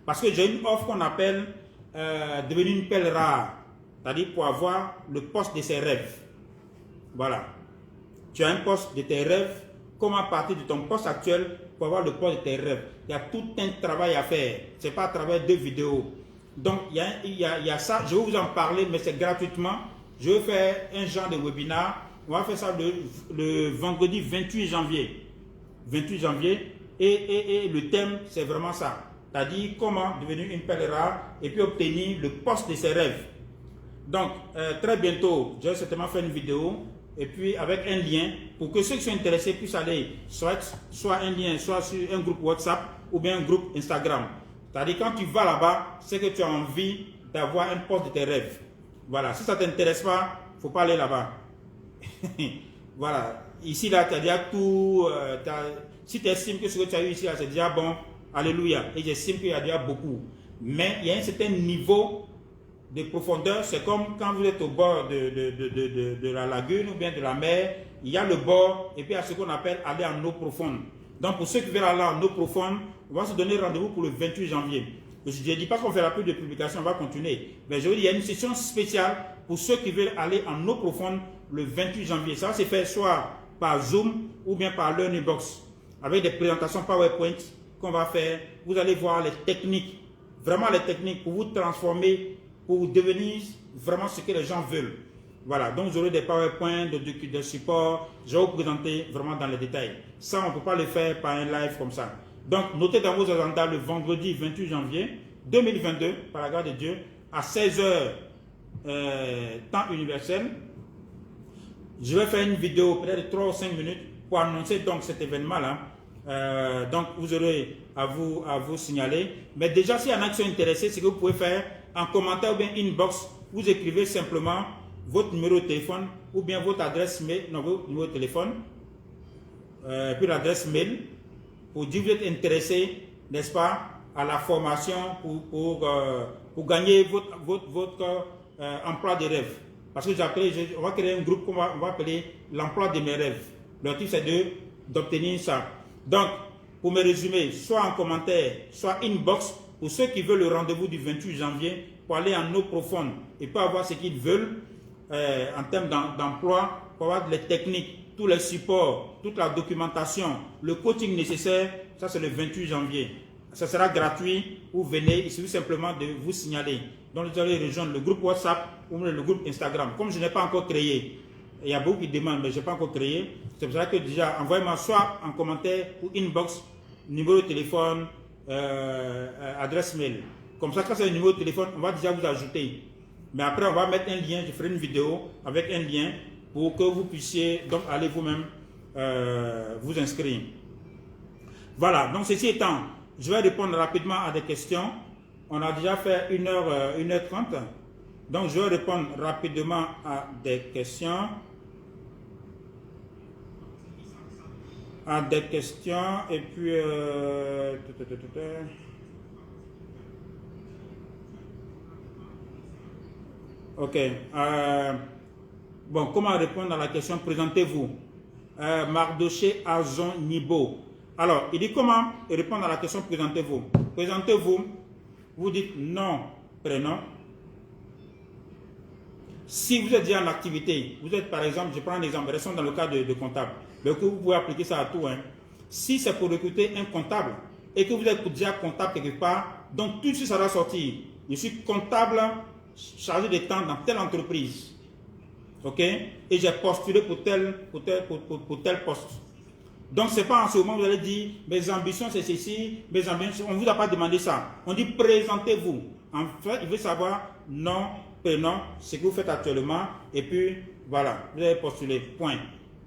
Parce que j'ai une offre qu'on appelle devenir une perle rare, c'est-à-dire pour avoir le poste de ses rêves. Voilà. Tu as un poste de tes rêves comment partir de ton poste actuel pour avoir le poste de tes rêves. Il y a tout un travail à faire. Ce n'est pas à travers 2 vidéos. Donc, il y a ça. Je vais vous en parler, mais c'est gratuitement. Je vais faire un genre de webinaire. On va faire ça le vendredi 28 janvier. 28 janvier. Et le thème, c'est vraiment ça. C'est-à-dire comment devenir une perle rare et puis obtenir le poste de ses rêves. Donc, très bientôt, je vais certainement faire une vidéo et puis avec un lien pour que ceux qui sont intéressés puissent aller soit un lien, soit sur un groupe WhatsApp ou bien un groupe Instagram. C'est-à-dire quand tu vas là-bas, c'est que tu as envie d'avoir un poste de tes rêves. Voilà, si ça ne t'intéresse pas, il ne faut pas aller là-bas. Voilà, ici là, tu as déjà tout. Si tu estimes que ce que tu as eu ici, c'est déjà bon, alléluia. Et j'estime qu'il y a déjà beaucoup. Mais il y a un certain niveau de profondeur. C'est comme quand vous êtes au bord de la lagune ou bien de la mer. Il y a le bord et puis il y a ce qu'on appelle aller en eau profonde. Donc pour ceux qui veulent aller en eau profonde, on va se donner rendez-vous pour le 28 janvier. Je ne dis pas qu'on fera plus de publications, on va continuer. Mais je vous dis, il y a une session spéciale pour ceux qui veulent aller en eau profonde le 28 janvier. Ça va se faire soit par Zoom ou bien par Learning Box, avec des présentations PowerPoint qu'on va faire. Vous allez voir les techniques, vraiment les techniques pour vous transformer, pour devenir vraiment ce que les gens veulent. Voilà, donc vous aurez des PowerPoint, des supports. Je vais vous présenter vraiment dans les détails. Ça, on ne peut pas le faire par un live comme ça. Donc, notez dans vos agendas le vendredi 28 janvier 2022, par la grâce de Dieu, à 16 h, temps universel. Je vais faire une vidéo, peut-être 3 ou 5 minutes, pour annoncer donc cet événement-là. Donc, vous aurez à vous signaler. Mais déjà, s'il y en a qui sont intéressés, ce que vous pouvez faire, en commentaire ou bien inbox, vous écrivez simplement votre numéro de téléphone ou bien votre adresse mail, non, votre numéro de téléphone, puis l'adresse mail, pour dire que vous êtes intéressé, n'est-ce pas, à la formation pour gagner votre emploi de rêve. Parce que on va créer un groupe qu'on va appeler l'emploi de mes rêves. L'objectif, c'est d'obtenir ça. Donc, pour me résumer, soit en commentaire, soit inbox, pour ceux qui veulent le rendez-vous du 28 janvier, pour aller en eau profonde et pour avoir ce qu'ils veulent en termes d'emploi, pour avoir les techniques, tous les supports, toute la documentation, le coaching nécessaire, ça c'est le 28 janvier. Ça sera gratuit, vous venez, il suffit simplement de vous signaler. Donc vous allez rejoindre le groupe WhatsApp ou le groupe Instagram. Comme je n'ai pas encore créé, il y a beaucoup qui demandent, mais je n'ai pas encore créé. C'est pour ça que déjà, envoyez-moi soit en commentaire ou inbox, numéro de téléphone, adresse mail. Comme ça, quand c'est le numéro de téléphone, on va déjà vous ajouter. Mais après, on va mettre un lien, je ferai une vidéo avec un lien pour que vous puissiez donc aller vous-même vous inscrire. Voilà, donc ceci étant, je vais répondre rapidement à des questions. On a déjà fait 1h30. Donc je vais répondre rapidement à des questions. Et puis... Ok. Bon, comment répondre à la question? Présentez-vous. Mardoché Azon Nibo. Alors, il dit comment répondre à la question présentez-vous. Présentez-vous. Vous dites nom, prénom. Si vous êtes déjà en activité, vous êtes par exemple, je prends un exemple, restons dans le cas de comptable. Donc vous pouvez appliquer ça à tout. Hein. Si c'est pour recruter un comptable et que vous êtes déjà comptable quelque part, donc tout de suite ça va sortir. Je suis comptable chargé de temps dans telle entreprise. Ok? Et j'ai postulé pour tel poste. Donc ce n'est pas en ce moment où vous allez dire mes ambitions c'est ceci, mes ambitions, on ne vous a pas demandé ça. On dit présentez-vous. En fait, il veut savoir nom, prénom, ce que vous faites actuellement, et puis voilà, vous avez postulé, point.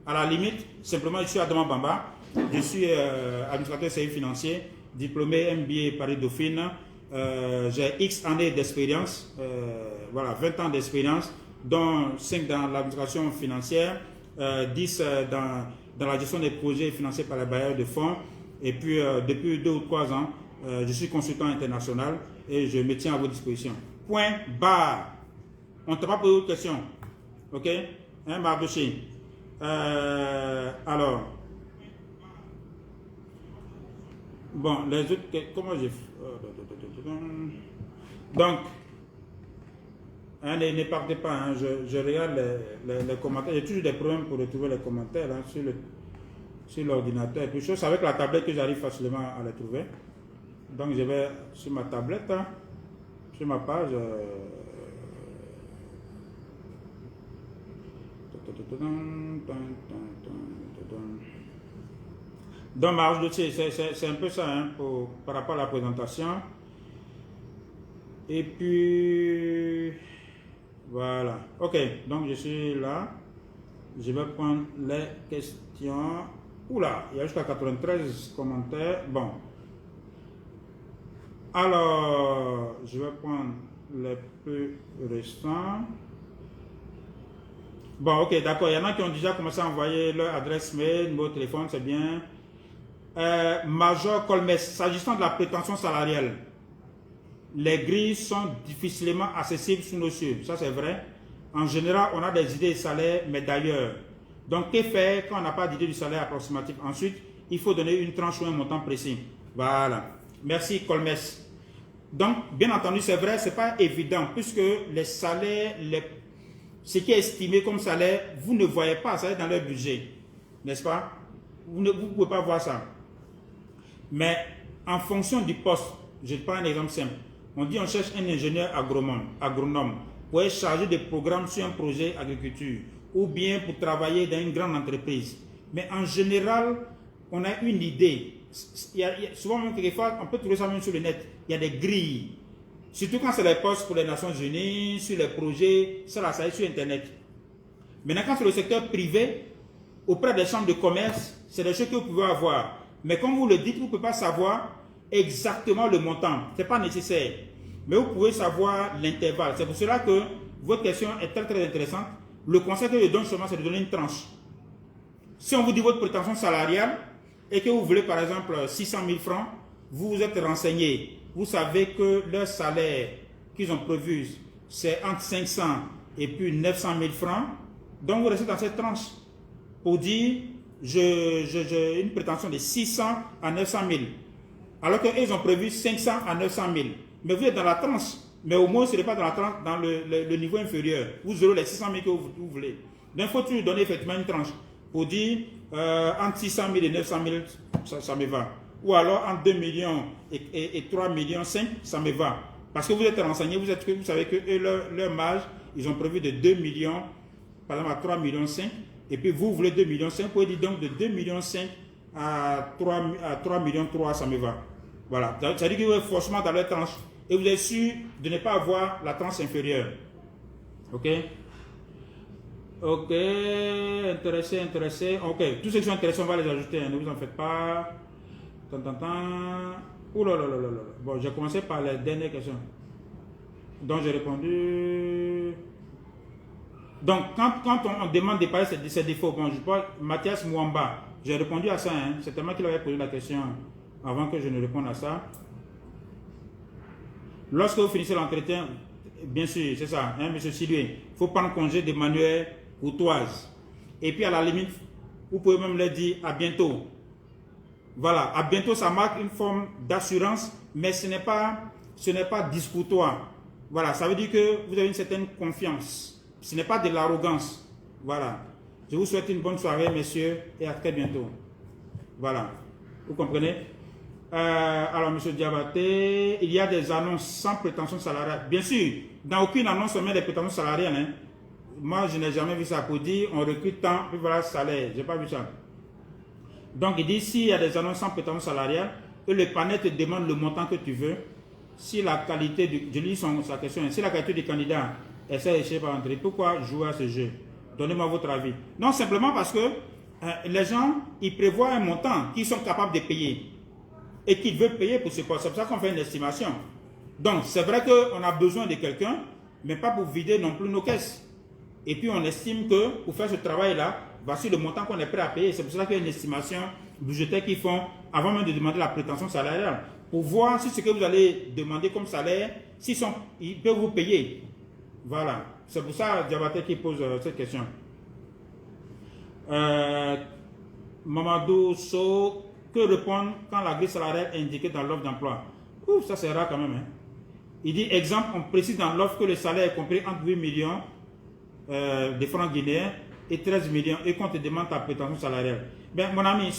À la limite, simplement je suis Adama Bamba, je suis administrateur service financier, diplômé MBA Paris Dauphine, j'ai X années d'expérience, voilà, 20 ans d'expérience, dont 5 dans l'administration financière, 10 dans la gestion des projets financés par les bailleurs de fonds. Et puis, depuis 2 ou 3 ans, je suis consultant international et je me tiens à vos dispositions. Point barre. On ne t'a pas posé d'autres questions. OK? Hein, Mardoché? Alors. Bon, les autres, comment j'ai fait? Donc, hein, ne partez pas, hein, je regarde les commentaires. J'ai toujours des problèmes pour retrouver les commentaires hein, sur le... sur l'ordinateur et puis chose avec la tablette que j'arrive facilement à les trouver. Donc je vais sur ma tablette, hein, sur ma page. Donc marge de c'est un peu ça hein, par rapport à la présentation. Et puis voilà. Ok, donc je suis là. Je vais prendre les questions. Oula, il y a jusqu'à 93 commentaires. Bon. Alors, je vais prendre les plus récents. Bon, ok, d'accord. Il y en a qui ont déjà commencé à envoyer leur adresse mail, numéro de téléphone, c'est bien. Major Colmes, s'agissant de la prétention salariale, les grilles sont difficilement accessibles sous nos cieux. Ça, c'est vrai. En général, on a des idées de salaire, mais d'ailleurs. Donc, que faire quand on n'a pas d'idée du salaire approximatif? Ensuite, il faut donner une tranche ou un montant précis. Voilà. Merci, Colmes. Donc, bien entendu, c'est vrai, ce n'est pas évident, puisque les salaires, ce qui est estimé comme salaire, vous ne voyez pas ça dans leur budget. N'est-ce pas? Vous ne pouvez pas voir ça. Mais en fonction du poste, je prends un exemple simple. On dit on cherche un ingénieur agronome pour être chargé de programmes sur un projet agriculture ou bien pour travailler dans une grande entreprise. Mais en général, on a une idée. Souvent, même quelquefois, on peut trouver ça même sur le net. Il y a des grilles. Surtout quand c'est les postes pour les Nations Unies, sur les projets, ça est sur Internet. Maintenant, quand c'est le secteur privé, auprès des chambres de commerce, c'est des choses que vous pouvez avoir. Mais comme vous le dites, vous ne pouvez pas savoir exactement le montant. Ce n'est pas nécessaire. Mais vous pouvez savoir l'intervalle. C'est pour cela que votre question est très très intéressante. Le conseil que je donne seulement, c'est de donner une tranche. Si on vous dit votre prétention salariale et que vous voulez par exemple 600 000 francs, vous vous êtes renseigné. Vous savez que leur salaire qu'ils ont prévu, c'est entre 500 et puis 900 000 francs. Donc vous restez dans cette tranche pour dire j'ai une prétention de 600 à 900 000. Alors qu'ils ont prévu 500 à 900 000. Mais vous êtes dans la tranche. Mais au moins, ce n'est pas dans la tranche, dans le niveau inférieur. Vous aurez les 600 000 que vous voulez. Donc, il faut toujours donner effectivement une tranche pour dire entre 600 000 et 900 000, ça me va. Ou alors entre 2 millions et 3 millions 5, ça me va. Parce que vous êtes renseigné, vous savez que leur marge, ils ont prévu de 2 millions, par exemple à 3 millions 5. Et puis vous voulez 2 millions 5, vous pouvez dire donc de 2 millions 5 à 3 millions 3, ça me va. Voilà. Ça veut dire que vous êtes forcément dans leur tranche. Et vous êtes sûr de ne pas avoir la tranche inférieure. Ok? Ok. Intéressé. Ok. Tous ceux qui sont intéressés, on va les ajouter. Ne vous en faites pas. Ouh là là là là. Bon, j'ai commencé par les dernières questions. Donc, j'ai répondu. Donc, quand on demande de parler de ces défauts, bon, je parle Mathias Mwamba. J'ai répondu à ça. Hein. C'est tellement qu'il avait posé la question avant que je ne réponde à ça. Lorsque vous finissez l'entretien, bien sûr, c'est ça, hein, monsieur Silué, il faut prendre congé de manière courtoise. Et puis à la limite, vous pouvez même leur dire à bientôt. Voilà, à bientôt, ça marque une forme d'assurance, mais ce n'est pas disputoire. Voilà, ça veut dire que vous avez une certaine confiance. Ce n'est pas de l'arrogance. Voilà. Je vous souhaite une bonne soirée, messieurs, et à très bientôt. Voilà. Vous comprenez? Alors, M. Diabaté, il y a des annonces sans prétention salariale. Bien sûr, dans aucune annonce, on met des prétentions salariales. Hein. Moi, je n'ai jamais vu ça pour dire on recrute tant, puis voilà, salaire. Je n'ai pas vu ça. Donc, il dit s'il y a des annonces sans prétention salariale, et le panel te demande le montant que tu veux, si la qualité du. Je lis sa question, si la qualité du candidat est séchée par entrée, pourquoi jouer à ce jeu? Donnez-moi votre avis. Non, simplement parce que les gens, ils prévoient un montant qu'ils sont capables de payer. Et qu'ils veulent payer pour ce poste. C'est pour ça qu'on fait une estimation. Donc, c'est vrai qu'on a besoin de quelqu'un, mais pas pour vider non plus nos caisses. Et puis, on estime que pour faire ce travail-là, voici le montant qu'on est prêt à payer. C'est pour ça qu'il y a une estimation budgétaire qu'ils font avant même de demander la prétention salariale. Pour voir si ce que vous allez demander comme salaire, ils peuvent vous payer. Voilà. C'est pour ça, Diabaté qui pose cette question. Mamadou So. Que répondre quand la grille salariale est indiquée dans l'offre d'emploi? Ouf, ça c'est rare quand même. Hein. Il dit, exemple, on précise dans l'offre que le salaire est compris entre 8 millions de francs guinéens et 13 millions et qu'on te demande ta prétention salariale. Ben, mon ami,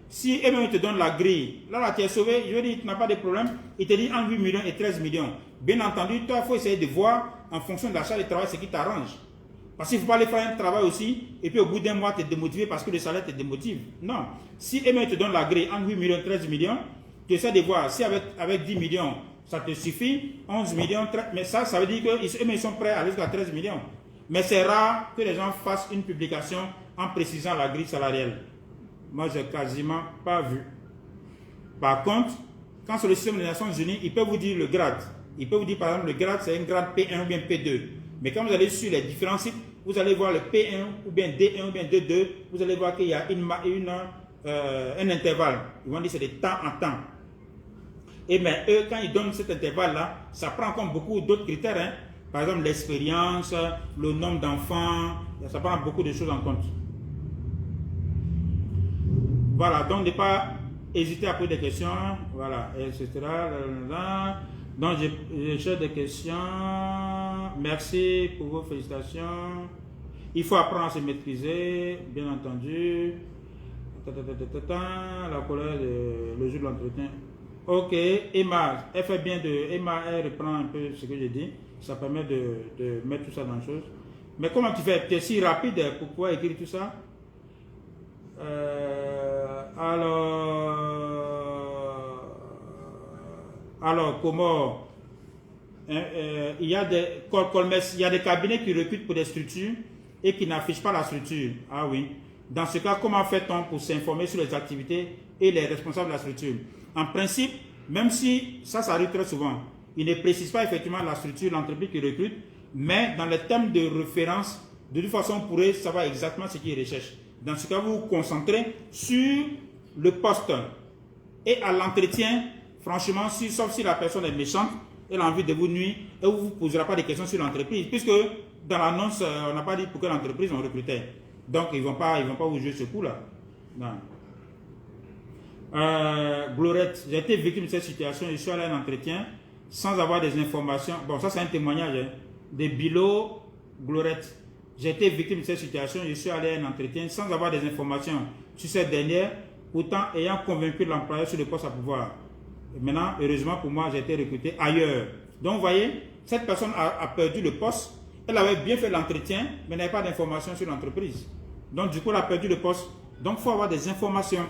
si eux-mêmes te donnent la grille, là, tu es sauvé, je veux dire, tu n'as pas de problème. Il te dit entre 8 millions et 13 millions. Bien entendu, toi, il faut essayer de voir en fonction de la charge de travail ce qui t'arrange. Parce qu'il ne faut pas aller faire un travail aussi et puis au bout d'un mois, te démotiver parce que le salaire te démotive. Non. Si eux-mêmes te donnent la grille entre 8 millions et 13 millions, tu essaies de voir si avec 10 millions, ça te suffit, 11 millions, 13, mais ça veut dire qu'eux-mêmes sont prêts à aller jusqu'à 13 millions. Mais c'est rare que les gens fassent une publication en précisant la grille salariale. Moi, je n'ai quasiment pas vu. Par contre, quand sur le système des Nations Unies, il peut vous dire le grade. Il peut vous dire, par exemple, le grade, c'est un grade P1 ou bien P2. Mais quand vous allez sur les différents sites, vous allez voir le P1 ou bien D1 ou bien D2. Vous allez voir qu'il y a un intervalle. Ils vont dire que c'est de temps en temps. Et mais eux, quand ils donnent cet intervalle-là, ça prend en compte beaucoup d'autres critères. Hein. Par exemple, l'expérience, le nombre d'enfants, ça prend beaucoup de choses en compte. Voilà, donc ne pas hésiter à poser des questions, voilà, etc. Donc je cherche des questions. Merci pour vos félicitations. Il faut apprendre à se maîtriser, bien entendu. La colère, le jour de l'entretien. Ok, Emma, elle fait bien de. Emma, elle reprend un peu ce que j'ai dit. Ça permet de mettre tout ça dans les choses. Mais comment tu fais? Tu es si rapide pour pouvoir écrire tout ça? Alors comment il y a des cabinets qui recrutent pour des structures et qui n'affichent pas la structure. Ah oui. Dans ce cas, comment fait-on pour s'informer sur les activités et les responsables de la structure? En principe, même si ça arrive très souvent, ils ne précisent pas effectivement la structure, l'entreprise qui recrute, mais dans les thèmes de référence, de toute façon, on pourrait savoir exactement ce qu'ils recherchent. Dans ce cas, vous vous concentrez sur le poste. Et à l'entretien, franchement, sauf si la personne est méchante, elle a envie de vous nuire, et vous ne vous poserez pas des questions sur l'entreprise. Puisque dans l'annonce, on n'a pas dit pour quelle entreprise on recrutait. Donc, ils ne vont pas vous jouer ce coup-là. Glorette, j'ai été victime de cette situation. Je suis allé à un entretien sans avoir des informations. Bon, ça, c'est un témoignage. Hein, de Bilo Glorette. J'ai été victime de cette situation, je suis allé à un entretien sans avoir des informations sur cette dernière, pourtant ayant convaincu l'employeur sur le poste à pouvoir. Et maintenant, heureusement pour moi, j'ai été recruté ailleurs. Donc, vous voyez, cette personne a perdu le poste. Elle avait bien fait l'entretien, mais n'avait pas d'informations sur l'entreprise. Donc, du coup, elle a perdu le poste. Donc, il faut avoir des informations.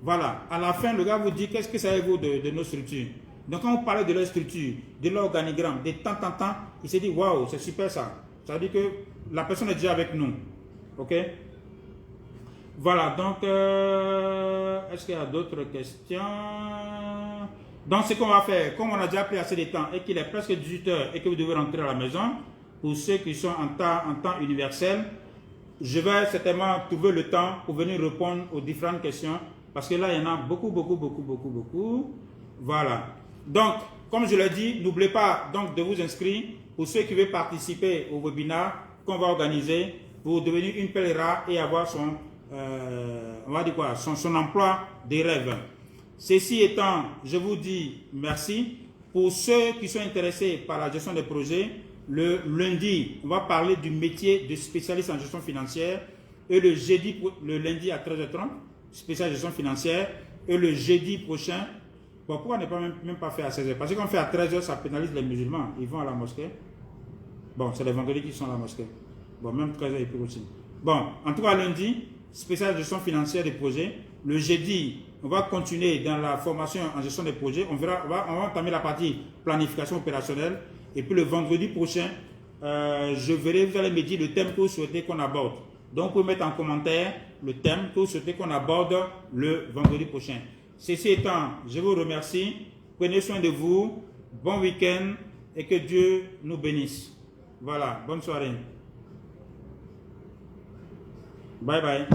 Voilà. À la fin, le gars vous dit, qu'est-ce que savez-vous de nos structures? Donc, quand vous parlez de leur structure, de l'organigramme, de temps en temps, il s'est dit, waouh, c'est super ça. Ça veut dire que la personne est déjà avec nous. Ok? Voilà, donc, est-ce qu'il y a d'autres questions? Donc, ce qu'on va faire, comme on a déjà pris assez de temps et qu'il est presque 18 h et que vous devez rentrer à la maison, pour ceux qui sont en temps universel, je vais certainement trouver le temps pour venir répondre aux différentes questions parce que là, il y en a beaucoup. Voilà. Donc, comme je l'ai dit, n'oubliez pas donc de vous inscrire pour ceux qui veulent participer au webinaire qu'on va organiser pour devenir une pèlerin et avoir son, on va dire quoi, son emploi des rêves. Ceci étant, je vous dis merci. Pour ceux qui sont intéressés par la gestion des projets, le lundi, on va parler du métier de spécialiste en gestion financière et le lundi à 13h30, spécialiste gestion financière et le jeudi prochain. Bon, pourquoi ne pas même pas faire à 16h? Parce que quand on fait à 13h, ça pénalise les musulmans. Ils vont à la mosquée. Bon, c'est les vendredis qui sont à la mosquée. Bon, même 13h, ils peuvent aussi. Bon, en tout cas, lundi, spécial gestion financière des projets. Le jeudi, on va continuer dans la formation en gestion des projets. On va entamer la partie planification opérationnelle. Et puis le vendredi prochain, je verrai, vous allez me dire le thème que vous souhaitez qu'on aborde. Donc, vous pouvez mettre en commentaire le thème que vous souhaitez qu'on aborde le vendredi prochain. Ceci étant, je vous remercie. Prenez soin de vous. Bon week-end et que Dieu nous bénisse. Voilà, bonne soirée. Bye bye.